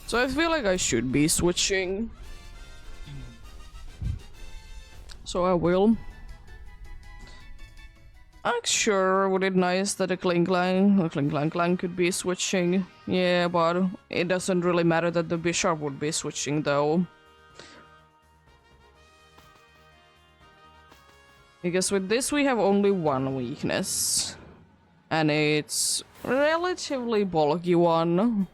So I feel like I should be switching. So I will. Sure, would it nice that a Cling Clang could be switching? Yeah, but it doesn't really matter that the Bishop would be switching though. Because with this we have only one weakness. And it's relatively bulky one.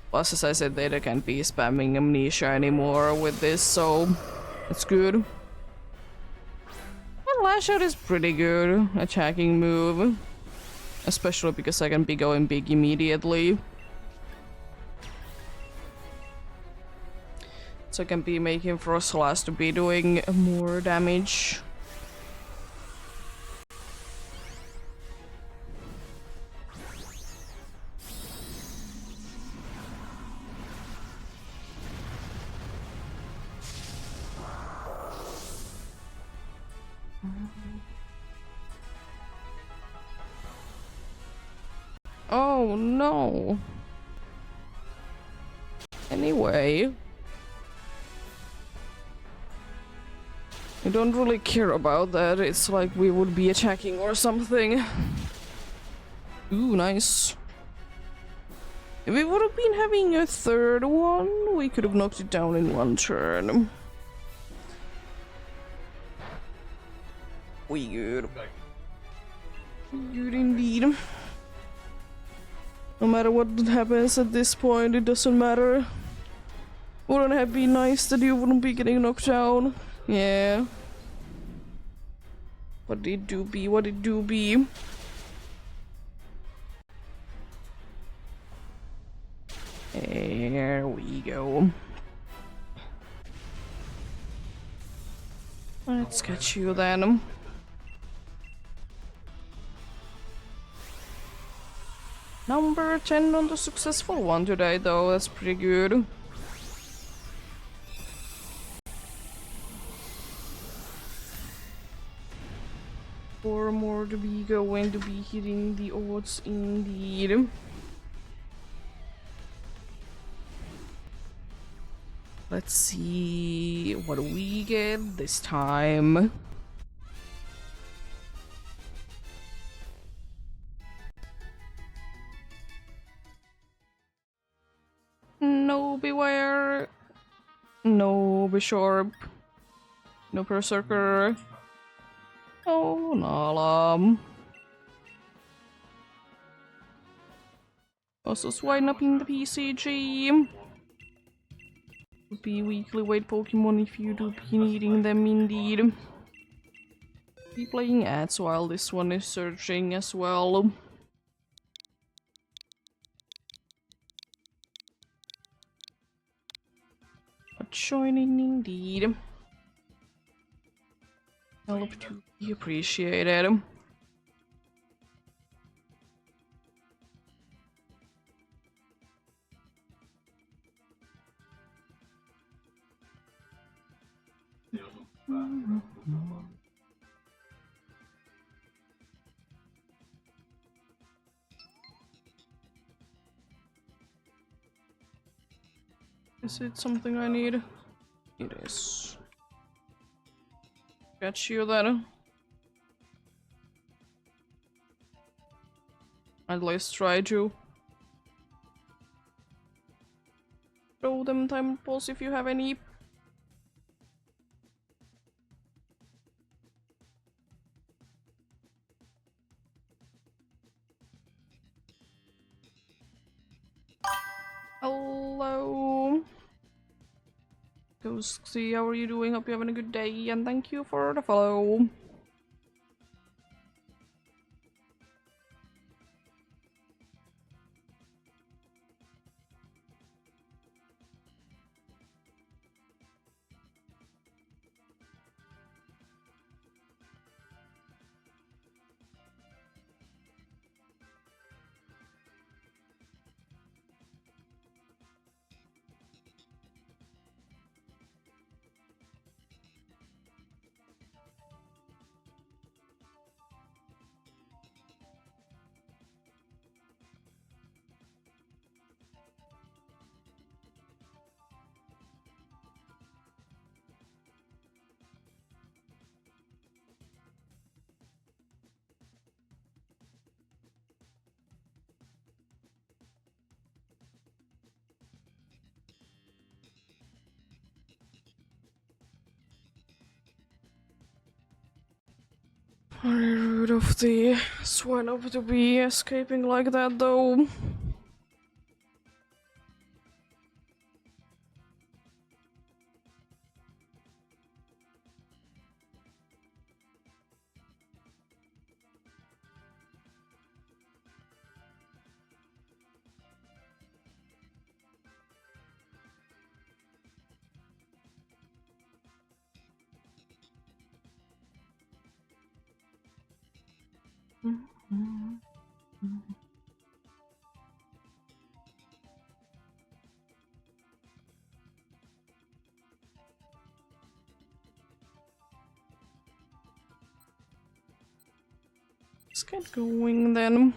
Plus, as I said, they can't be spamming Amnesia anymore with this, so it's good. And Lash Out is pretty good attacking move. Especially because I can be going big immediately. So I can be making Frostlass to be doing more damage. Oh no. Anyway. I don't really care about that. It's like we would be attacking or something. Ooh, nice. If we would have been having a third one, we could have knocked it down in one turn. We good. Good indeed. No matter what happens at this point, it doesn't matter. Wouldn't it be nice that you wouldn't be getting knocked down? Yeah. What it do be, what it do be. There we go. Let's get you then. Number 10 on the successful one today though, that's pretty good. Four more to be going to be hitting the odds indeed. Let's see what we get this time. No Beware. No Bishop. No Berserker. Oh, Nalam. Also swine up in the PCG. Would be weekly weight Pokemon if you do be needing them indeed. Be playing ads while this one is searching as well. But joining indeed. Help to be appreciated. Is it something I need? It is. Got you then. At least try to. Throw them time pulse if you have any. Hello. Ghosty, how are you doing? Hope you're having a good day, and thank you for the follow. Very rude of the swine up to be escaping like that, though. Let's get going then.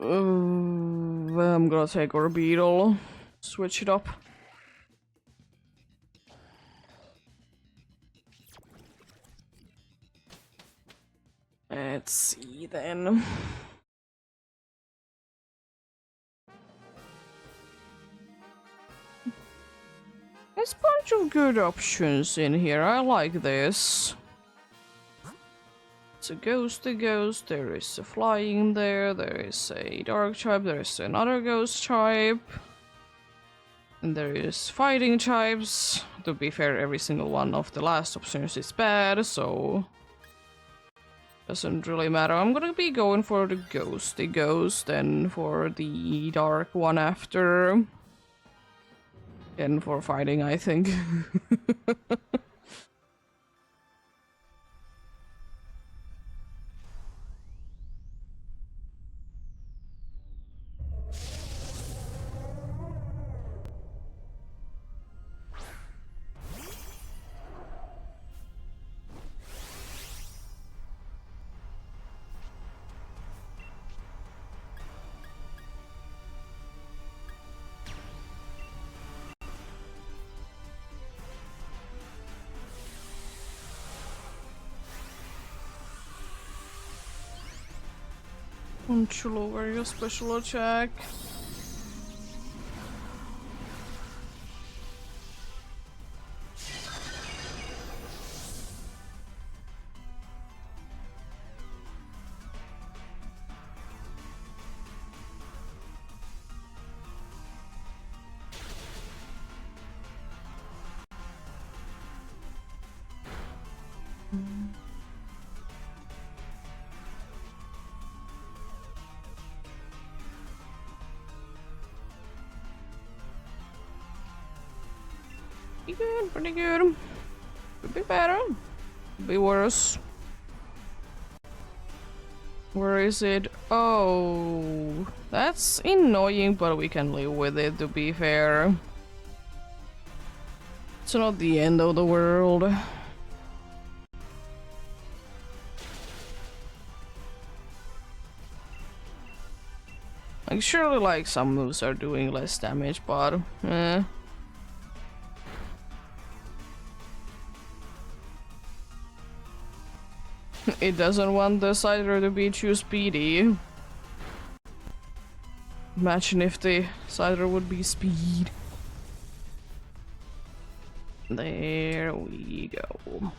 I'm gonna take our beetle, switch it up. Let's see then. There's a bunch of good options in here. I like this. It's a ghosty ghost, there is a flying there is a dark type, there is another ghost type. And there is fighting types. To be fair, every single one of the last options is bad, so doesn't really matter. I'm gonna be going for the ghosty ghost and for the dark one after. And for fighting, I think. Won't you lower your special attack? good, pretty good. Could be better. Could be worse. Where is it? Oh, that's annoying, but we can live with it, to be fair. It's not the end of the world. Like, surely, like, some moves are doing less damage, but eh. It doesn't want the cider to be too speedy. Imagine if the cider would be speed. There we go.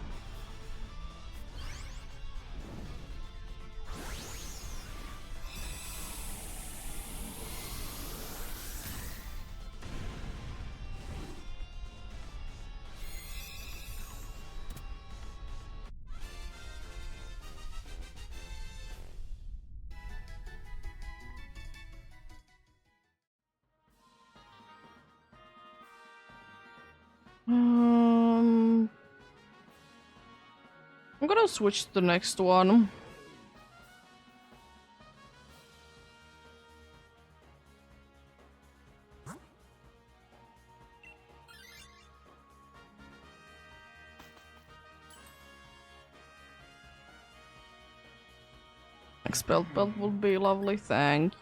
I'm gonna switch to the next one. Expelled belt would be lovely, thank you.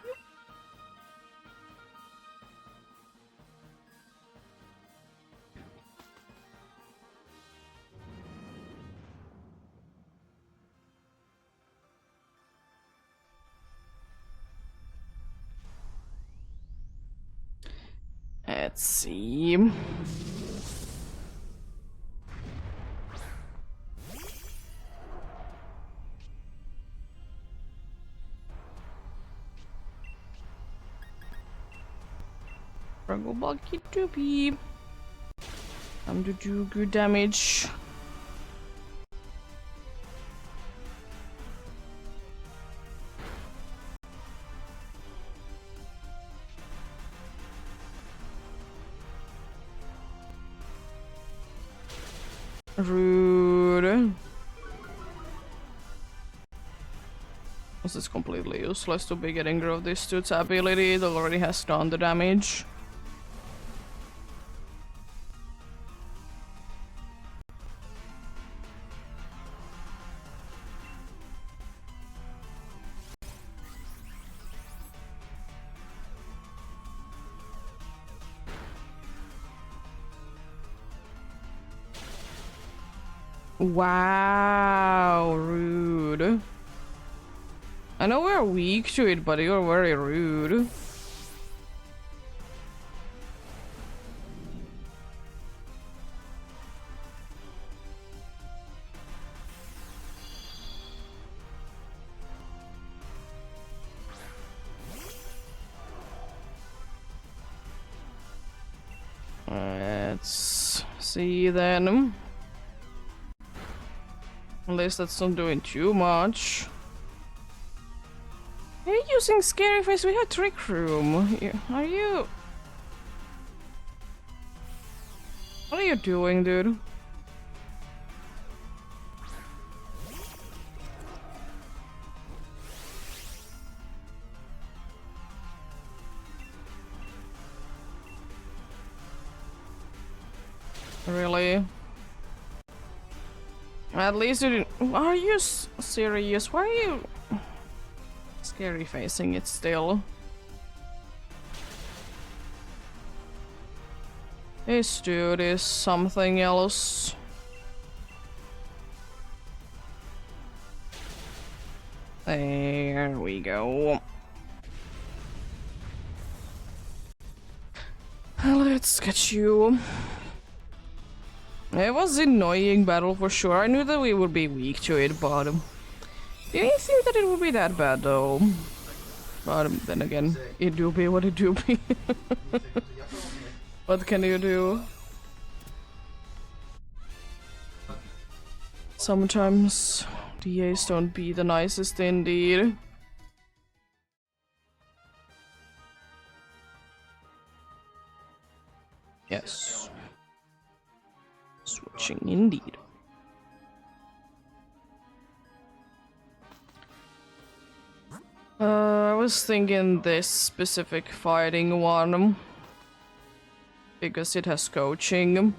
Let's see. Struggle bulky doopy. Time to do good damage. Rude. This is completely useless to be getting rid of this dude's ability. It already has done the damage. Wow, rude. I know we're weak to it, but you're very rude. Let's see then. At least that's not doing too much. Are you using Scary Face? We have Trick Room. Are you... What are you doing, dude? Really? At least you didn't... Are you serious? Why are you... Scary facing it still? This dude is something else. There we go. Let's get you. It was an annoying battle for sure. I knew that we would be weak to it, but didn't think that it would be that bad though. But then again, it do be what it do be. What can you do? Sometimes DAs don't be the nicest indeed. Yes. touching indeed. I was thinking this specific fighting one because it has coaching.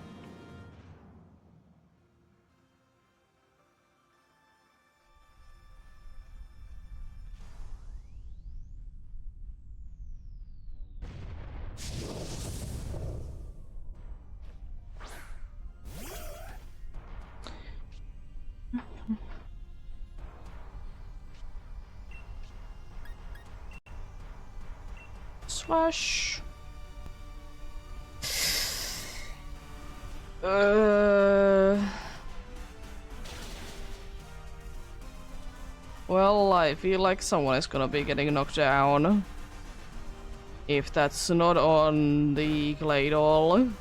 Slash. Well, I feel like someone is gonna be getting knocked down. If that's not on the Claydol.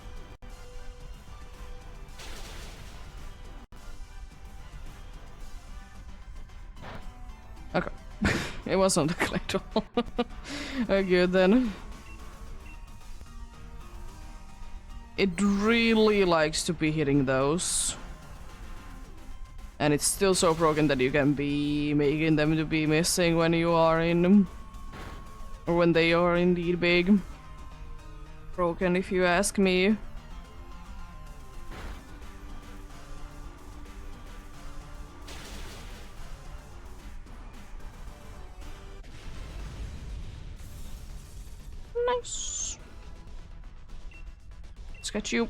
Okay. It was on the Claydol. Good then. It really likes to be hitting those. And it's still so broken that you can be making them to be missing when you are in them. Or when they are indeed big. Broken if you ask me. Nice. Let's get you.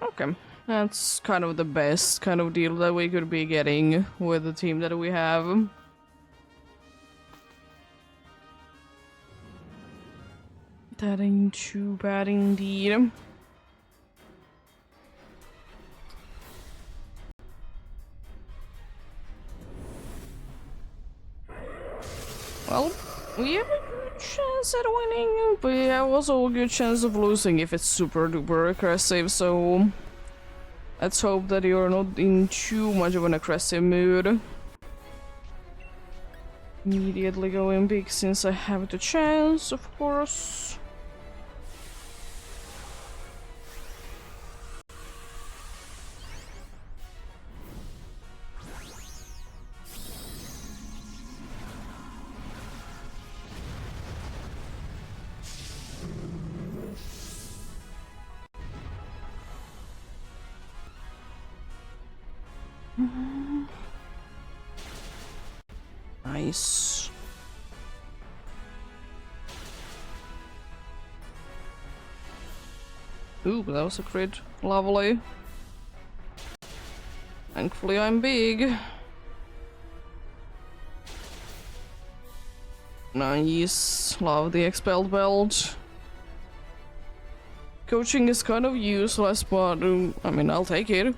Okay, that's kind of the best kind of deal that we could be getting with the team that we have. That ain't too bad indeed. Well, we have a good chance at winning, but we have also a good chance of losing if it's super duper aggressive, so let's hope that you're not in too much of an aggressive mood. Immediately going big since I have the chance, of course. Nice. Ooh, that was a crit. Lovely. Thankfully I'm big. Nice. Love the expelled belt. Coaching is kind of useless, but I mean, I'll take it.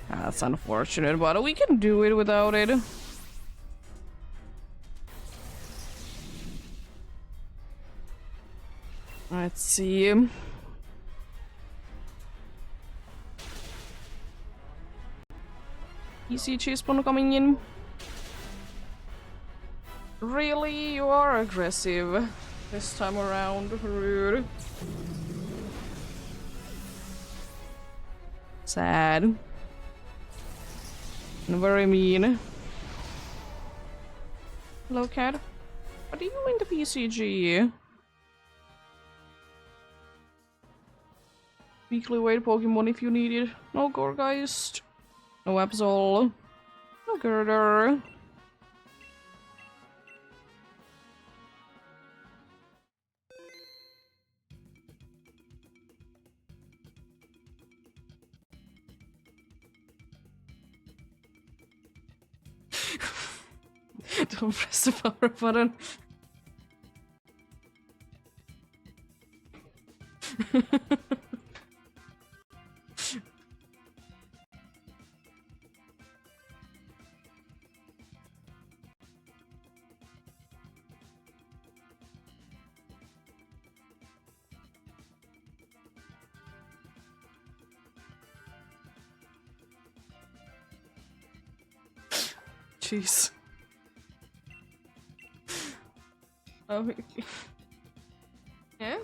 That's unfortunate, but we can do it without it. Let's see. Easy cheese spawn coming in. Really? You are aggressive this time around. Rude. Sad. And very mean. Hello, cat. What are you in the PCG? Weekly weight Pokemon if you need it. No Gorgeist. No Absol. No Girder. Don't press the power button. jeez. Oh, yeah.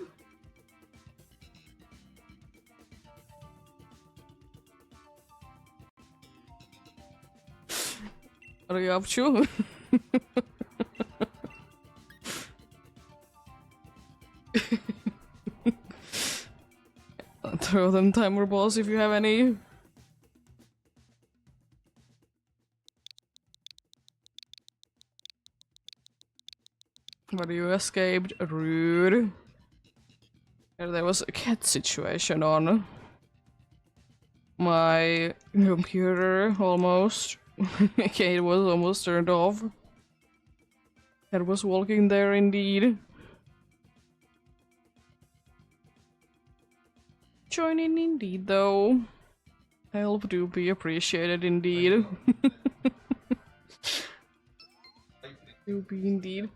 What are you up to? Throw them timer balls if you have any. But you escaped. Rude. And there was a cat situation on my computer almost. Okay, it was almost turned off. Cat was walking there indeed. Joining indeed though. Help do be appreciated indeed. Do be indeed.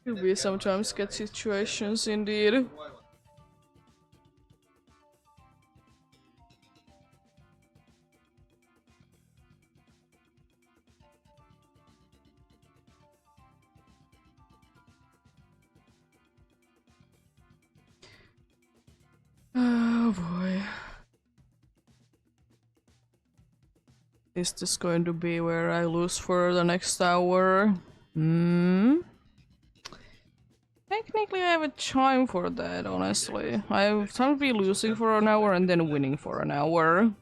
Will be sometimes get situations indeed. Oh boy. Is this going to be where I lose for the next hour? Technically I have a time for that, honestly. I have time to be losing for an hour and then winning for an hour.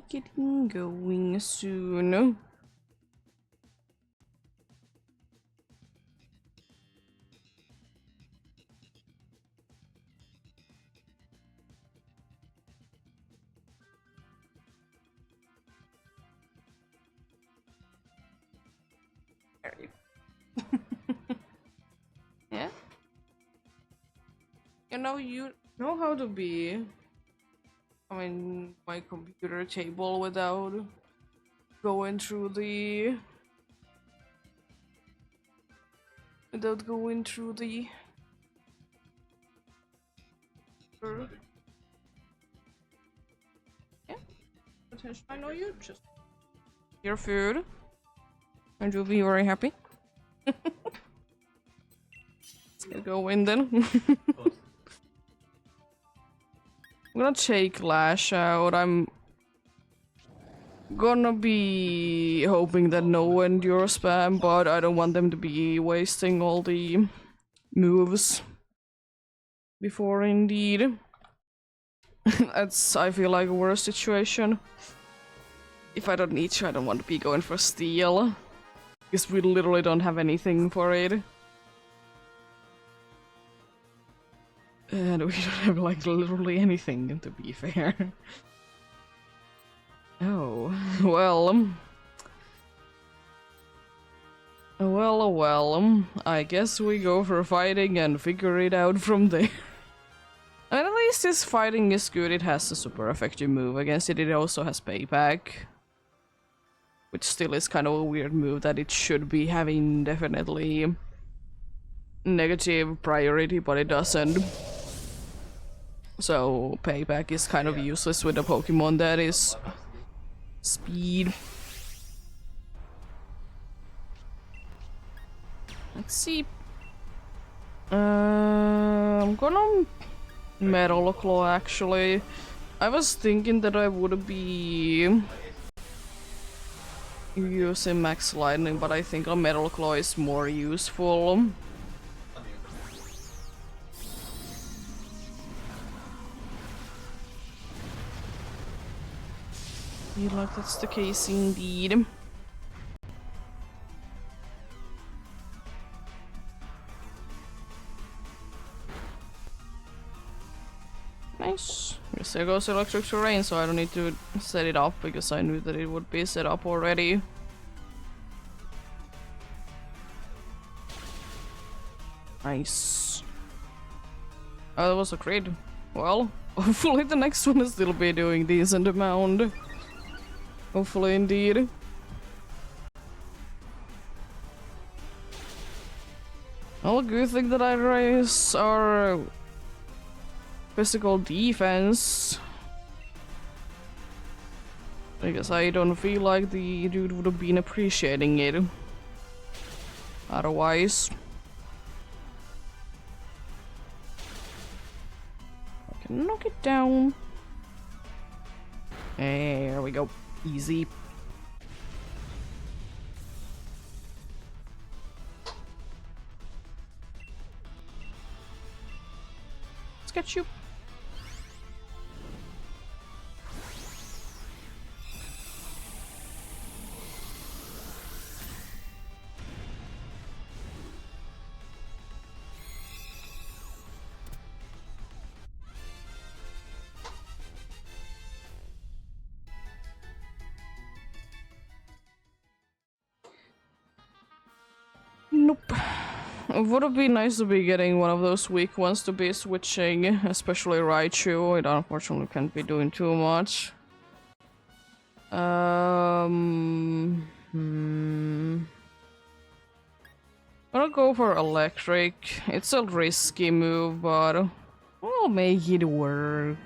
Getting going soon. Yeah? You know how to be my computer table without going through the yeah, potential. I know you just your food and you'll be very happy. Let's go in then. I'm gonna take Lash out. I'm gonna be hoping that no endure spam, but I don't want them to be wasting all the moves before indeed. That's, I feel like, a worse situation. If I don't need to, I don't want to be going for steal. Because we literally don't have anything for it. And we don't have, like, literally anything, to be fair. Oh, well... Well, I guess we go for fighting and figure it out from there. And at least this fighting is good, it has a super effective move against it, it also has payback. Which still is kind of a weird move that it should be having definitely negative priority, but it doesn't. So payback is kind of useless with a Pokemon that is speed. Let's see. I'm gonna Metal Claw actually. I was thinking that I would be using Max Lightning, but I think a Metal Claw is more useful. feel like that's the case indeed. Nice. Guess there goes electric terrain, so I don't need to set it up because I knew that it would be set up already. Nice. Oh, that was a crit. Well, hopefully the next one will still be doing decent amount. Hopefully indeed. Well, good thing that I raise our physical defense. Because I don't feel like the dude would have been appreciating it. Otherwise. I can knock it down. There we go. Easy. Let's get you. Nope. It would have been nice to be getting one of those weak ones to be switching, especially Raichu. It unfortunately can't be doing too much. I'll go for electric. It's a risky move, but we'll make it work.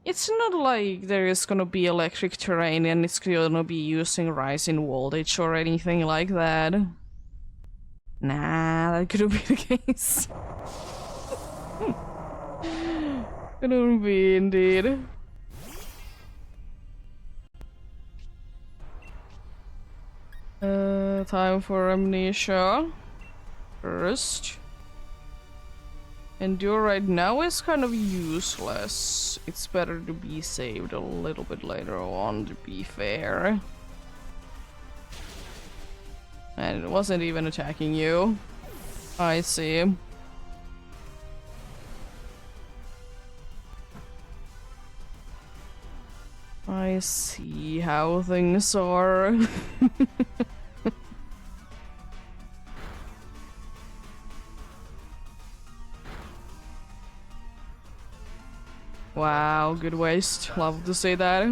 It's not like there is gonna be electric terrain and it's gonna be using rising voltage or anything like that. Nah, that couldn't be the case. Couldn't be indeed. Time for amnesia. First. Endure right now is kind of useless. It's better to be saved a little bit later on, to be fair. And it wasn't even attacking you. I see. I see how things are. Wow, good waste. Love to see that.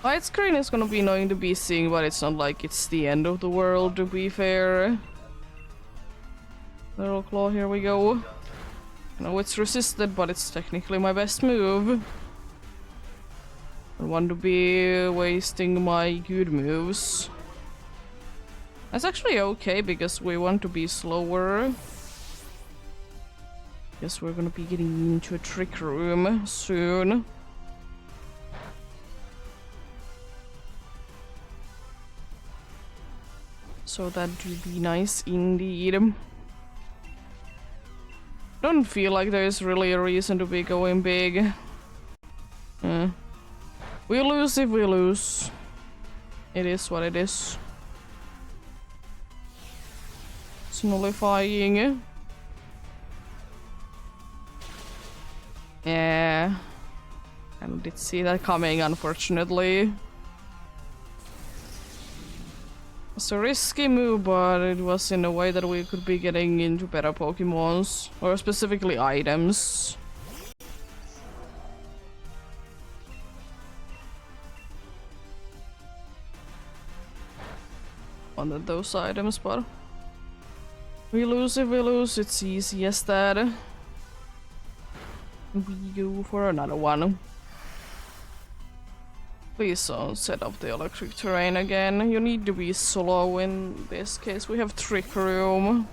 Light screen is gonna be annoying to be seeing, but it's not like it's the end of the world, to be fair. Little claw, here we go. I know it's resisted, but it's technically my best move. I don't want to be wasting my good moves. That's actually okay, because we want to be slower. Guess we're gonna be getting into a trick room soon. So that would be nice indeed. Don't feel like there's really a reason to be going big. We lose if we lose. It is what it is. It's nullifying. Yeah. I did see that coming, unfortunately. It's a risky move, but it was in a way that we could be getting into better Pokemons, or specifically items. Wanted those items, but we lose if we lose. It's easy as that. We go for another one. Please don't set up the electric terrain again. You need to be slow in this case. We have Trick Room.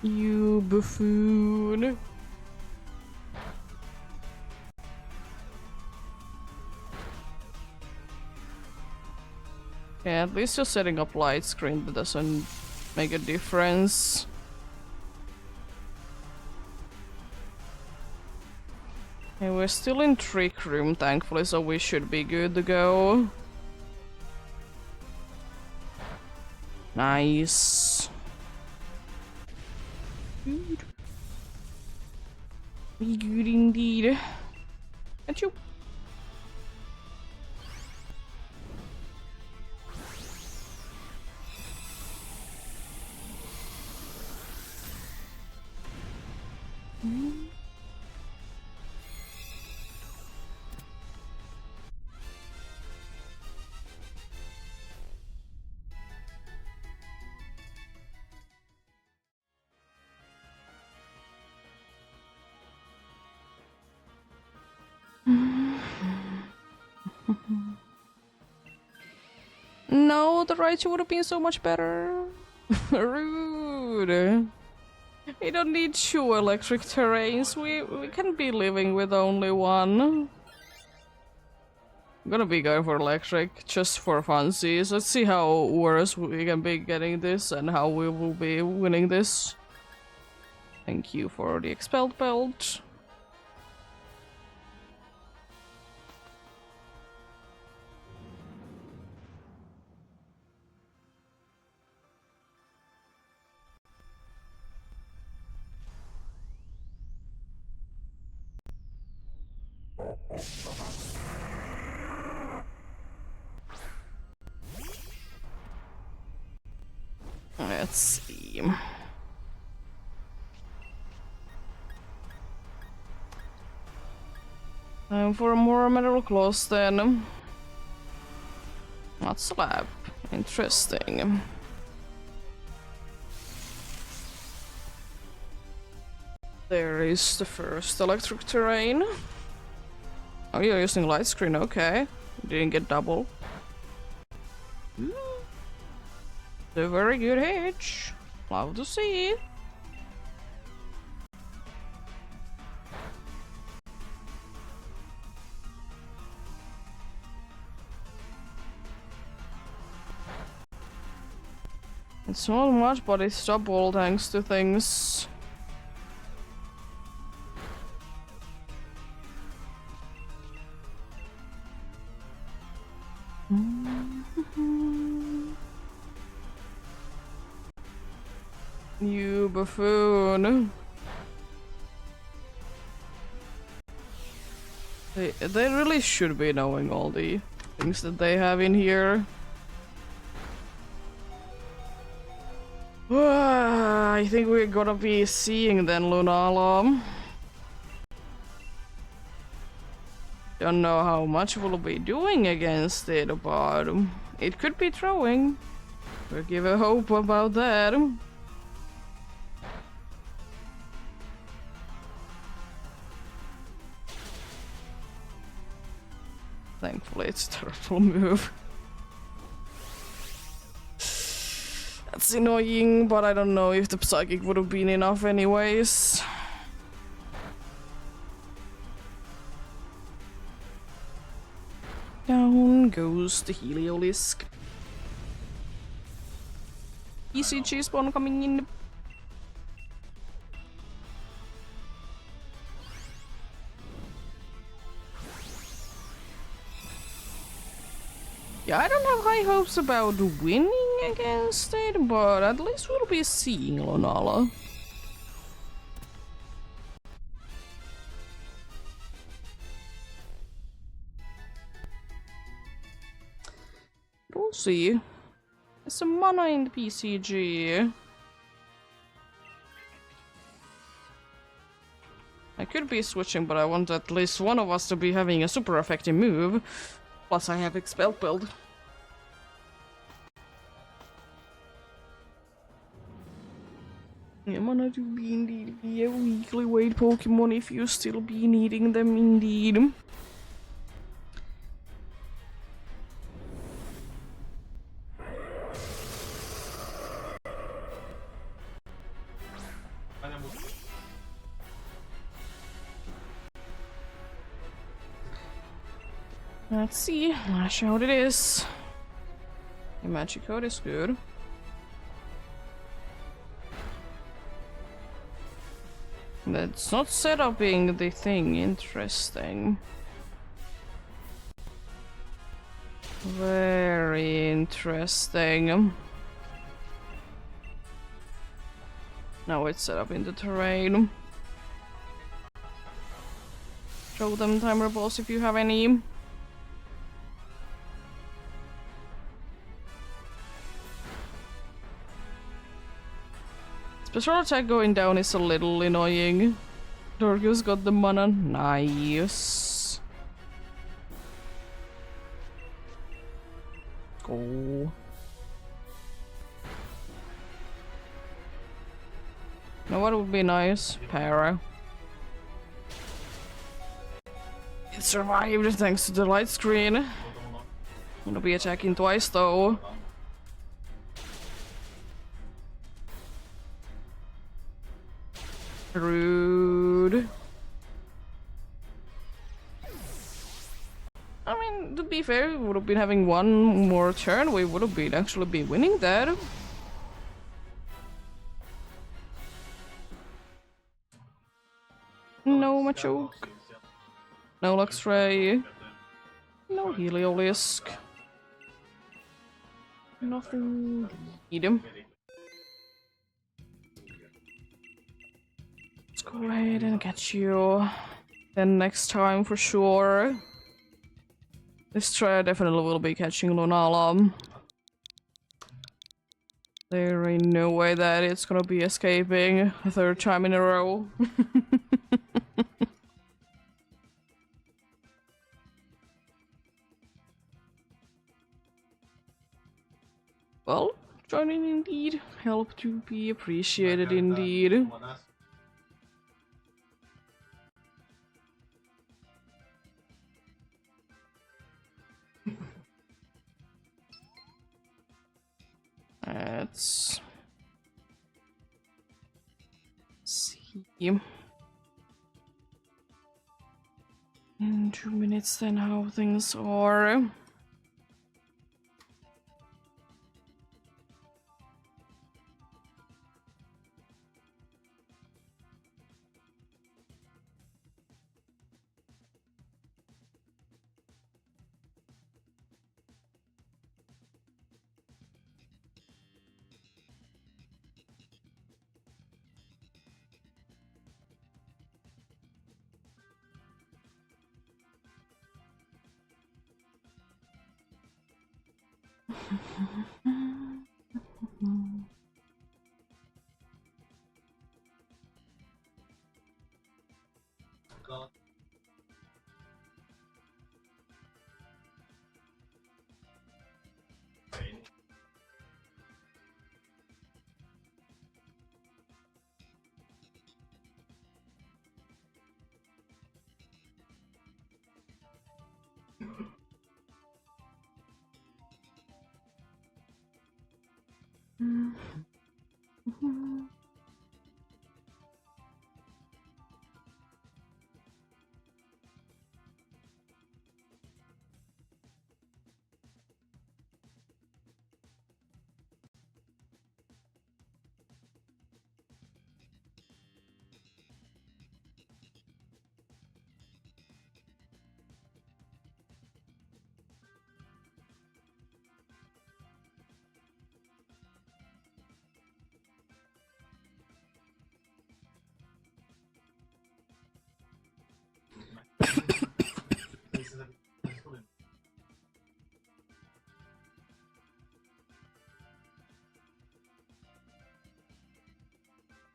You buffoon. Yeah, at least you're setting up light screen, but doesn't make a difference. Okay, we're still in Trick Room, thankfully, so we should be good to go. Nice. Good. Be good indeed. At you. No, the Raichu would have been so much better. Rude. We don't need 2 electric terrains. We can be living with only 1. I'm gonna be going for electric just for funsies. Let's see how worse we can be getting this and how we will be winning this. Thank you for the expelled belt. Let's see. Time for a more metal claws then. Not slab. Interesting. There is the first electric terrain. Oh, you're using light screen, okay. Didn't get double. A very good hitch. Love to see. It's not much, but it's double thanks to things. You buffoon. They really should be knowing all the things that they have in here. I think we're gonna be seeing then Lunala. Don't know how much we'll be doing against it, but it could be throwing. We'll give a hope about that. Thankfully it's a terrible move. That's annoying, but I don't know if the psychic would have been enough anyways. Down goes the Heliolisk. ECG spawn coming in. Yeah, I don't have high hopes about winning against it, but at least we'll be seeing Lunala. We'll see. There's some mana in the PCG. I could be switching, but I want at least one of us to be having a super effective move. Plus I have expelled build. Yeah, mana to be indeed be a weekly weight Pokemon if you still be needing them indeed. Let's see, lash out it is. The magic code is good. That's not set up being the thing. Interesting. Very interesting. Now it's set up in the terrain. Show them timer balls if you have any. Special attack going down is a little annoying. Dorgus got the mana. Nice. Go. Now what would be nice? Para. It survived thanks to the light screen. I'm gonna be attacking twice though. Rude. I mean, to be fair, we would have been having one more turn. We would have been actually be winning that. No Machoke. No Luxray. No Heliolisk. Nothing. Eat him. Let's go ahead and get you. Then next time for sure. This try definitely will be catching Lunala. There ain't no way that it's gonna be escaping a third time in a row. Well, joining indeed. Help to be appreciated indeed. Let's see. In 2 minutes then how things are.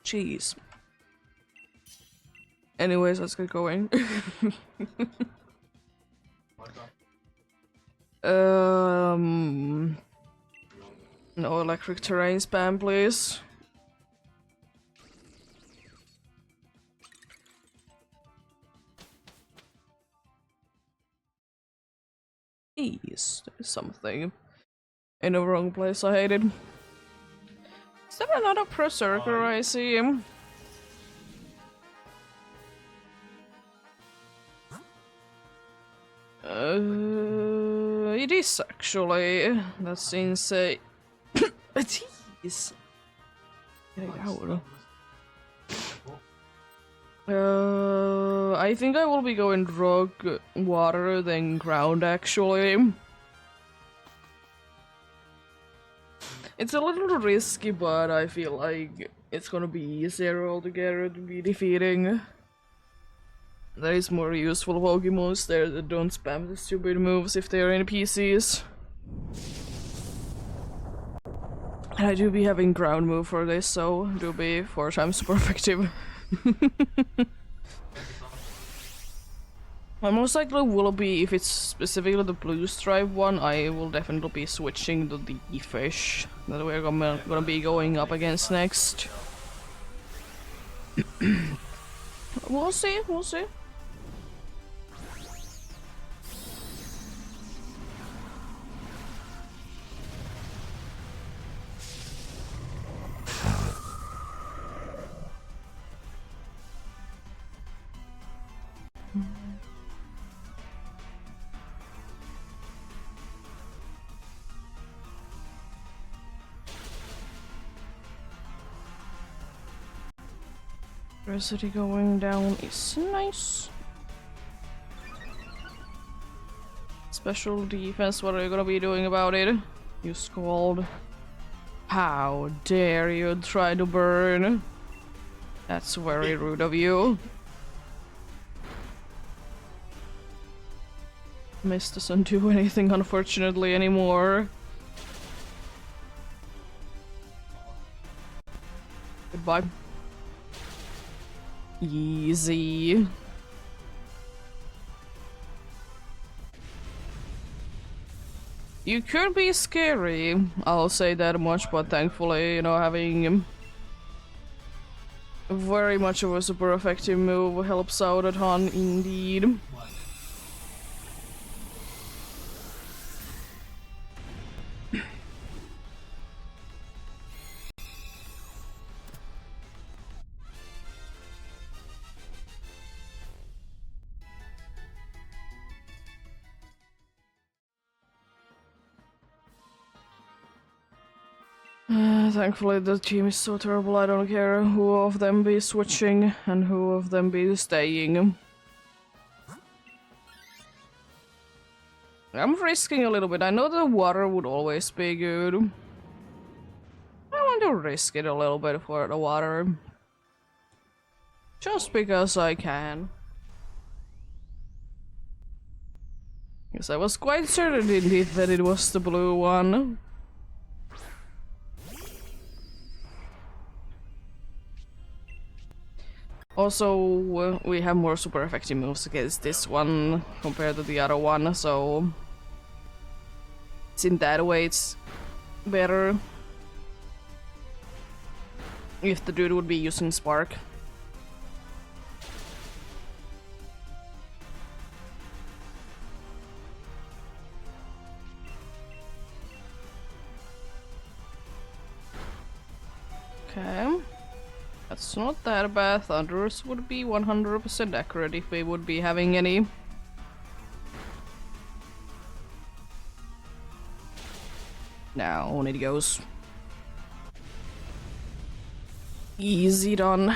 Jeez. Anyways, let's get going. No electric terrain spam, please. Jeez, there's something in the wrong place I hated. Is that another Berserker I see him? It is actually. That's insane. It is. Get it out. I think I will be going rock, water, then ground actually. It's a little risky, but I feel like it's gonna be easier altogether to be defeating. There is more useful Pokemons there that don't spam the stupid moves if they are in PCs. And I do be having ground move for this, so do be 4 times super effective. I most likely will be, if it's specifically the blue stripe one, I will definitely be switching to the fish that we're gonna be going up against next. We'll see, we'll see. Velocity going down is nice. Special defense, what are you gonna be doing about it? You scold. How dare you try to burn? That's very rude of you. Mist doesn't do anything, unfortunately, anymore. Goodbye. Easy. You could be scary, I'll say that much, but thankfully, you know, having very much of a super effective move helps out a ton indeed. Thankfully the team is so terrible, I don't care who of them be switching and who of them be staying. I'm risking a little bit. I know the water would always be good. I want to risk it a little bit for the water. Just because I can. Yes, I was quite certain indeed that it was the blue one. Also, we have more super effective moves against this one compared to the other one, so it's in that way it's better if the dude would be using Spark. Okay. That's not that bad. Thunders would be 100% accurate if we would be having any. Now on it goes. Easy done.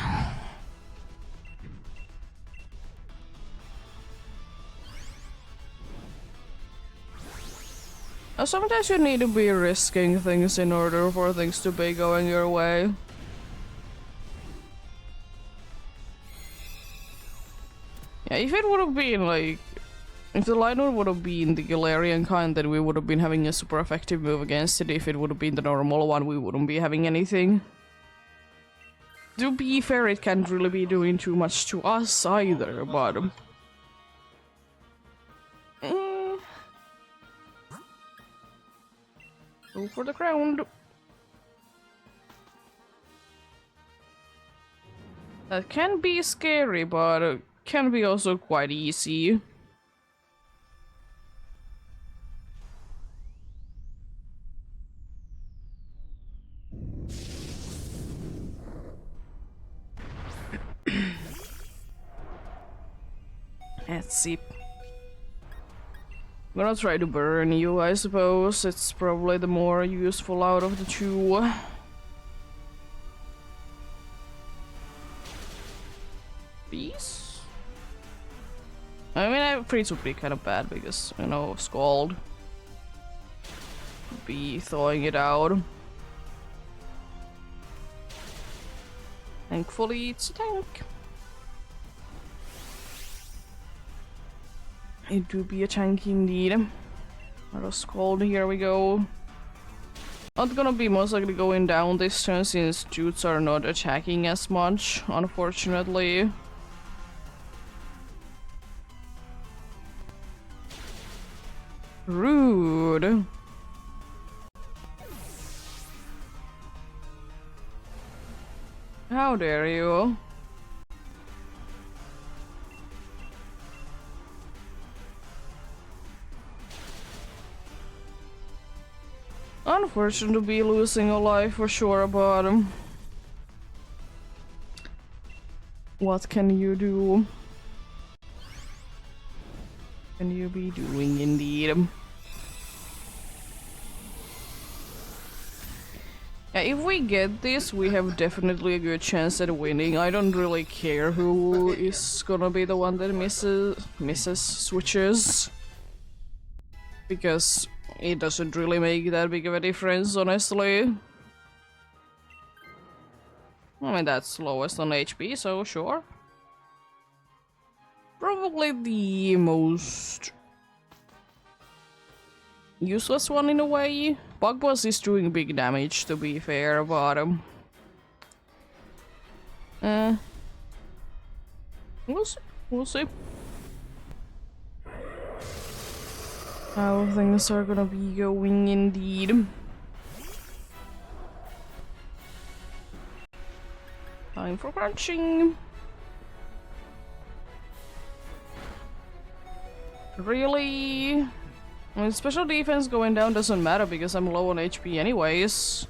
Sometimes you need to be risking things in order for things to be going your way. Yeah, if it would have been like... If the Lionel would have been the Galarian kind, then we would have been having a super effective move against it. If it would have been the normal one, we wouldn't be having anything. To be fair, it can't really be doing too much to us either, but... Go for the ground. That can be scary, but can be also quite easy. Let's see. I'm gonna try to burn you, I suppose. It's probably the more useful out of the two. HPs? I mean, freeze would be kind of bad because, you know, Scald. Be throwing it out. Thankfully, it's a tank. It do be a tank indeed. Not a Scald, here we go. Not gonna be most likely going down this turn since Jutes are not attacking as much, unfortunately. Rude. How dare you? Unfortunate to be losing a life for sure, but what can you do? Can you be doing indeed? Yeah, if we get this, we have definitely a good chance at winning. I don't really care who is gonna be the one that misses switches. Because it doesn't really make that big of a difference, honestly. I mean, that's lowest on HP, so sure. Probably the most useless one in a way. Bug Buzz is doing big damage, to be fair, but we'll see. We'll see how things are gonna be going indeed. Time for crunching. Really? I mean, special defense going down doesn't matter because I'm low on HP anyways.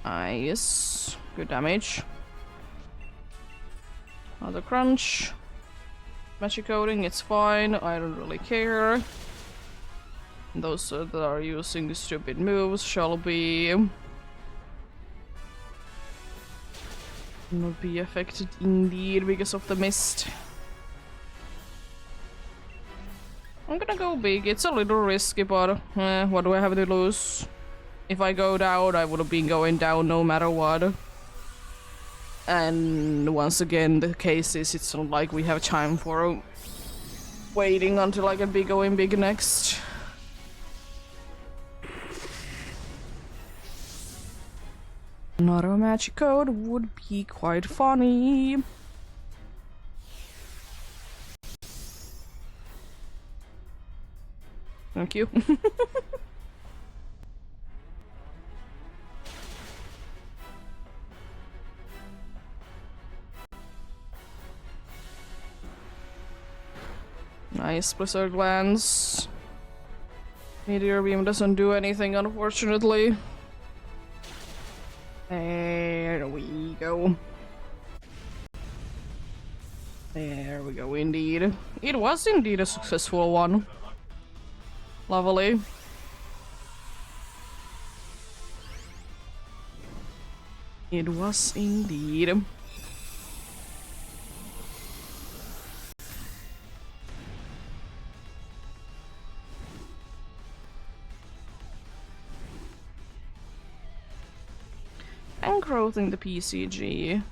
Nice. Good damage. Another crunch. Magic coating, it's fine. I don't really care. Those that are using stupid moves shall be not be affected indeed because of the mist. I'm gonna go big. It's a little risky, but what do I have to lose? If I go down, I would have been going down no matter what. And once again, the case is it's not like we have time for waiting until I can be going big next. Another magic code would be quite funny. Thank you. Nice Blizzard Lance. Meteor Beam doesn't do anything, unfortunately. There we go. There we go, indeed. It was indeed a successful one. Lovely. It was indeed. And growth in the PCG.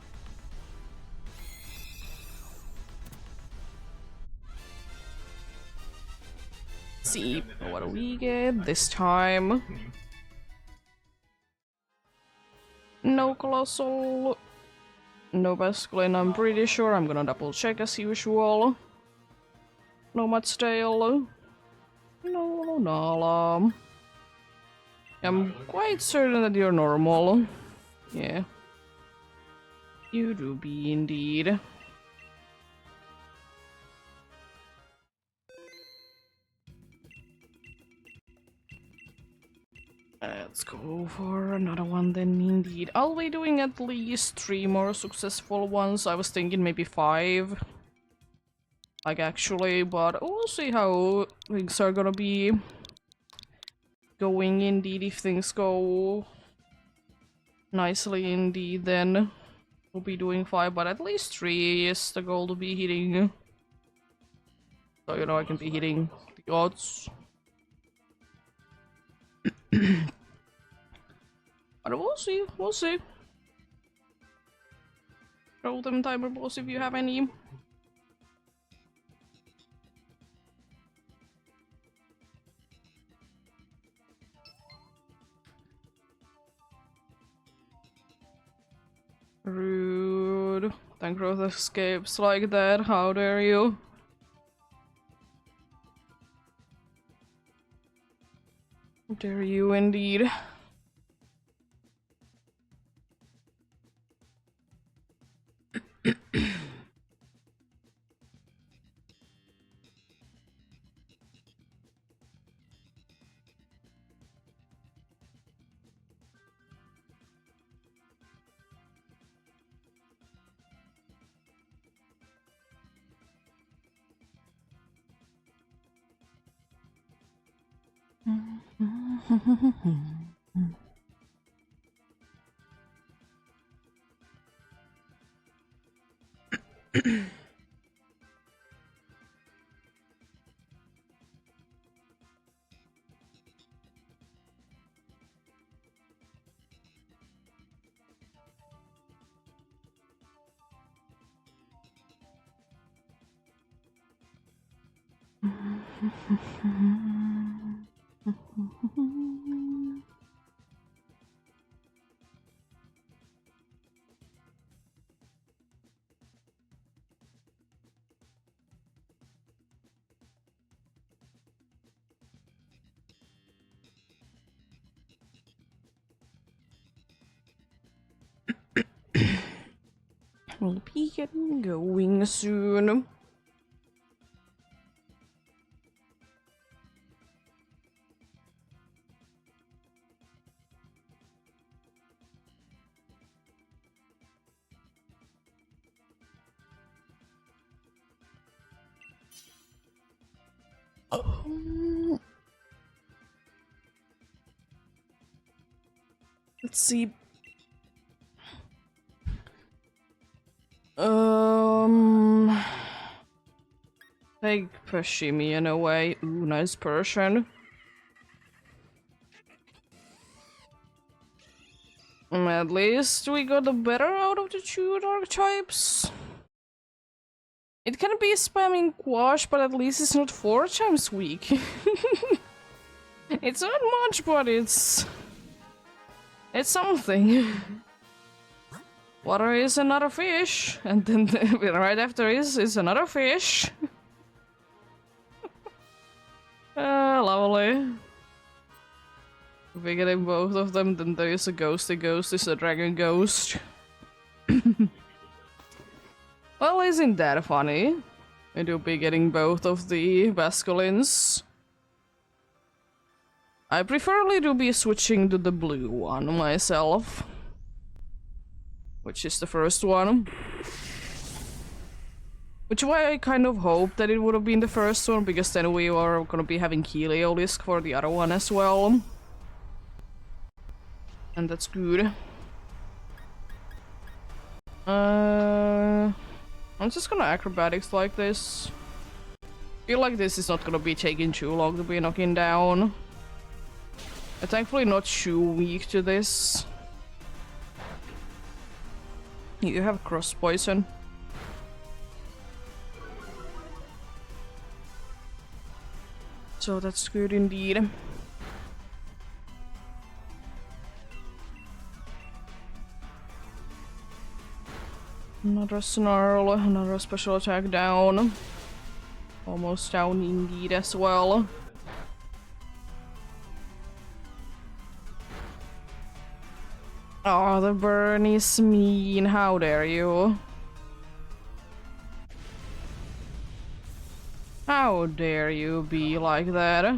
See what do we get this time? No Colossal, no Basculin, I'm pretty sure. I'm gonna double check as usual. No Mudsdale, no Nala. I'm quite certain that you're normal. Yeah. You do be indeed. Let's go for another one then, indeed. I'll be doing at least 3 more successful ones. I was thinking maybe 5. Like, actually, but we'll see how things are gonna be. going indeed. If things go nicely indeed, then we'll be doing 5, but at least 3 is the goal to be hitting. So, you know, I can be hitting the odds. But we'll see, we'll see. Roll them timer balls if you have any. Rude. Thank growth escapes like that, how dare you? How dare you indeed. We'll be getting going soon. Let's see. Take Pashimi in a way. Ooh, nice Persian. At least we got the better out of the two archetypes. It can be spamming Quash, but at least it's not 4 times weak. It's not much, but it's something. Water is another fish, and then right after is another fish. Lovely. If we get in both of them, then there is a ghosty ghost, is a dragon ghost. Well, isn't that funny? It'll be getting both of the Basculins. I preferably do be switching to the blue one myself. Which is the first one. Which why I kind of hope that it would have been the first one, because then we are gonna be having Heliolisk for the other one as well. And that's good. I'm just gonna acrobatics like this. Feel like this is not gonna be taking too long to be knocking down. I'm thankfully not too weak to this. You have cross poison. So that's good indeed. Another snarl, another special attack down. Almost down indeed as well. Oh, the burn is mean, how dare you? How dare you be like that?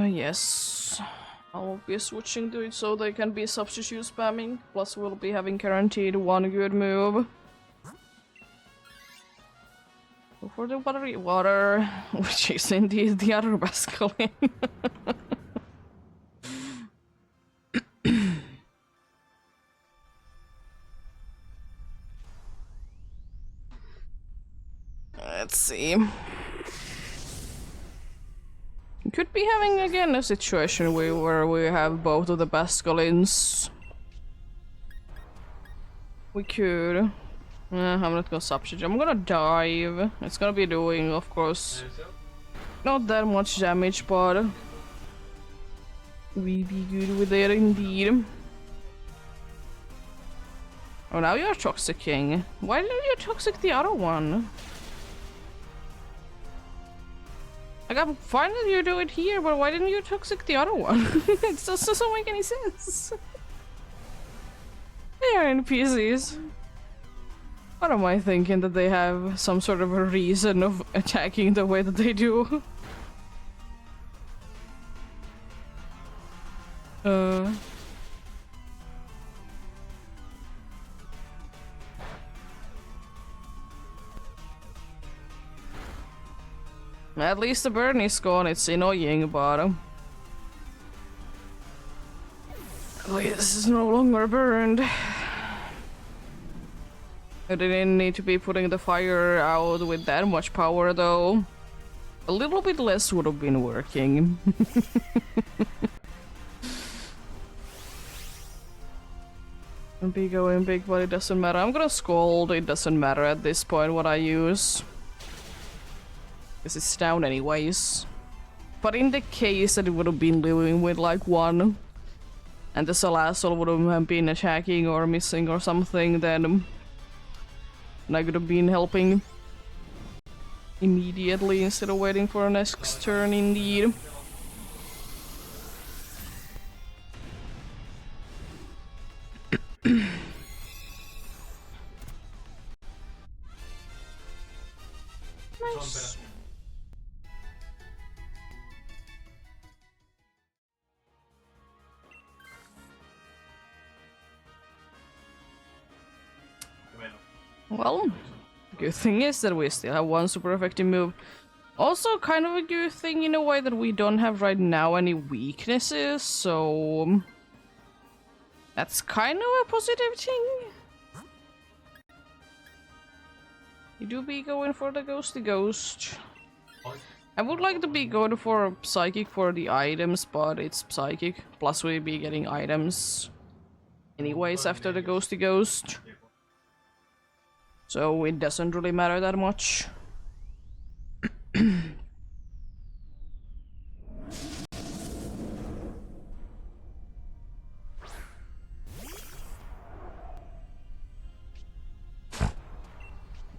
Yes. I'll be switching to it so they can be substitute spamming. Plus we'll be having guaranteed one good move. Go for the watery water, which is indeed the other Basculin. Let's see. Could be having again a situation where we have both of the Basculins. We could. I'm not gonna substitute. I'm gonna dive. It's gonna be doing, of course, not that much damage, but we be good with it indeed. Oh, now you're toxicking. Why didn't you toxic the other one? Like, I'm fine that you do it here, but why didn't you toxic the other one? It just doesn't make any sense. They are NPCs. What am I thinking that they have some sort of a reason of attacking the way that they do? At least the burn is gone, it's annoying, but at least this is no longer burned. I didn't need to be putting the fire out with that much power though. A little bit less would have been working. I'll be going big, but it doesn't matter. I'm gonna scold, it doesn't matter at this point what I use. Because it's down anyways. But in the case that it would have been living with like one, and the Salazzle would have been attacking or missing or something, then I could have been helping immediately instead of waiting for the next turn indeed. Nice. Well, good thing is that we still have one super effective move. Also, kind of a good thing in a way that we don't have right now any weaknesses, so that's kind of a positive thing. You do be going for the ghosty ghost. I would like to be going for psychic for the items, but it's psychic. Plus we'll be getting items anyways after the ghosty ghost. So it doesn't really matter that much.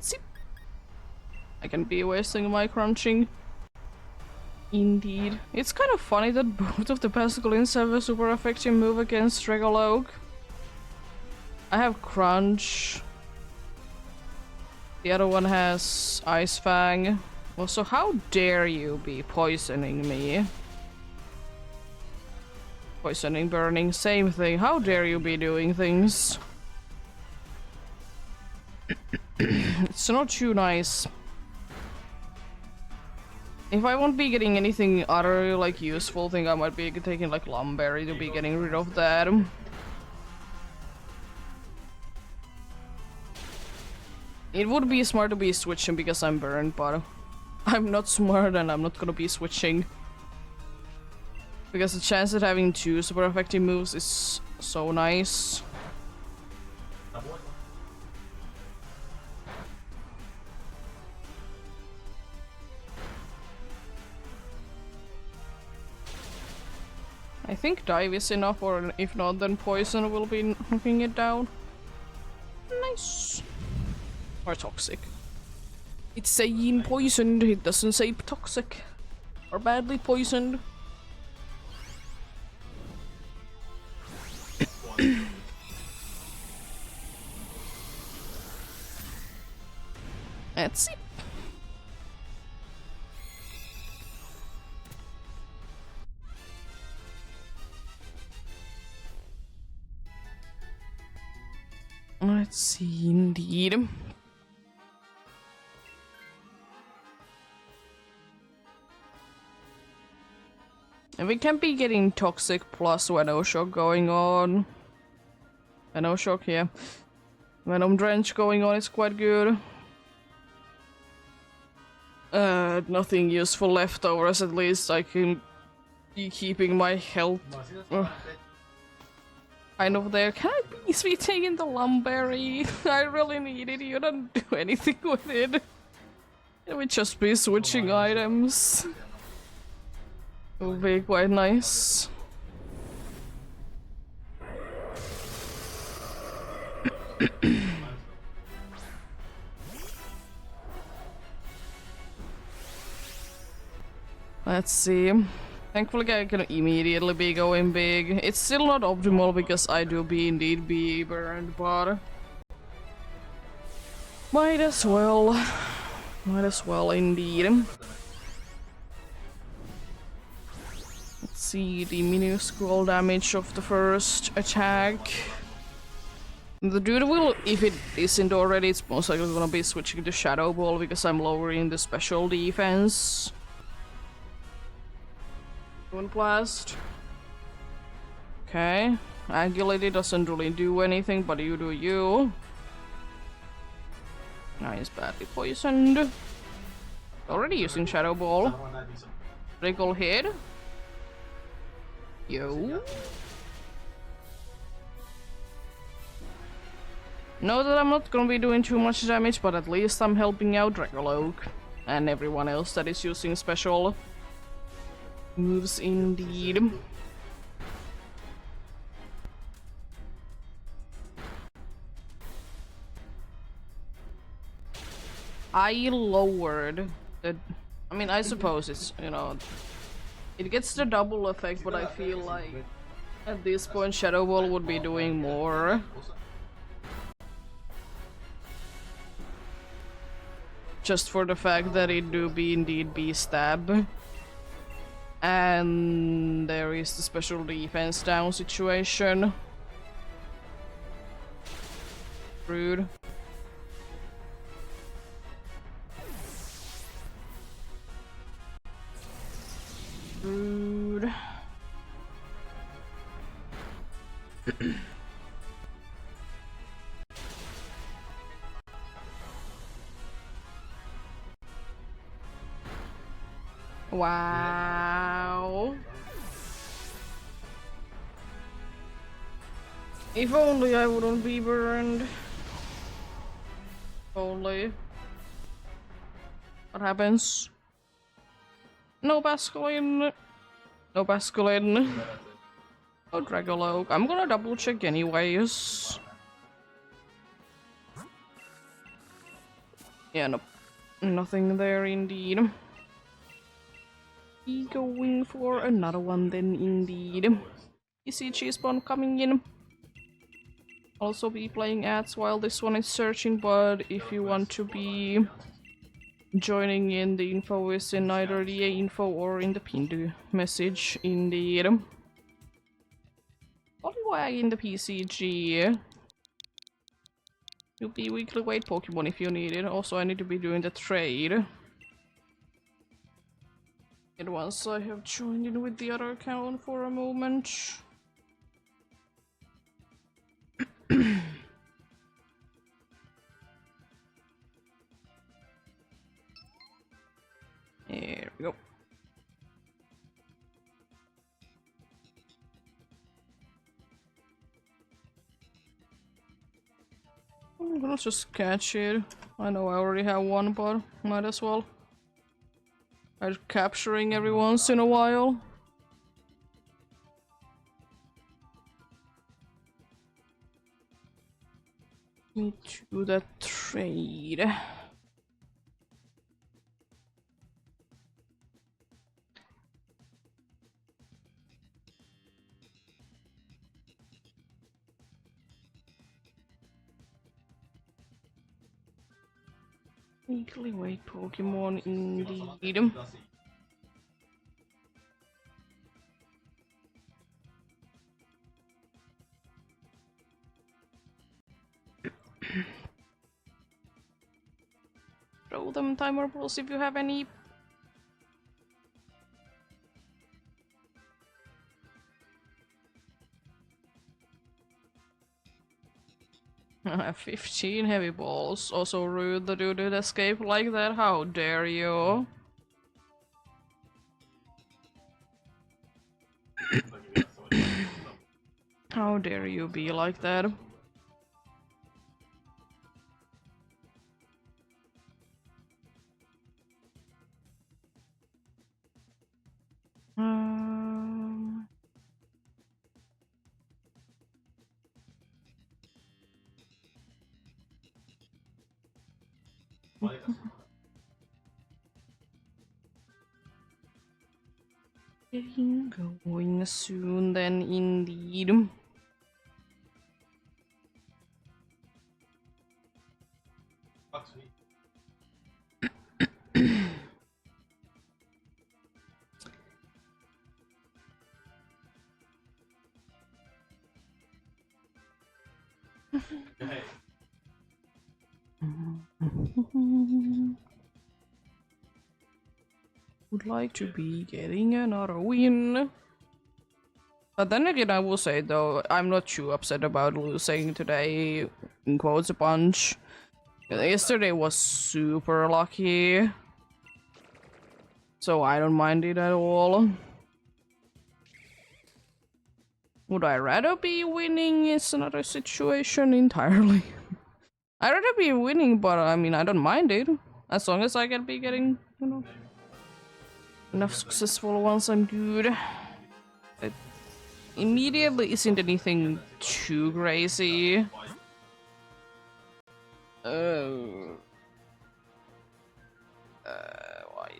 See, I can be wasting my crunching. Indeed. It's kind of funny that both of the Pascalins have a super effective move against Regalogue. I have Crunch. The other one has Ice Fang. Also, how dare you be poisoning me? Poisoning, burning, same thing. How dare you be doing things? It's not too nice. If I won't be getting anything other like useful thing, I might be taking like Lumberry to be getting rid of that. It would be smart to be switching because I'm burned, but I'm not smart and I'm not gonna be switching. Because the chance of having two super effective moves is so nice. I think dive is enough, or if not, then poison will be knocking it down. Nice. Or toxic. It's saying poisoned, it doesn't say toxic. Or badly poisoned. Let's see. Let's see, indeed. And we can be getting Toxic plus Venom Shock going on. Venom Shock, yeah. Venom Drench going on is quite good. Nothing useful leftovers, at least I can be keeping my health kind of there. Can I please be taking the Lumberry? I really need it, you don't do anything with it. Can we just be switching items? It would be quite nice. Let's see. Thankfully I can immediately be going big. It's still not optimal because I do indeed be burned, but might as well. Might as well indeed. Let's see the minuscule damage of the first attack. The dude will, if it isn't already, it's most likely gonna be switching to Shadow Ball because I'm lowering the special defense. Moon Blast. Okay. Agility doesn't really do anything, but you do you. Now he's badly poisoned. Already using Shadow Ball. Critical hit. Yo. Know that I'm not gonna be doing too much damage, but at least I'm helping out Dragoloak and everyone else that is using special moves indeed. I lowered the... I mean, I suppose it's, you know... It gets the double effect, but I feel like at this point Shadow Ball would be doing more. Just for the fact that it do be indeed be stab. And there is the special defense down situation. Rude. Rude. Wow. If only I wouldn't be burned. Only. What happens? No Basculin. No Basculin. No Dragoloak. I'm gonna double check anyways. Yeah, no. Nothing there indeed. Be going for another one then indeed. You see Cheese Bomb coming in. Also be playing ads while this one is searching, but if you want to be joining in, the info is in either the info or in the pinned message indeed. Poliwag in the PCG. You'll be weekly weight Pokemon if you need it. Also I need to be doing the trade. And once I have joined in with the other account for a moment. There we go. I'm gonna just catch it. I know I already have one, but might as well. I'm capturing every once in a while. Need to do that trade. Weekly weight Pokemon indeed. Throw them timer balls if you have any. I have 15 heavy balls. Also rude that you did escape like that. How dare you? How dare you be like that? Um... Getting going soon then, indeed. Would like to be getting another win. But then again, I will say though, I'm not too upset about losing today, in quotes a bunch. Yesterday was super lucky. So I don't mind it at all. Would I rather be winning is another situation entirely. I'd rather be winning, but I mean, I don't mind it. As long as I can be getting, you know, enough successful ones, I'm good. It immediately isn't anything too crazy. Why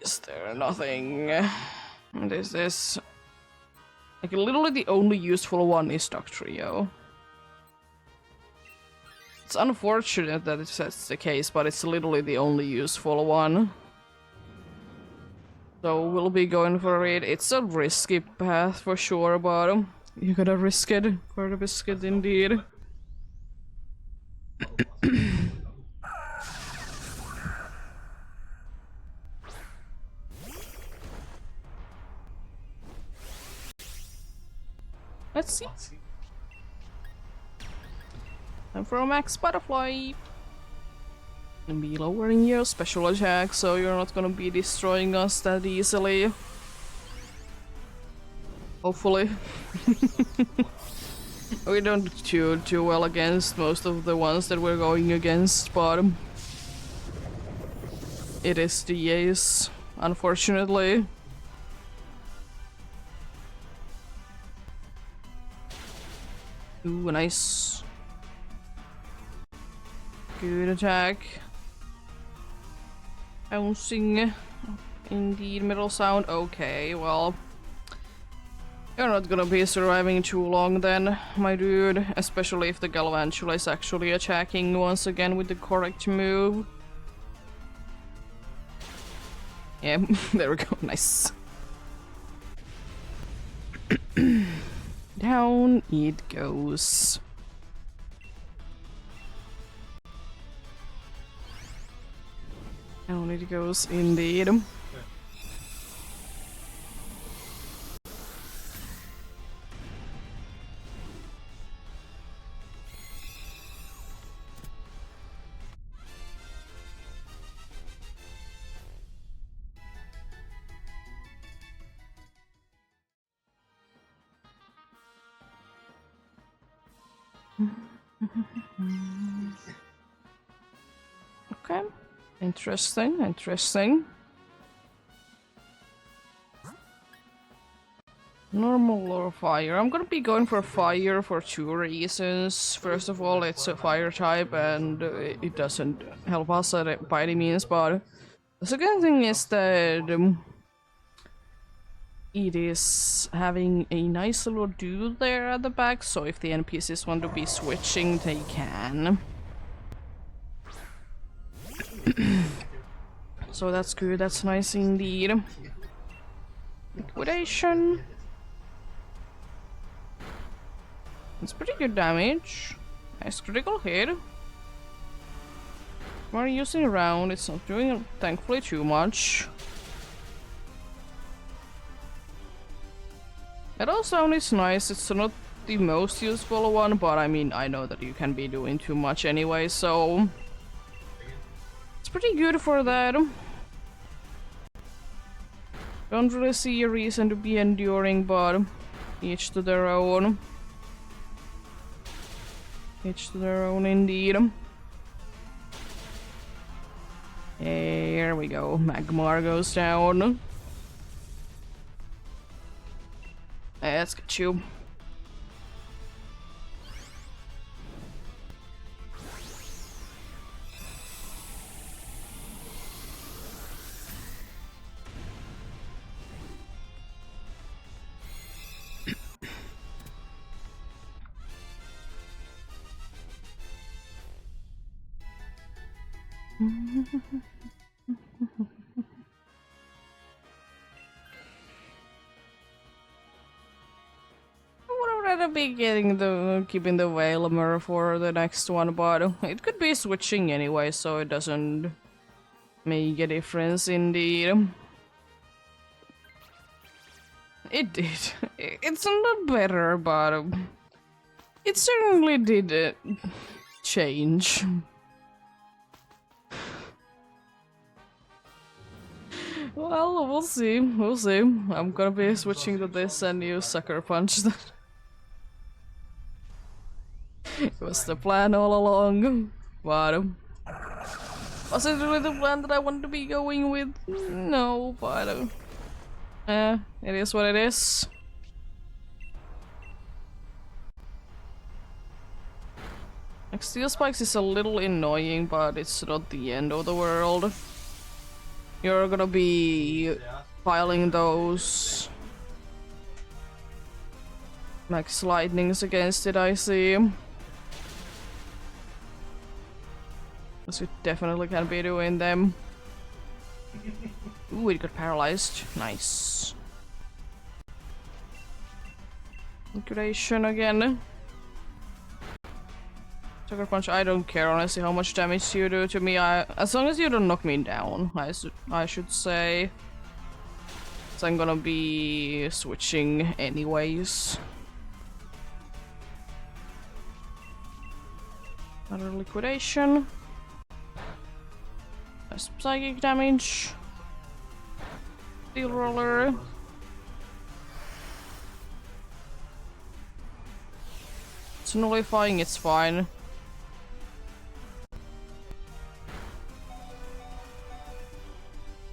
is there nothing? This is... Like, literally the only useful one is Dog Trio. It's unfortunate that that's the case, but it's literally the only useful one. So we'll be going for it. It's a risky path for sure, but you gotta risk it for the biscuit indeed. Let's see. I'm for a max butterfly. And be lowering your special attack, so you're not gonna be destroying us that easily. Hopefully. We don't do too well against most of the ones that we're going against, but it is the EEST, unfortunately. Ooh, nice. Good attack. Bouncing. Indeed, middle sound. Okay, well. You're not gonna be surviving too long then, my dude. Especially if the Galvantula is actually attacking once again with the correct move. Yeah, there we go. Nice. Down it goes. Down it goes indeed. Okay. Interesting, interesting. Normal or fire? I'm gonna be going for fire for two reasons. First of all, it's a fire type and it doesn't help us by any means, but the second thing is that it is having a nice little dude there at the back, so if the NPCs want to be switching, they can. So that's good, that's nice indeed. Liquidation. It's pretty good damage. Nice critical hit. We're using around, it's not doing thankfully too much. That all sound is nice, it's not the most useful one, but I mean, I know that you can be doing too much anyway, so it's pretty good for that. Don't really see a reason to be enduring, but each to their own. Each to their own indeed. Here we go, Magmar goes down. Let's get you. I would rather be keeping the Veilamur for the next one, but it could be switching anyway, so it doesn't make a difference indeed. It did. It's not better, but it certainly did change. Well, we'll see. We'll see. I'm gonna be switching to this and use Sucker Punch. It was the plan all along. But was it really the plan that I wanted to be going with? No, but it is what it is. Like, Steel Spikes is a little annoying, but it's not the end of the world. You're gonna be piling those Max Lightnings against it, I see. Because you definitely can be doing them. Ooh, it got paralyzed. Nice. Liquidation again. Sucker Punch, I don't care honestly how much damage you do to me. As long as you don't knock me down, I should say. So I'm gonna be switching anyways. Another liquidation. That's psychic damage. Steel roller. It's nullifying, it's fine.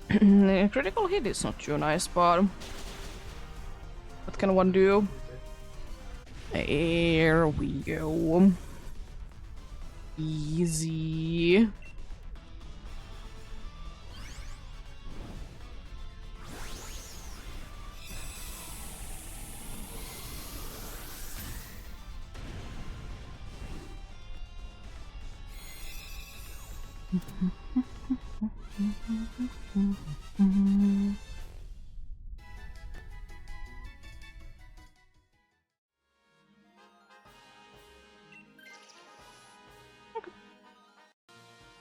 Critical hit is not too nice, but what can one do? There we go. Easy.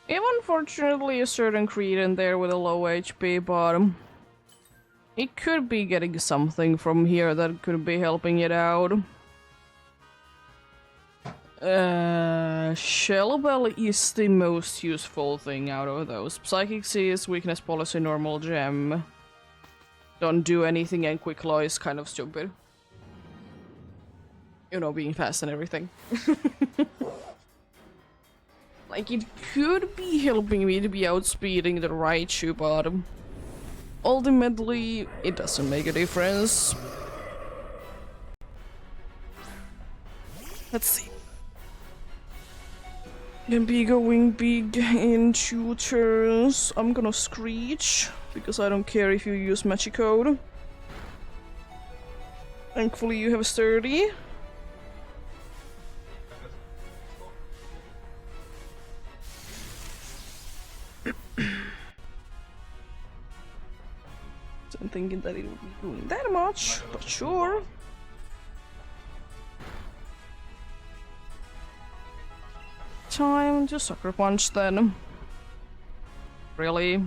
We have unfortunately a certain Creed in there with a low HP, but it could be getting something from here that could be helping it out. Shell Bell is the most useful thing out of those. Psychic Seize, Weakness Policy, Normal Gem. Don't do anything, and Quick Claw is kind of stupid. You know, being fast and everything. Like, it could be helping me to be outspeeding the Raichu, but ultimately, it doesn't make a difference. Let's see. Gonna be going big in 2 turns. I'm gonna Screech, because I don't care if you use Magic Code. Thankfully, you have Sturdy. I'm thinking that it would be doing that much, but sure. Time to Sucker Punch then. Really?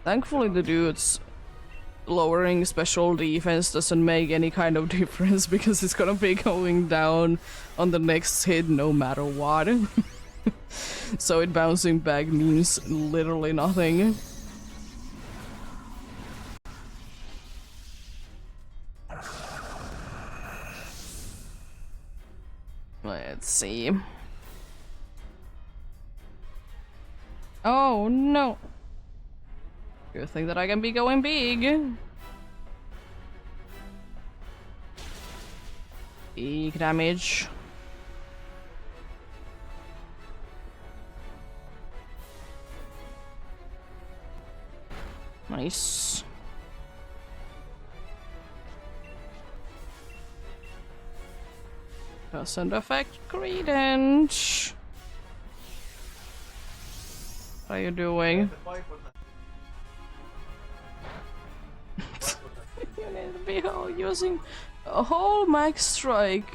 Thankfully the dudes lowering special defense doesn't make any kind of difference because it's gonna be going down on the next hit no matter what. So it bouncing back means literally nothing. Let's see. Oh no. Good thing that I can be going big. Big damage. Nice. Doesn't affect Credence. What are you doing? You need to be using a whole max strike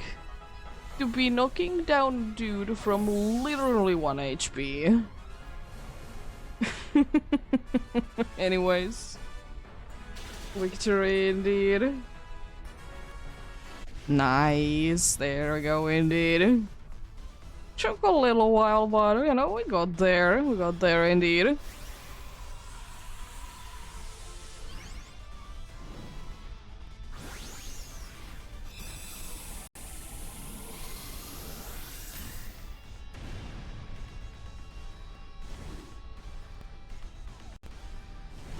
to be knocking down dude from literally 1 HP. Anyways. Victory indeed. Nice. There we go indeed. Took a little while, but you know, we got there. We got there indeed.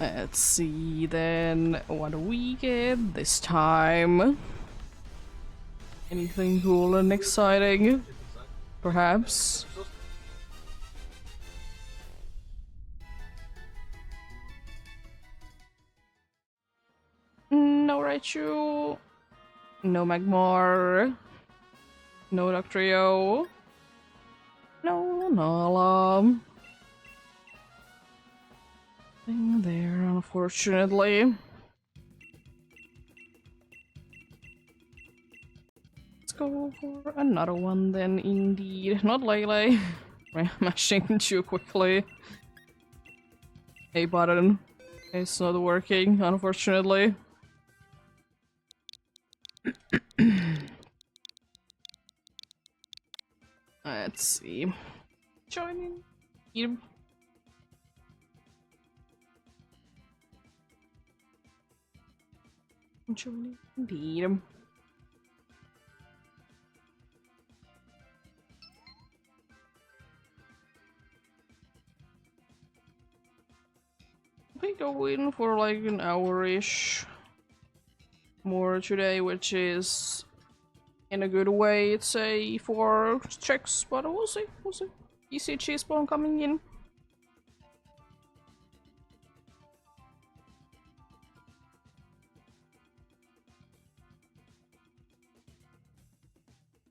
Let's see then what do we get this time. Anything cool and exciting? Perhaps? No Raichu. No Magmar. No Dugtrio. No Nala. Nothing there, unfortunately. Let's go for another one then, indeed. Not Lele. Mashing too quickly. A button. It's not working, unfortunately. Let's see. Joining. Eat him. Joining. Eat him. We go in for like an hour-ish more today, which is in a good way, it's say, for checks, but we'll see, we'll see. Easy cheese bone coming in.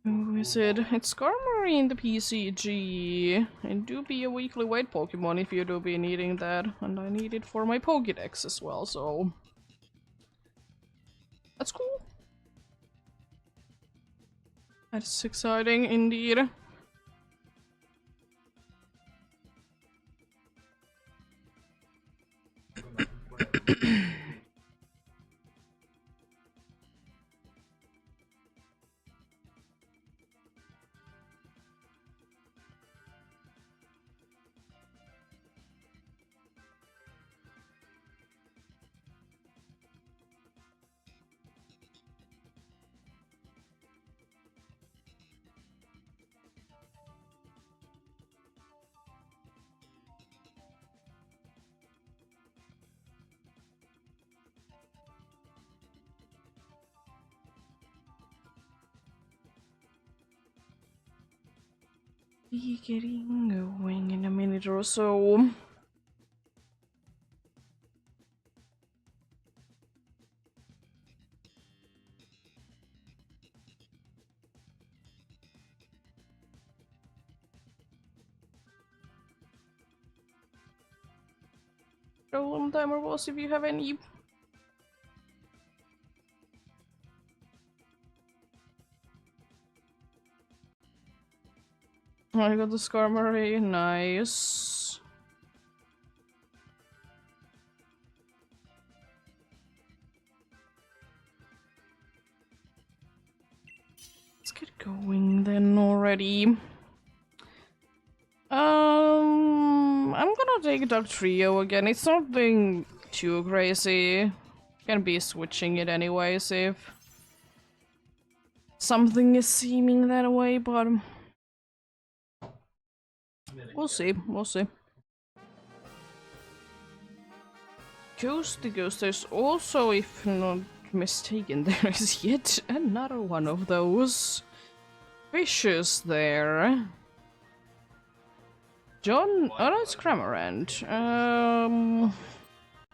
Who is it? It's Skarmory in the PCG. And do be a weekly weight Pokemon if you do be needing that. And I need it for my Pokédex as well, so... That's cool. That's exciting indeed. Be getting going in a minute or so. throw them timer balls if you have any. I got the Skarmory, nice. Let's get going then already. I'm gonna take Dark Trio again. It's nothing too crazy. Can be switching it anyways if something is seeming that way, but we'll see, we'll see. Ghosty Ghost, there's also, if not mistaken, there is yet another one of those fishes there. John, oh no, it's Cramorant.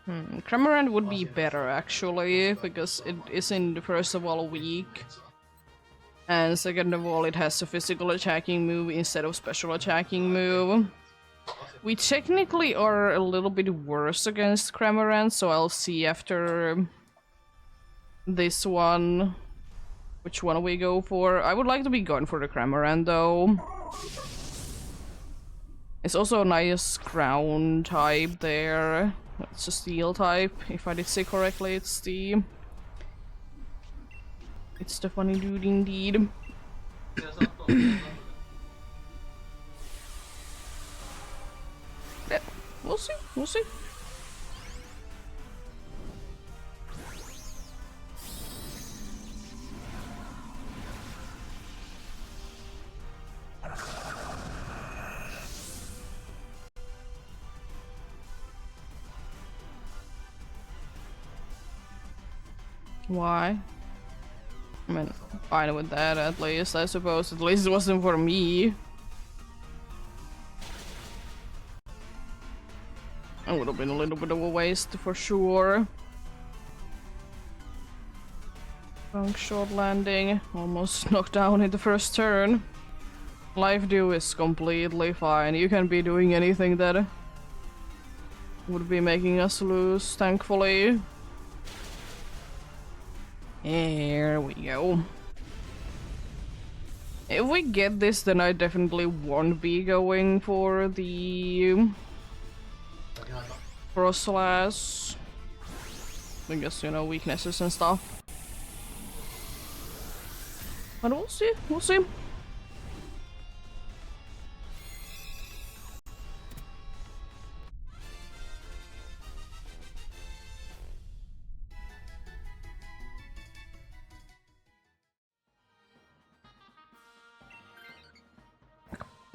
Cramorant would be better actually, because it isn't first of all weak. And second of all, it has a physical attacking move instead of special attacking move. We technically are a little bit worse against Cramorant, so I'll see after this one which one we go for. I would like to be going for the Cramorant though. It's also a nice ground type there. It's a steel type, if I did say correctly. It's the funny dude indeed. Yeah, we'll see, we'll see. Why? I mean, fine with that at least, I suppose. At least it wasn't for me. It would have been a little bit of a waste for sure. Wrong short landing. Almost knocked down in the first turn. Life Dew is completely fine. You can be doing anything that would be making us lose, thankfully. Here we go. If we get this, then I definitely won't be going for the Froslash. Because, you know, weaknesses and stuff. But we'll see, we'll see.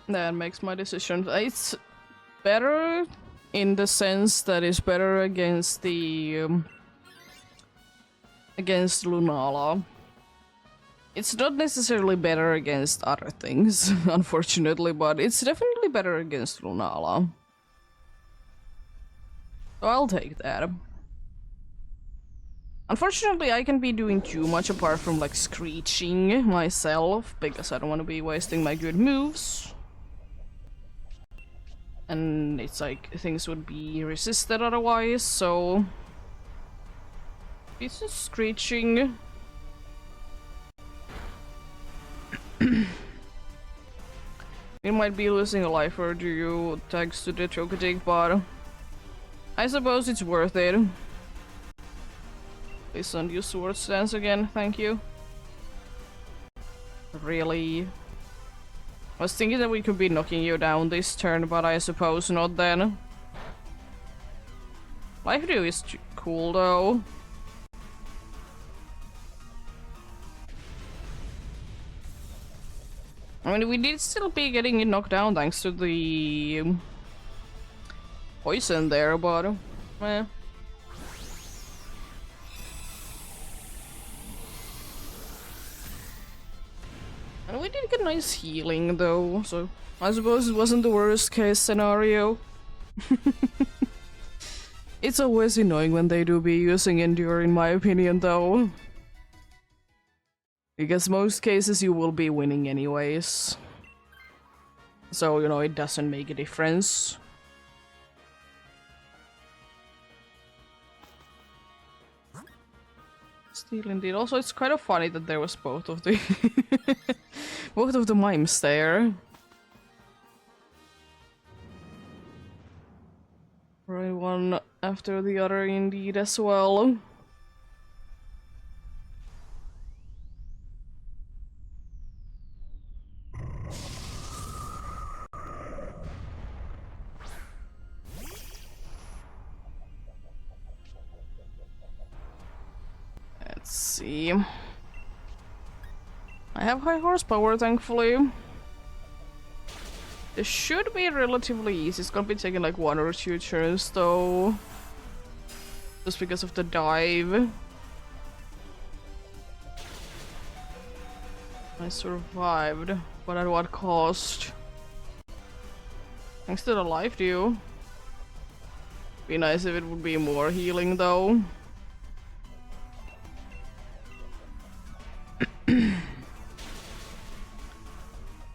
That makes my decision. It's better in the sense that it's better against the against Lunala. It's not necessarily better against other things, unfortunately, but it's definitely better against Lunala. So I'll take that. Unfortunately, I can't be doing too much apart from like screeching myself, because I don't want to be wasting my good moves. And it's like things would be resisted otherwise, so it's just screeching. It might be losing a life or do you thanks to the Chocotic, but I suppose it's worth it. Please don't use Sword Stance again, thank you. Really? I was thinking that we could be knocking you down this turn, but I suppose not then. Life Dew is cool though. I mean, we did still be getting it knocked down thanks to the poison there, but eh. And we did get nice healing though, so I suppose it wasn't the worst case scenario. It's always annoying when they do be using Endure in my opinion though. Because most cases you will be winning anyways. So, you know, it doesn't make a difference. Still indeed. Also, it's kind of funny that there was both of the both of the mimes there. Right, one after the other indeed as well. Let's see. I have high horsepower, thankfully. This should be relatively easy. It's gonna be taking like 1 or 2 turns though. Just because of the dive. I survived, but at what cost? Thanks to the life dew. Be nice if it would be more healing though.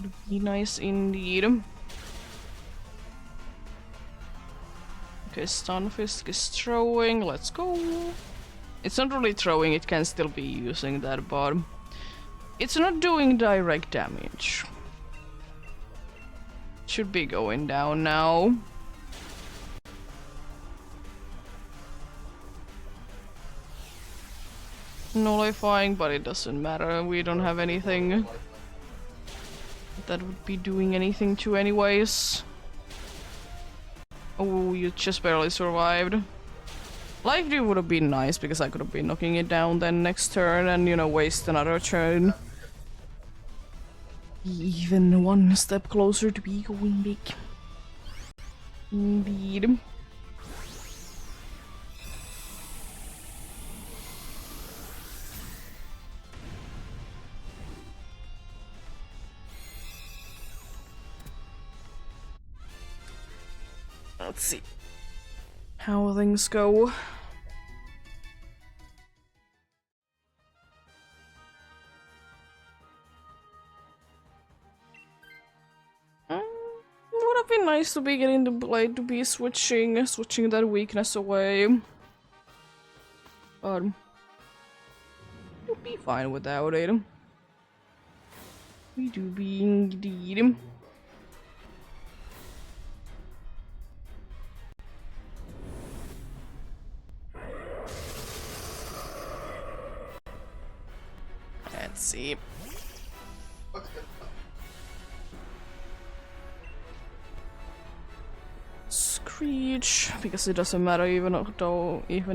Would be nice indeed. Okay, Stunfisk is throwing, let's go. It's not really throwing, it can still be using that, but it's not doing direct damage. Should be going down now. Nullifying, but it doesn't matter, we don't have anything that would be doing anything to anyways. Oh, you just barely survived. Life dew would have been nice because I could have been knocking it down then next turn and, you know, waste another turn. Even one step closer to be going big. Indeed. Let's see how things go. Would have been nice to be getting the blade to be switching that weakness away. But we'll be fine without it. We do be indeed. Let's see. Screech, because it doesn't matter even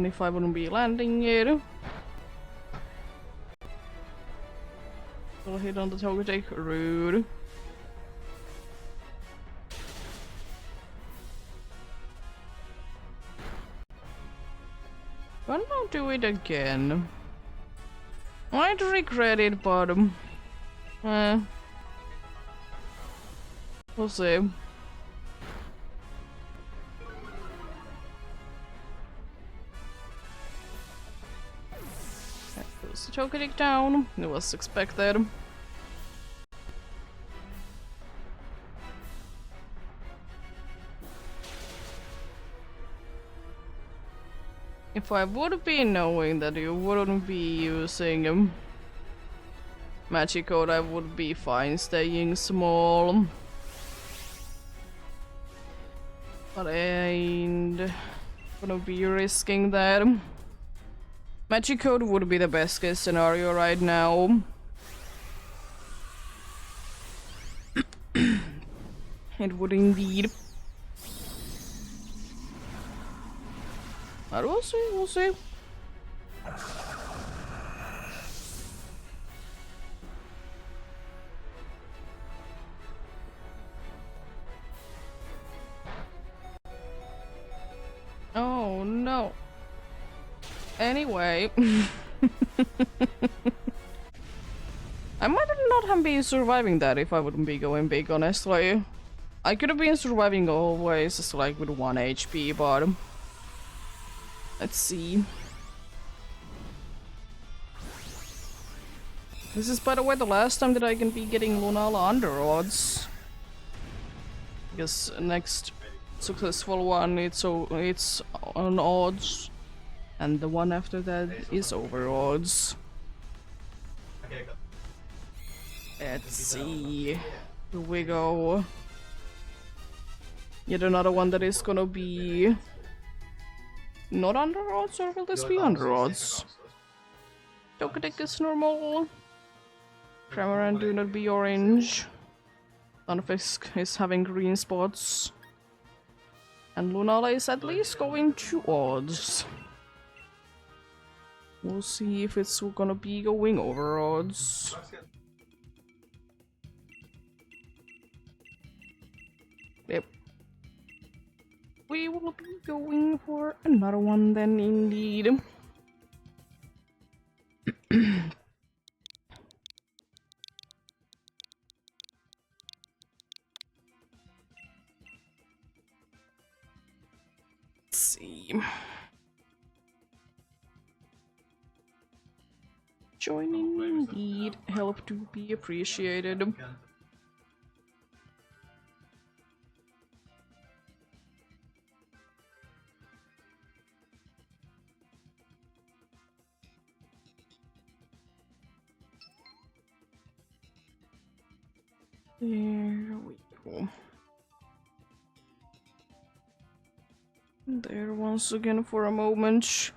if I wouldn't be landing it. Will hit on the Togetic, rude. Why not do it again? I'd regret it, but we'll see. That goes the Togetic down. It was expected. If I would be knowing that you wouldn't be using Magic Code, I would be fine staying small. But I ain't gonna be risking that. Magic Code would be the best case scenario right now. It would indeed. But we'll see, we'll see. Oh no. Anyway. I might not have been surviving that if I wouldn't be going big, honestly. I could have been surviving always, just like with 1 HP, but let's see. This is, by the way, the last time that I can be getting Lunala under odds. Because next successful one, it's on odds. And the one after that is overodds. Let's see. Here we go. Yet another one that is gonna be not under odds, or will this be under odds? Tokadeck is normal. Cramorant do not be orange. Stunfisk is having green spots. And Lunala is at least going to odds. We'll see if it's gonna be going over odds. Yep. We will be going for another one then, indeed. Let's see. Joining indeed, help to be appreciated. There we go. There once again for a moment.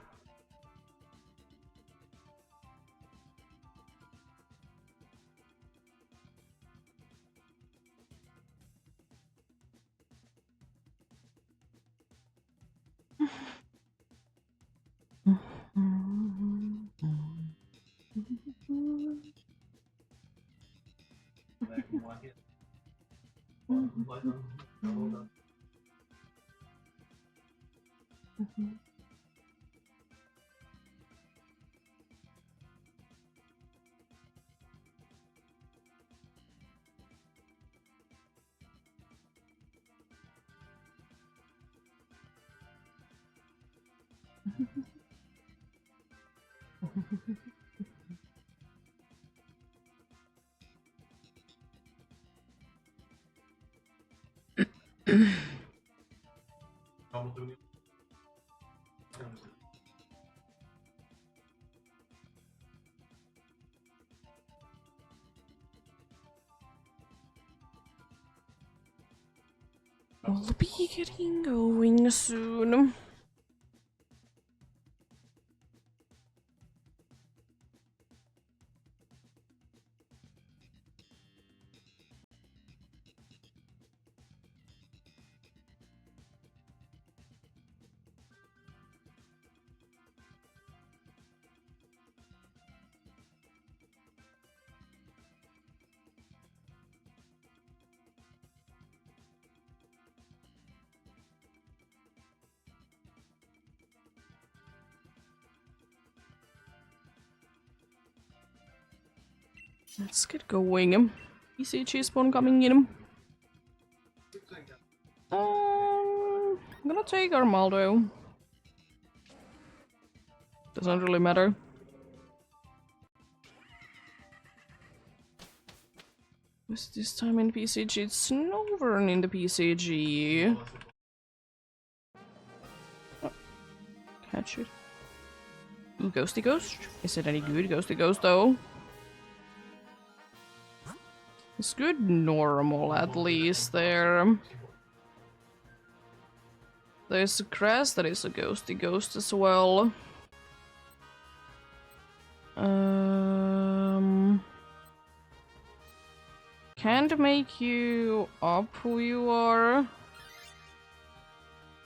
We'll be getting going soon. Let's get going. ECG spawn coming in. I'm gonna take Armaldo. Doesn't really matter. What's this time in PCG? It's Snover in the PCG. Oh, catch it. Ooh, Ghosty Ghost. Is it any good, Ghosty Ghost, though? It's good normal, at least, there. There's a grass that is a ghosty ghost as well. Can't make you up who you are.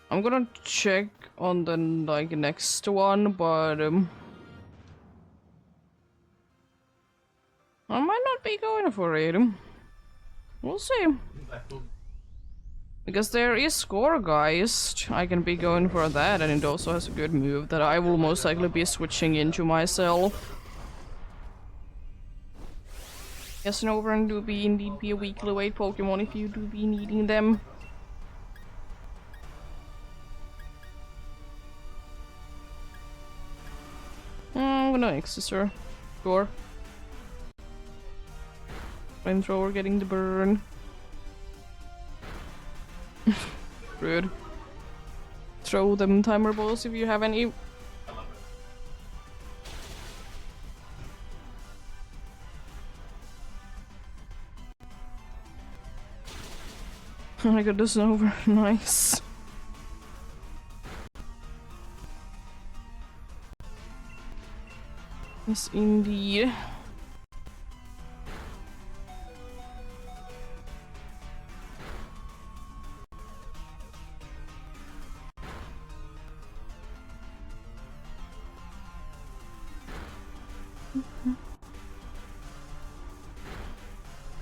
I'm gonna check on the, like, next one, but, I might not be going for it. We'll see. Because there is Scoregeist. I can be going for that, and it also has a good move that I will most likely be switching into myself. Yes, Snover do be indeed be a weekly weight Pokemon if you do be needing them. I'm gonna Exeter. Sure. Flamethrower getting the burn. Rude. Throw them timer balls if you have any. I got this over. Nice. Yes, indeed.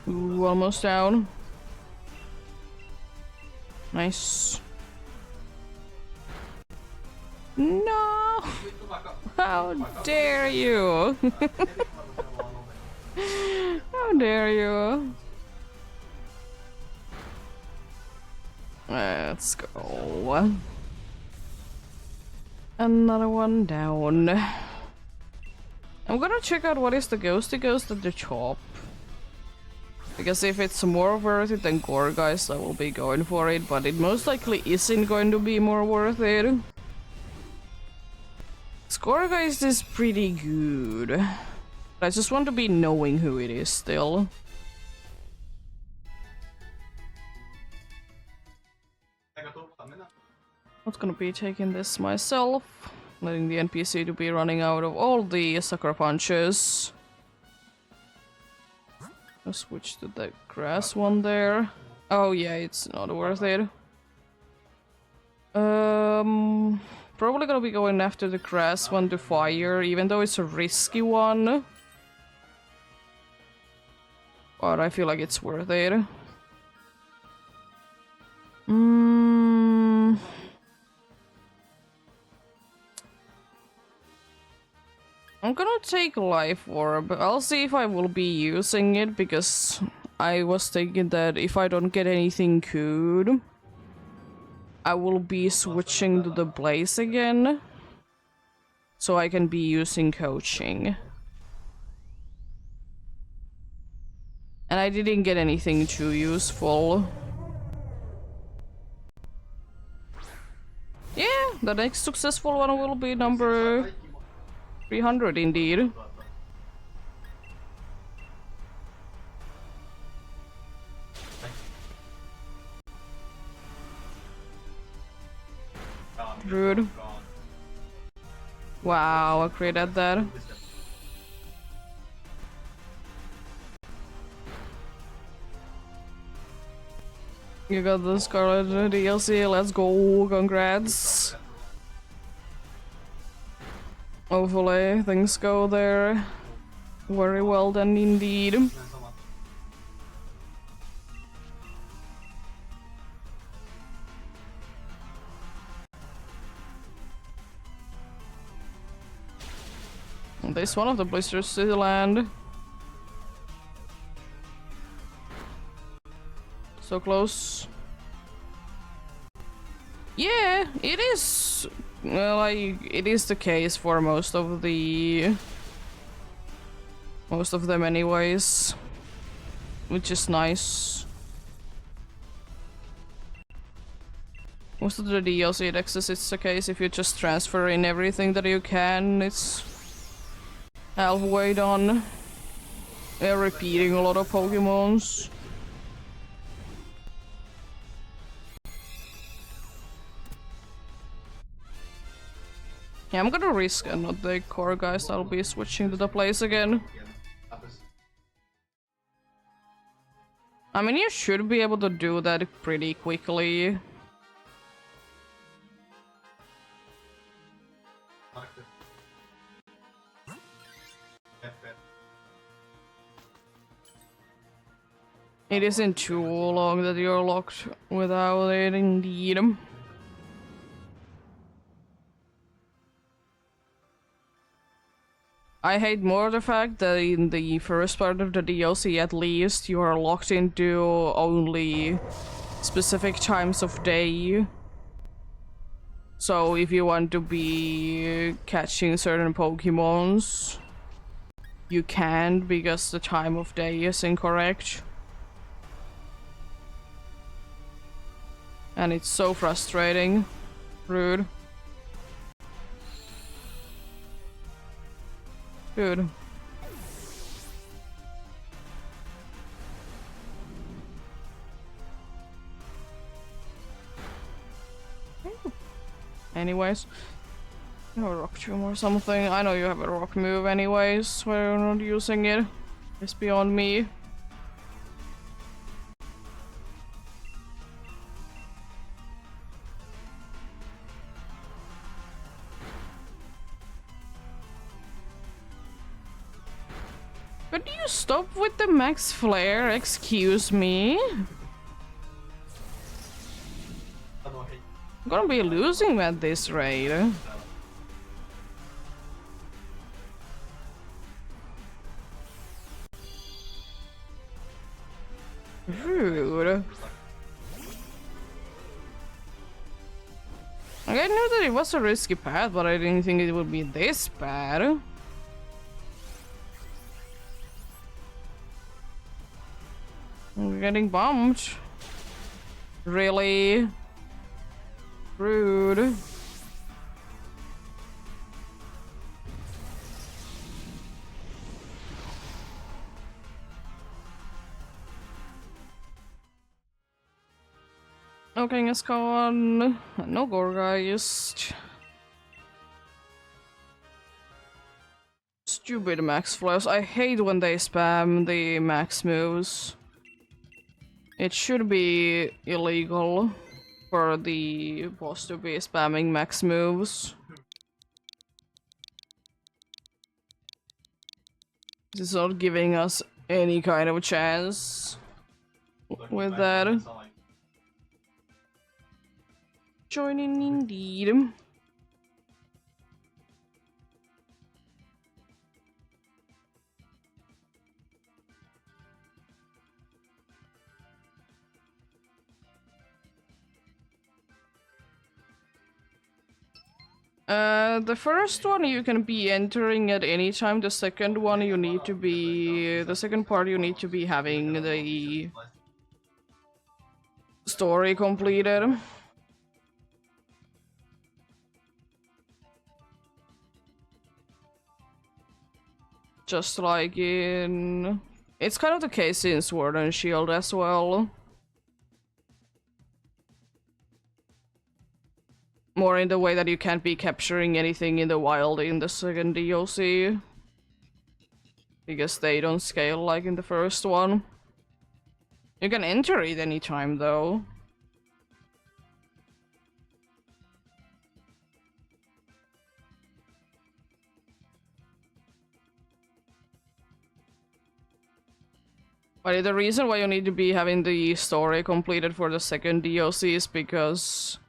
Ooh, almost down. Nice. No! How dare you! How dare you! Let's go. Another one down. I'm gonna check out what is the ghosty ghost at the top. Because if it's more worth it than Gore Guys, I will be going for it, but it most likely isn't going to be more worth it. Gore Guys is pretty good. I just want to be knowing who it is still. Not gonna be taking this myself. Letting the NPC to be running out of all the sucker punches. I'll switch to the grass one there. Oh yeah, it's not worth it. Probably gonna be going after the grass one to fire, even though it's a risky one. But I feel like it's worth it. I'm gonna take Life Orb. I'll see if I will be using it, because I was thinking that if I don't get anything good, I will be switching to the Blaze again, so I can be using coaching. And I didn't get anything too useful. Yeah, the next successful one will be number 300 indeed. Rude. Wow, I created that. You got the Scarlet DLC, let's go, congrats. Hopefully things go there very well then indeed. This one of the blisters still land. So close. Yeah, it is. Well, like, it is the case for most of them anyways, which is nice. Most of the DLC dexes, it's the case if you just transfer in everything that you can, it's halfway done. They're repeating a lot of Pokemons. Yeah, I'm gonna risk and not the core guys, I'll be switching to the place again. I mean, you should be able to do that pretty quickly. It isn't too long that you're locked without it, indeed. I hate more the fact that in the first part of the DLC at least you are locked into only specific times of day. So if you want to be catching certain Pokemons, you can't because the time of day is incorrect. And it's so frustrating. Rude. Good. anyways. You have a rock tomb or something. I know you have a rock move anyways, why you're not using it. It's beyond me. Could you stop with the max flare? Excuse me? I'm gonna be losing at this rate. Rude. Like, I knew that it was a risky path, but I didn't think it would be this bad. We're getting bumped. Really? Rude. Okay, let's go on. No Gorgeist. Stupid max flares. I hate when they spam the max moves. It should be illegal for the boss to be spamming max moves. This is not giving us any kind of a chance with that. Joining indeed. The first one you can be entering at any time. The second one you need to be... The second part you need to be having the story completed. Just like in... It's kind of the case in Sword and Shield as well. More in the way that you can't be capturing anything in the wild in the second DLC. Because they don't scale like in the first one. You can enter it anytime though. But the reason why you need to be having the story completed for the second DLC is because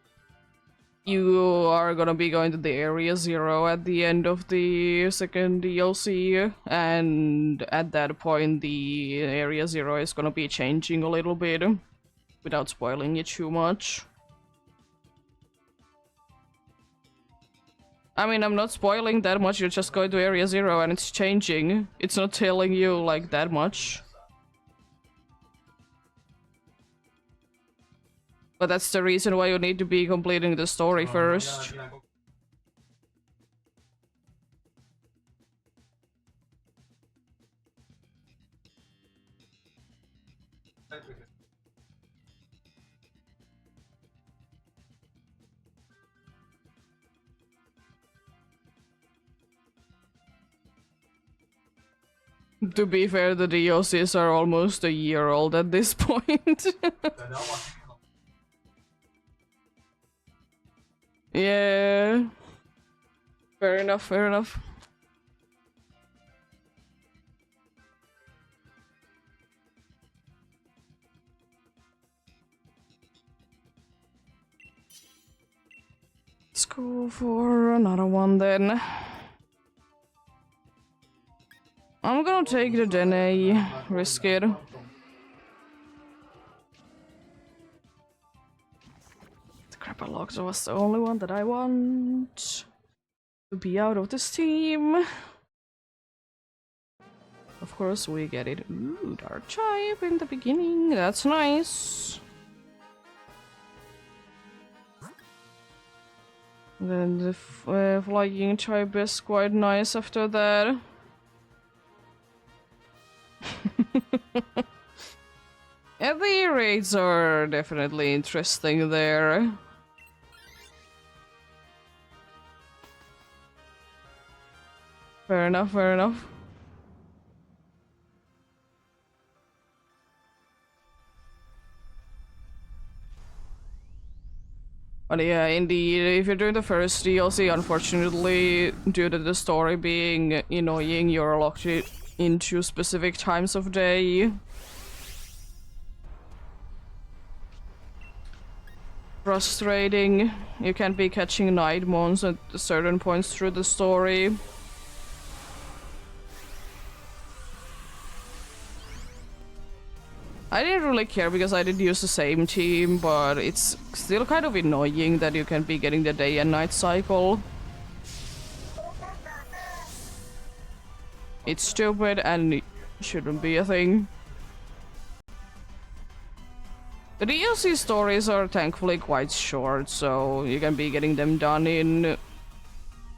you are gonna be going to the Area Zero at the end of the second DLC, and at that point the Area Zero is gonna be changing a little bit, without spoiling it too much. I mean, I'm not spoiling that much, you're just going to Area Zero and it's changing. It's not telling you like that much. But that's the reason why you need to be completing the story first. To be fair, the DLCs are almost a year old at this point. Yeah. Fair enough, fair enough. Let's go for another one then. I'm gonna take the Dene, risk it. The Crapalogs was the only one that I want to be out of this team. Of course we get it. Ooh, Dark Chive in the beginning, that's nice. Then the Flying Chive is quite nice after that. Yeah, the raids are definitely interesting there. Fair enough, fair enough. But yeah, indeed, if you're doing the first DLC, unfortunately, due to the story being annoying, you're locked into specific times of day. Frustrating. You can't be catching night mons at certain points through the story. I didn't really care because I did use the same team, but it's still kind of annoying that you can be getting the day and night cycle. It's stupid and it shouldn't be a thing. The DLC stories are thankfully quite short, so you can be getting them done in...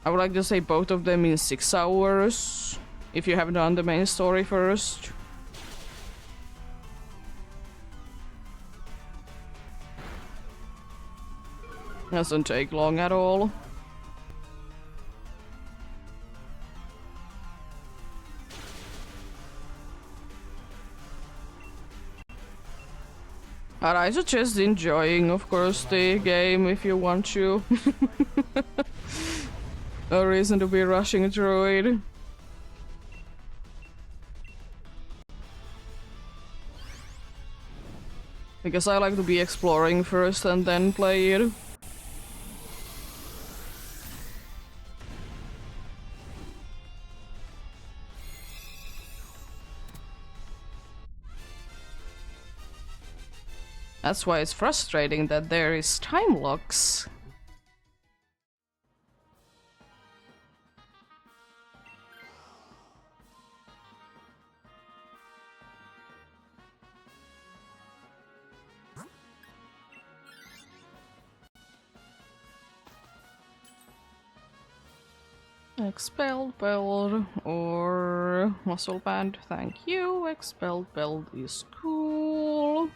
I would like to say both of them in 6 hours, if you have done the main story first. Doesn't take long at all. And I suggest enjoying, of course, the game if you want to. No reason to be rushing through it. Because I like to be exploring first and then play it. That's why it's frustrating that there is time locks. Expelled belt or muscle band, thank you. Expelled belt is cool.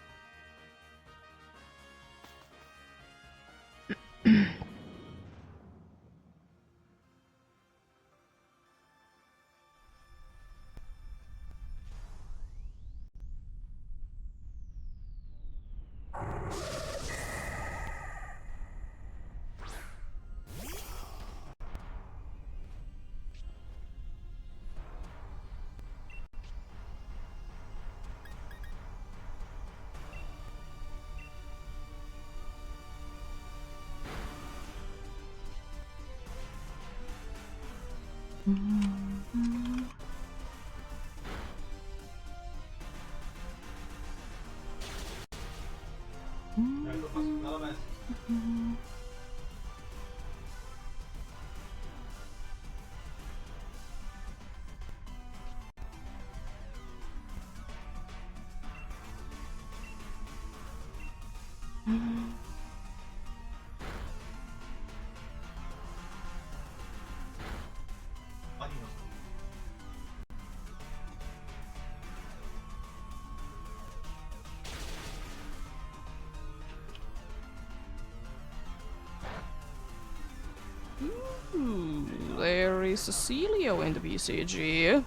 There is Cecilio in the BCG.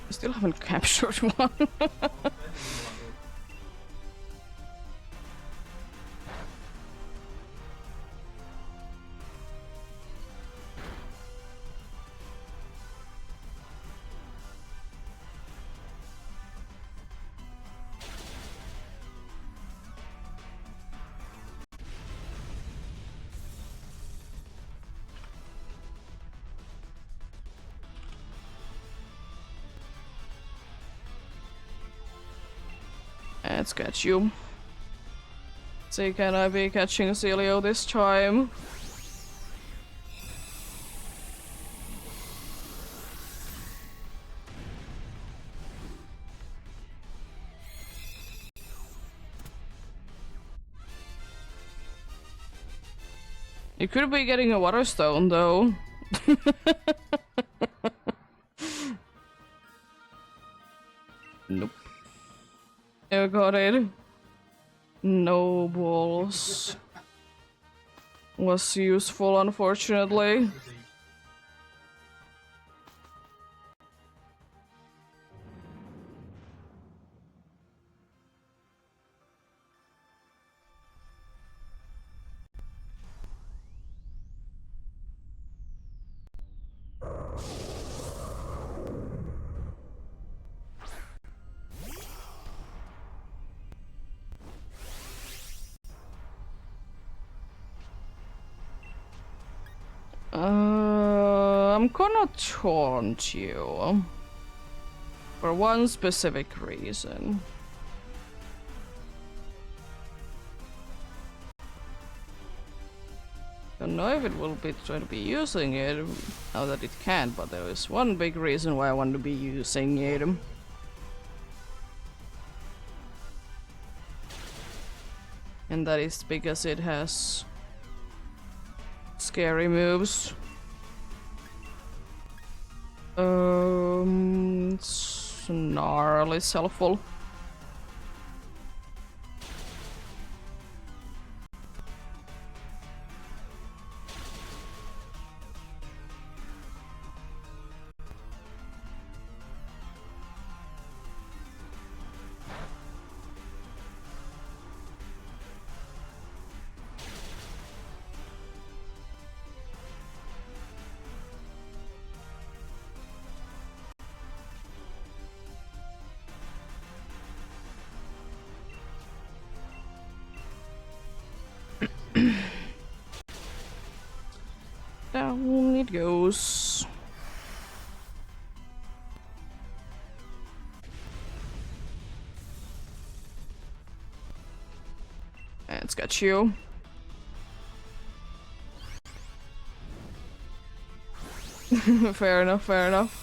I still haven't captured one. Let's catch you. See, can I be catching Celio this time? You could be getting a water stone though. Nope. You got it. No balls. was useful, unfortunately. I'm gonna taunt you. For one specific reason. Don't know if it will be trying to be using it now that it can't, but there is one big reason why I want to be using it. And that is because it has scary moves. Snarl is helpful. Down it goes. And it's got you. Fair enough, fair enough.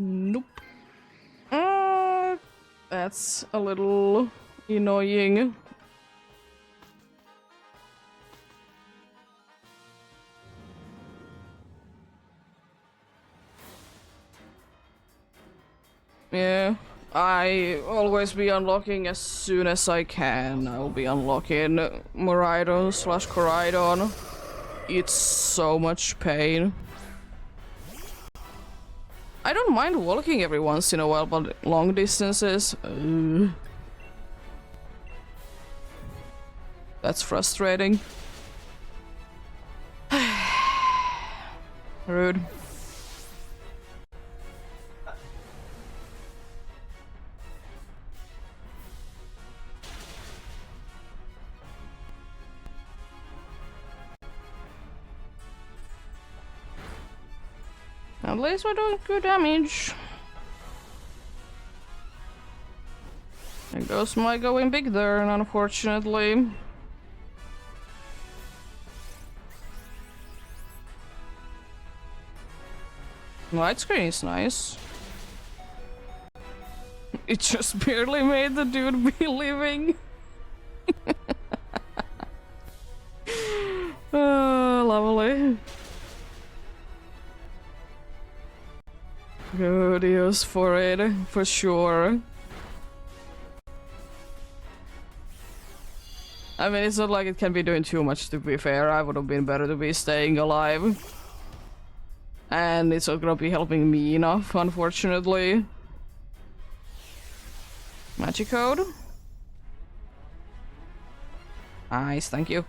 Nope. That's a little annoying. Yeah, I always be unlocking as soon as I can. I'll be unlocking Miraidon / Coridon. It's so much pain. I don't mind walking every once in a while, but long distances... That's frustrating. Rude. At least we're doing good damage. There goes my going big there, unfortunately. Widescreen is nice. It just barely made the dude be living. Lovely. Good use for it, for sure. I mean, it's not like it can be doing too much, to be fair. I would have been better to be staying alive. And it's not gonna be helping me enough, unfortunately. Magic code? Nice, thank you.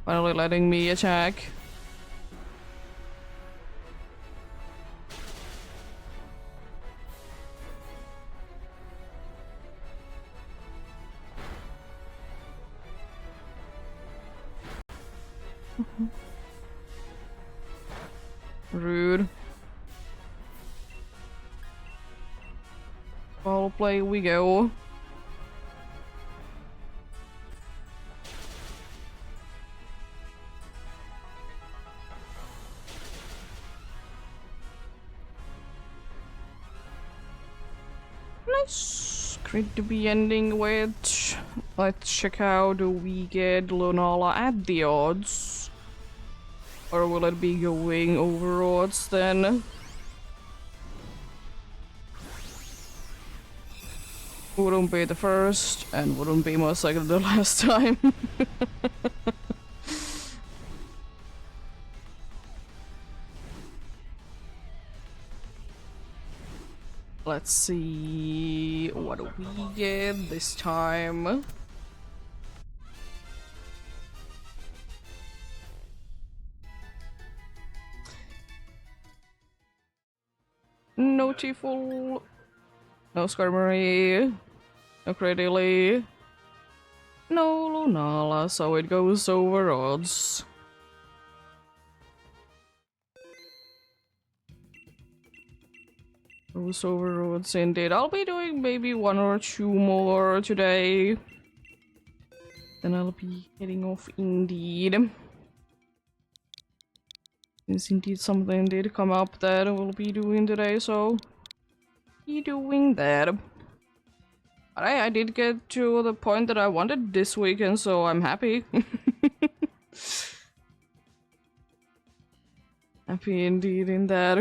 Finally letting me attack. Rude. Foul play we go. Nice. need to be ending with. Let's check out, do we get Lunala at the odds? Or will it be going over odds then? Wouldn't be the first, and wouldn't be most likely the last time. Let's see what do we get this time. No Tiful, no Skarmory, no Cradily, no Lunala, so it goes over odds. Goes over odds indeed. I'll be doing maybe 1 or 2 more today. Then I'll be heading off indeed. Since indeed something did come up that we'll be doing today, so be doing that. But I did get to the point that I wanted this weekend, so I'm happy. Happy indeed in that.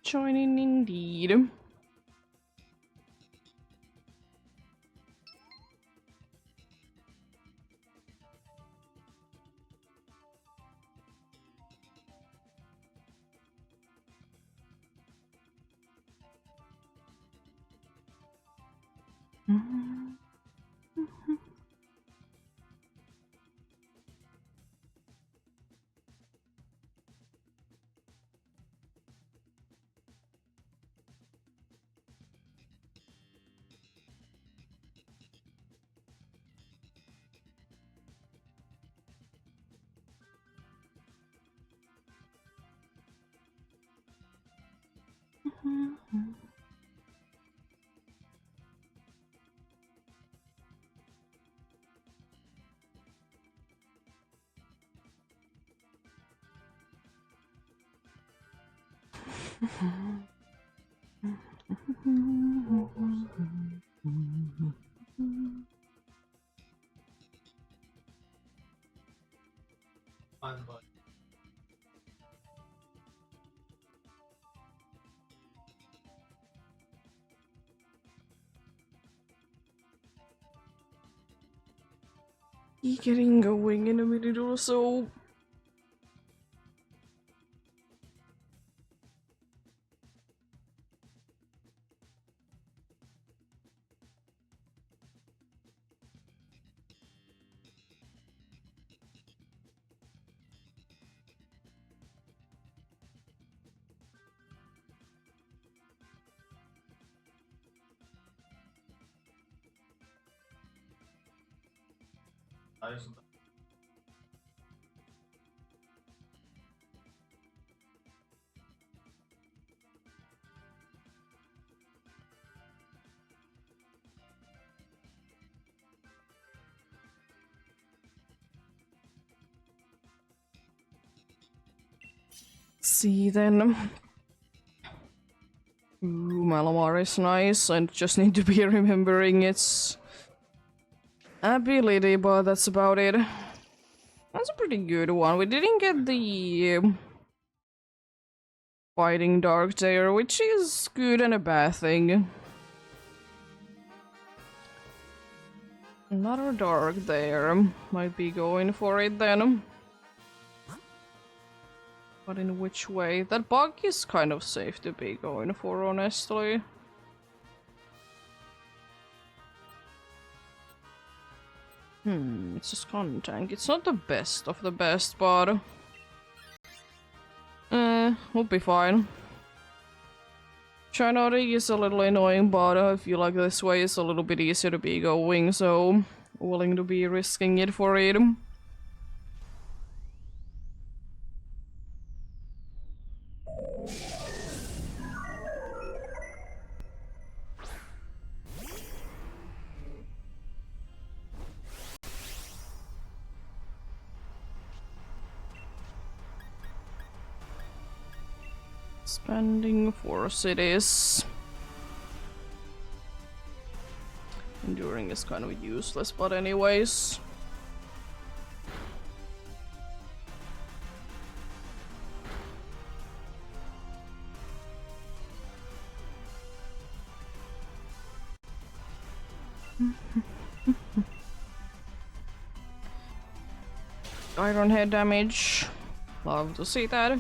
Joining indeed. Getting going in a minute or so. See then. Ooh, Malamar is nice. I just need to be remembering its ability, but that's about it. That's a pretty good one. We didn't get the fighting dark there, which is good and a bad thing. Another dark there. Might be going for it then. But in which way? That bug is kind of safe to be going for, honestly. It's a Scun tank. It's not the best of the best, but... we'll be fine. Chinori is a little annoying, but I feel like this way is a little bit easier to be going, so... willing to be risking it for it. Expanding 4 cities. Enduring is kind of useless, but anyways. Iron head damage. Love to see that.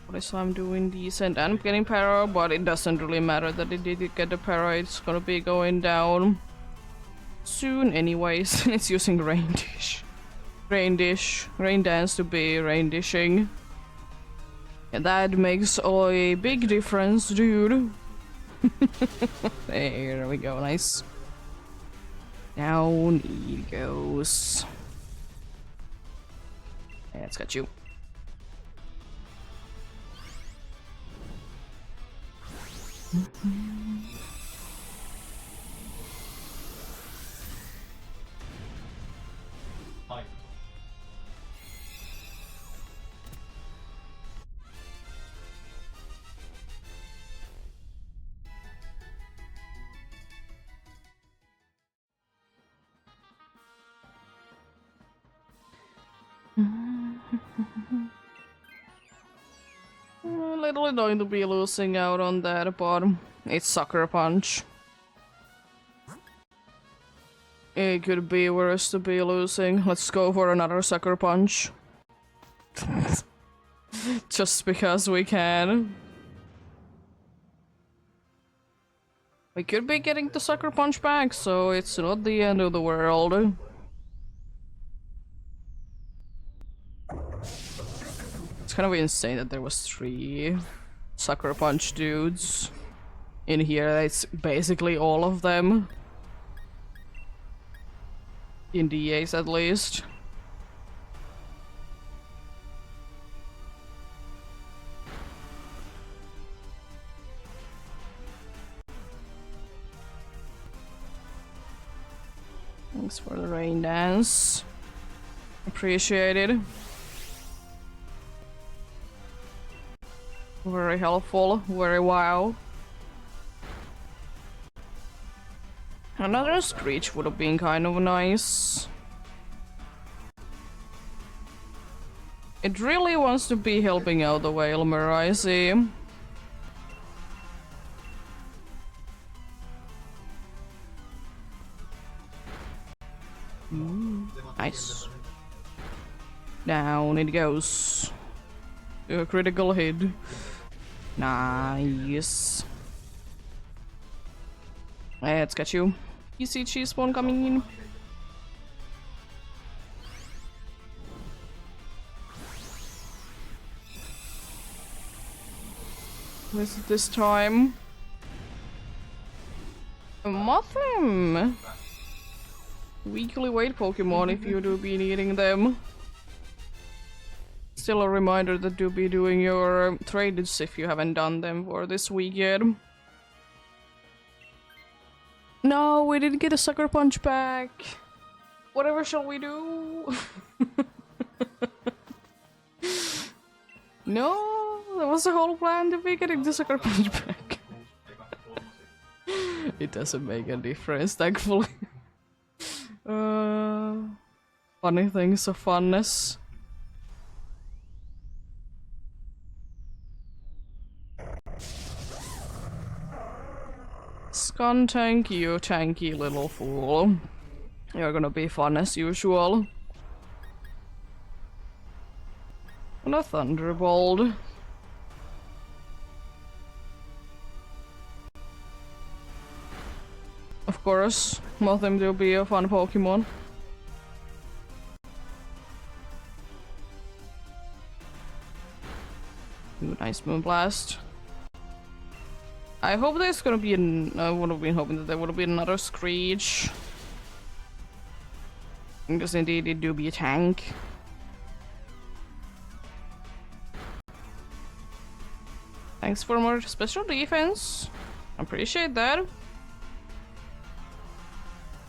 At least I'm doing decent and getting para, but it doesn't really matter that it did get the para, it's gonna be going down soon anyways. It's using rain dance to be rain dishing. And that makes a big difference, dude. There we go, nice. Down he goes. Yeah, it's got you. A little annoying to be losing out on that, but it's Sucker Punch. It could be worse to be losing. Let's go for another Sucker Punch. Just because we can. We could be getting the Sucker Punch back, so it's not the end of the world. It's kind of insane that there was 3 Sucker Punch dudes in here. It's basically all of them. In DAs at least. Thanks for the rain dance. Appreciate it. Very helpful, very wow. Another Screech would have been kind of nice. It really wants to be helping out the Whalmer, I see. Nice. Down it goes. A critical hit. Nice. Let's get you. You see cheese spawn coming in. What is it this time? A Mothim! Weekly weight Pokemon if you do be needing them. Still a reminder that do be doing your trades if you haven't done them for this week yet. No, we didn't get a Sucker Punch back. Whatever shall we do? No, that was the whole plan to be getting the Sucker Punch back. It doesn't make a difference, thankfully. Funny things of funness. Scun tank, you tanky little fool. You're gonna be fun as usual. And a Thunderbolt. Of course, Mothim will be a fun Pokemon. Ooh, nice Moonblast. I hope there's gonna be I would have been hoping that there would have been another Screech. Because indeed it do be a tank. Thanks for more special defense. Appreciate that.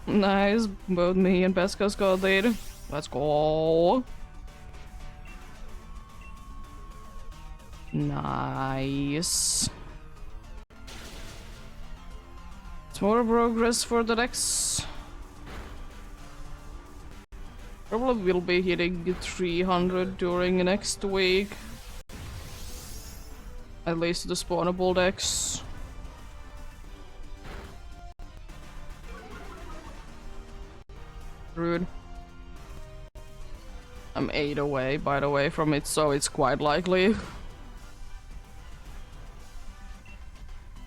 Nice, both me and Pesca's got it. Let's go. Nice. It's more progress for the next. Probably will be hitting 300 during next week. At least the spawnable decks. Rude. I'm 8 away, by the way, from it, so it's quite likely.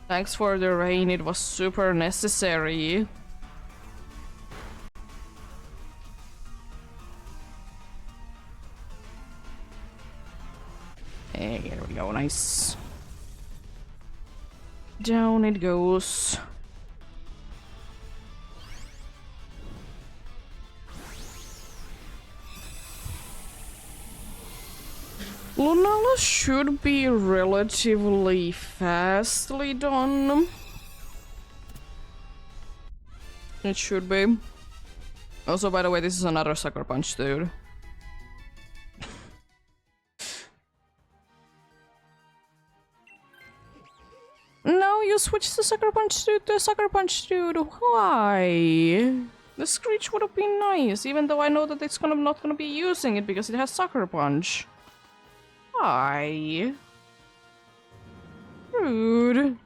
Thanks for the rain, it was super necessary. Hey, here we go, nice. Down it goes. Lunala should be relatively fastly done. It should be. Also, by the way, this is another Sucker Punch, dude. No, you switched the Sucker Punch dude to Sucker Punch dude. Why? The Screech would have been nice, even though I know that it's not gonna be using it because it has Sucker Punch. Why? Rude.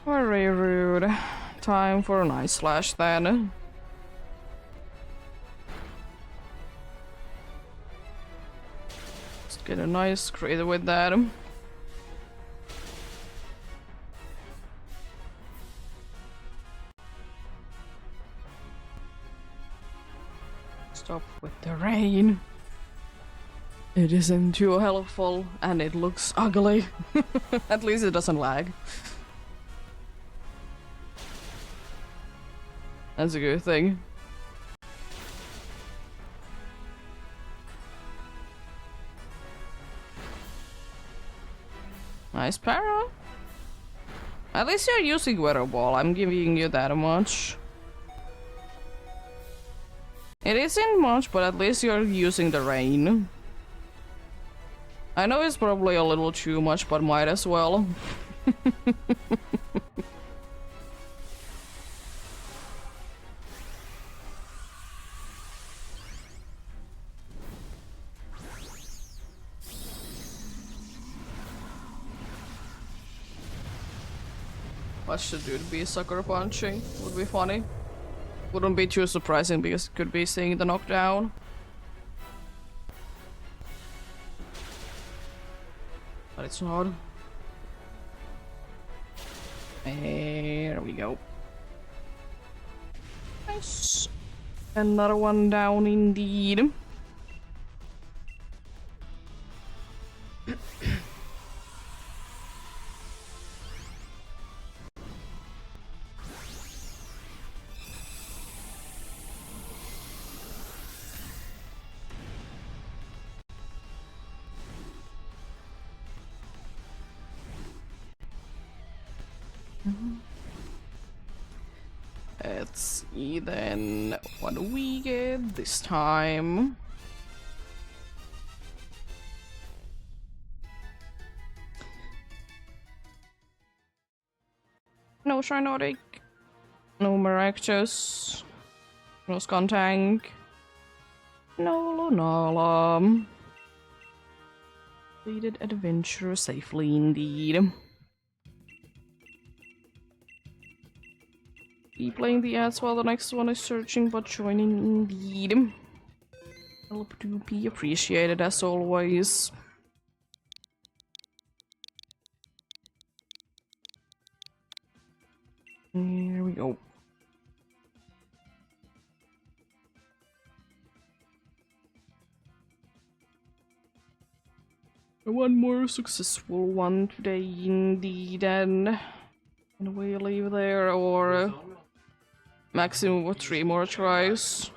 Very rude. Time for an Ice Slash then. Let's get a nice crit with that. Stop with the rain. It isn't too helpful and it looks ugly. At least it doesn't lag. That's a good thing. Nice para. At least you're using Weather Ball, I'm giving you that much. It isn't much, but at least you're using the rain. I know it's probably a little too much, but might as well. Watch the dude be sucker punching. Would be funny. Wouldn't be too surprising because it could be seeing the knockdown. But it's not. There we go. Nice. Another one down indeed. Let's see then, what do we get this time? No Shinotic, no Maractus, no Skuntank, no Lunala. Completed adventure safely indeed. Be playing the ads while the next one is searching, but joining indeed. Help to be appreciated as always. Here we go. One more successful one today indeed, and we leave there, or maximum of 3 more tries.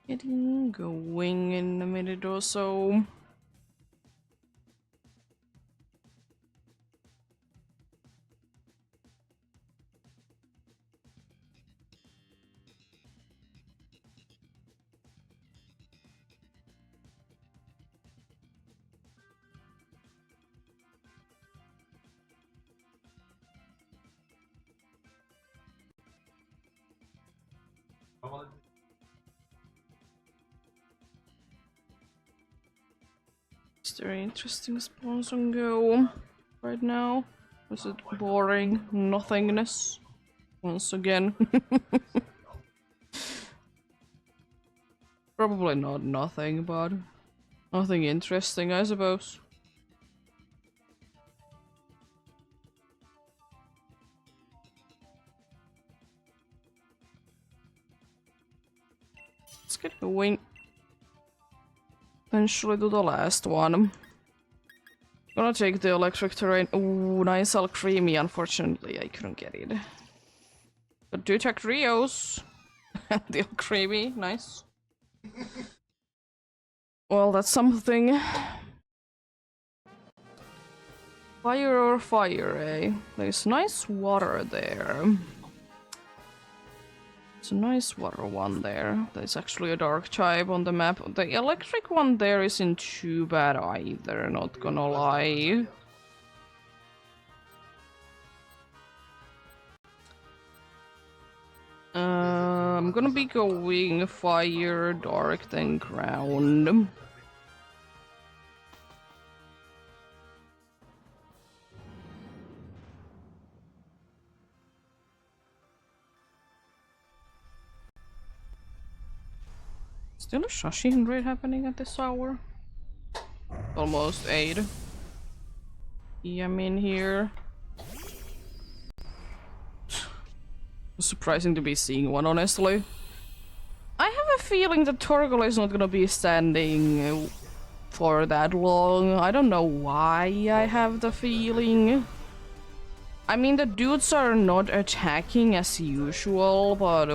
Getting going in a minute or so. Is there interesting spawns on go right now? Is it boring nothingness once again? Probably not nothing, but nothing interesting, I suppose. Let's get going. Eventually to the last one. Gonna take the electric terrain. Ooh, nice Alcremie. Unfortunately, I couldn't get it. But do check Rios. The Alcremie, nice. Well, that's something. Fire or fire, eh? There's nice water there. It's a nice water one there. There's actually a dark tribe on the map. The electric one there isn't too bad either, not gonna lie. I'm gonna be going fire, dark, then ground. Still a Shashin raid happening at this hour? Almost 8. Yeah, I'm in here. Surprising to be seeing one, honestly. I have a feeling that Torgal is not gonna be standing for that long. I don't know why I have the feeling. I mean, the dudes are not attacking as usual, but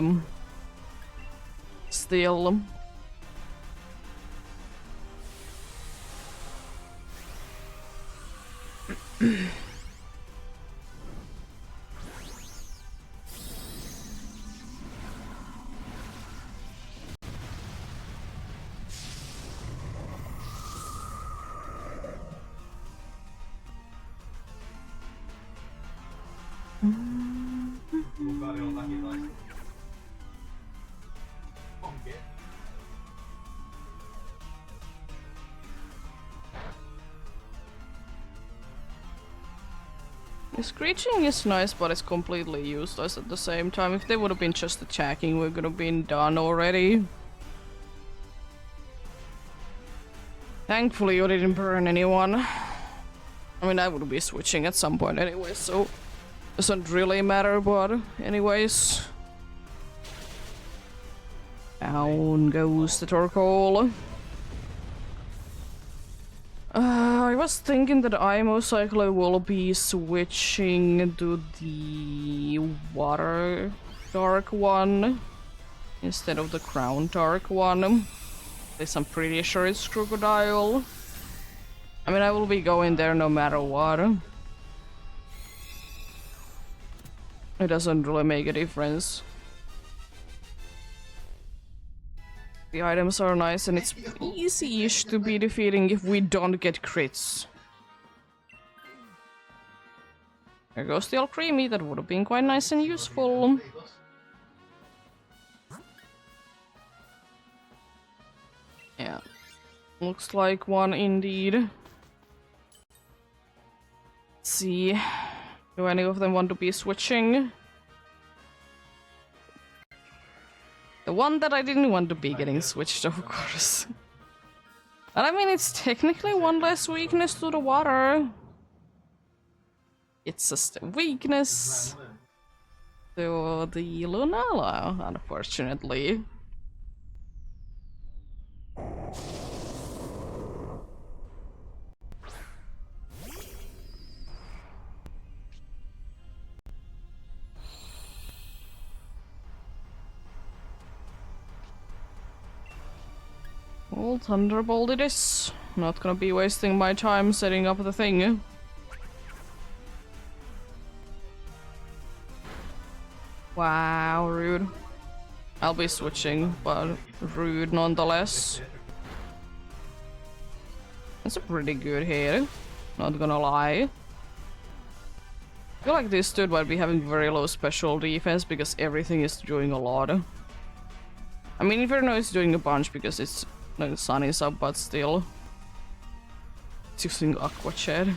still. The screeching is nice, but it's completely useless at the same time. If they would have been just attacking, we could have been done already. Thankfully, you didn't burn anyone. I mean, I would be switching at some point anyway, so it doesn't really matter, but anyways. Down goes the Torkoal. I was thinking that I most likely will be switching to the water dark one instead of the crown dark one. At least I'm pretty sure it's crocodile. I mean, I will be going there no matter what. It doesn't really make a difference. The items are nice and it's easy-ish to be defeating if we don't get crits. There goes the Alcremie, that would have been quite nice and useful. Yeah, looks like one indeed. Let's see, do any of them want to be switching? The one that I didn't want to be getting switched, of course. And I mean, it's technically one less weakness to the water. It's just a weakness to the Lunala, unfortunately. Well, Thunderbolt it is. Not gonna be wasting my time setting up the thing. Wow, rude. I'll be switching, but rude nonetheless. That's a pretty good hit, not gonna lie. I feel like this dude might be having very low special defense because everything is doing a lot. I mean, Inferno is doing a bunch because it's like the sun is up, but still. It's using Aqua Shed.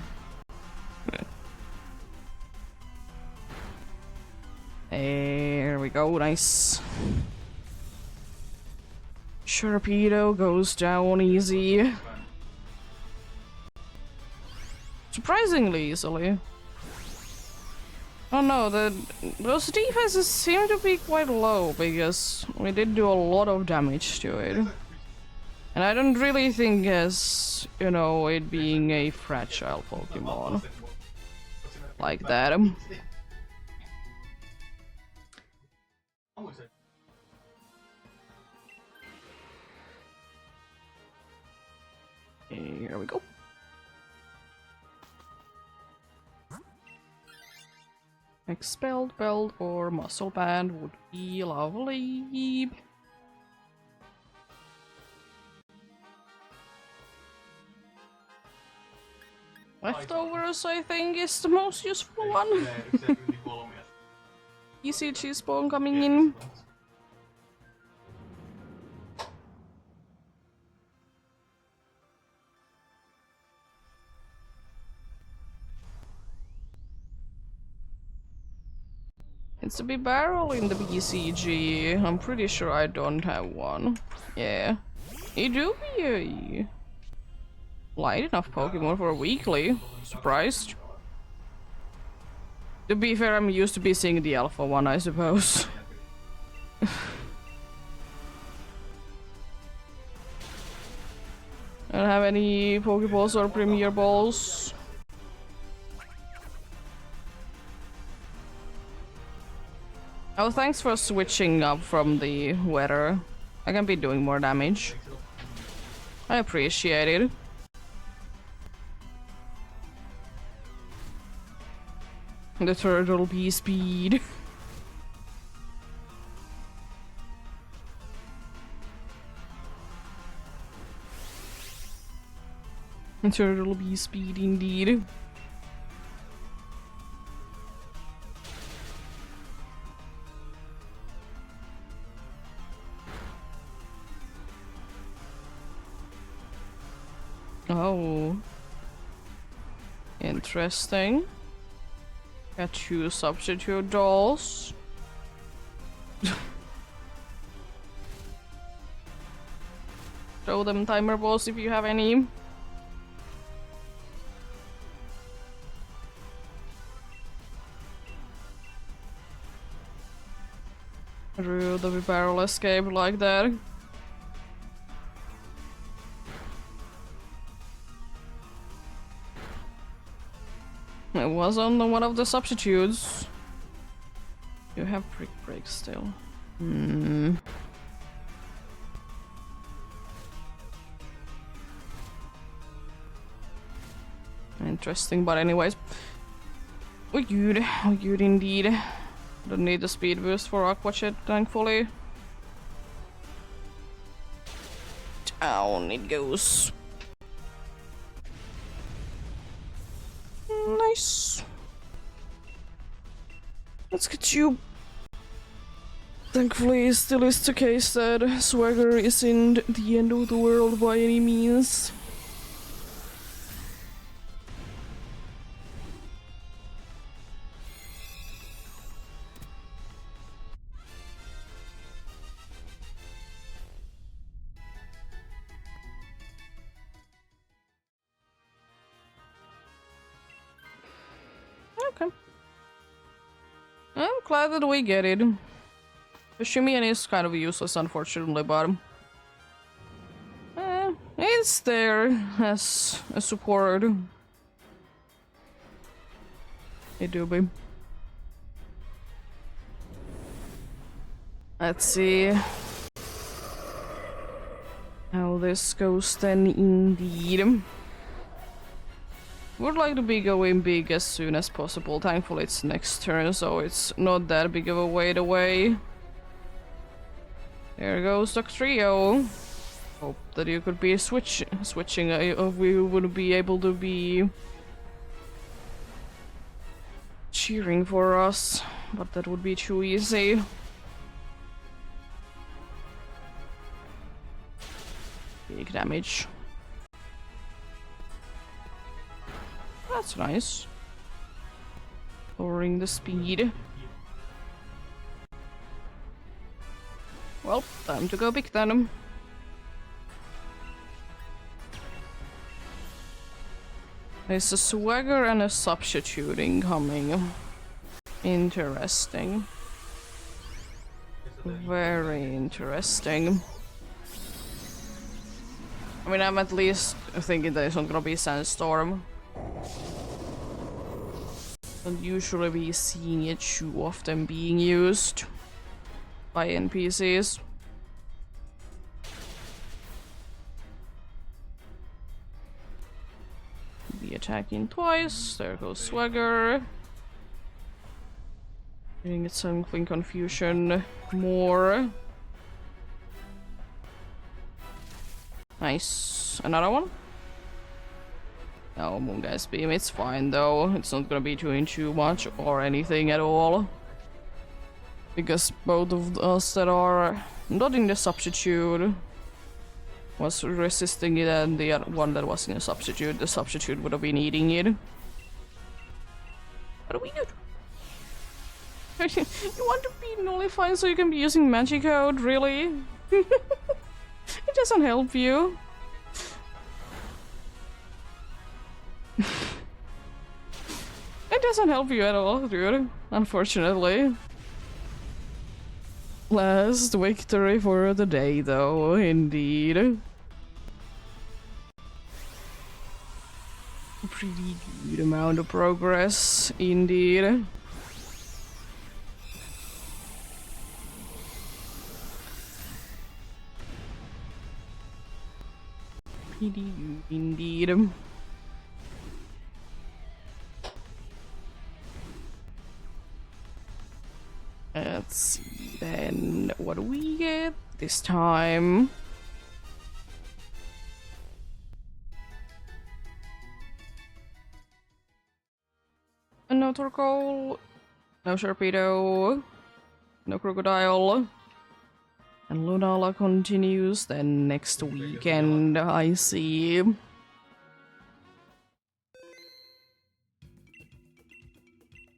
There we go, nice. Sharpedo goes down easy. Surprisingly easily. Oh no, those defenses seem to be quite low because we did do a lot of damage to it. And I don't really think as, you know, it being a fragile Pokemon. Like that. Here we go. Expelled Belt or Muscle Band would be lovely. Leftovers, I think, is the most useful one. ECG spawn coming in. It's a big barrel in the BCG. I'm pretty sure I don't have one. Yeah. It do be a light enough Pokemon for a weekly. Surprised. To be fair, I'm used to be seeing the alpha one, I suppose. I don't have any Pokeballs or Premier Balls. Oh, thanks for switching up from the weather. I can be doing more damage. I appreciate it. The turtle bee speed. The turtle bee speed indeed. Oh. Interesting. Got two substitute dolls. Throw them timer balls if you have any. Rude of a barrel escape like that. It was on one of the substitutes. You have brick break still. Hmm. Interesting, but anyways. Oh good indeed. Don't need the speed boost for Aqua Jet, thankfully. Down it goes. Nice. Let's get you. Thankfully, it still is the case that Swagger isn't the end of the world by any means. Okay. I'm glad that we get it. The Shimian is kind of useless, unfortunately, but it's there as a support. It do be. Let's see how this goes then, indeed. Would like to be going big as soon as possible. Thankfully it's next turn, so it's not that big of a wait away. There goes the trio. Hope that you could be switching if we would be able to be cheering for us, but that would be too easy. Big damage. That's nice. Lowering the speed. Well, time to go big then. There's a Swagger and a substitute incoming. Interesting. Very interesting. I mean, I'm at least thinking that it's not gonna be Sandstorm. Don't usually be seeing it too often being used by NPCs. Be attacking twice. There goes Swagger. Getting something confusion more. Nice. Another one? No, Moongeist Beam, it's fine though. It's not gonna be doing too much or anything at all. Because both of us that are not in the substitute was resisting it, and the other one that was in the substitute would have been eating it. What do we do? You want to be nullified so you can be using magic code, really? It doesn't help you. It doesn't help you at all, dude. Unfortunately. Last victory for the day, though, indeed. Pretty good amount of progress, indeed. Pretty good, indeed. Let's see then, what do we get this time? No Torkoal, no Sharpedo, no Crocodile, and Lunala continues then next weekend, I see.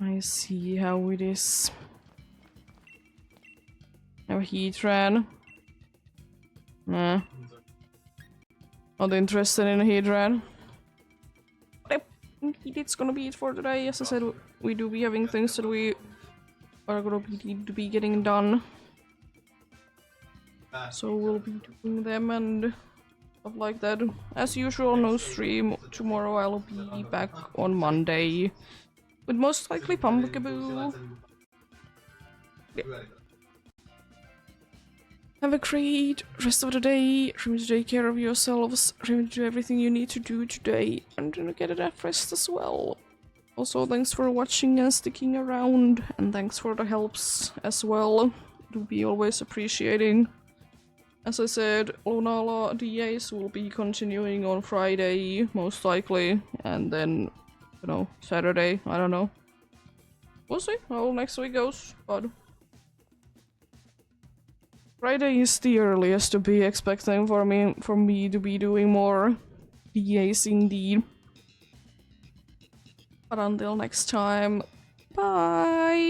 I see how it is. No Heatran. Nah. Not interested in a Heatran. Yep. It's gonna be it for today. As I said, we do be having things that we are gonna need to be getting done. So we'll be doing them and stuff like that. As usual, no stream tomorrow. I'll be back on Monday. With most likely Pumpkaboo. Yeah. Have a great rest of the day. Remember to take care of yourselves. Remember to do everything you need to do today. And to get enough rest as well. Also, thanks for watching and sticking around. And thanks for the helps as well. It will be always appreciating. As I said, Lunala DAs will be continuing on Friday, most likely. And then, you know, Saturday. I don't know. We'll see how next week goes, but... Friday is the earliest to be expecting for me to be doing more DAs indeed. But until next time, bye!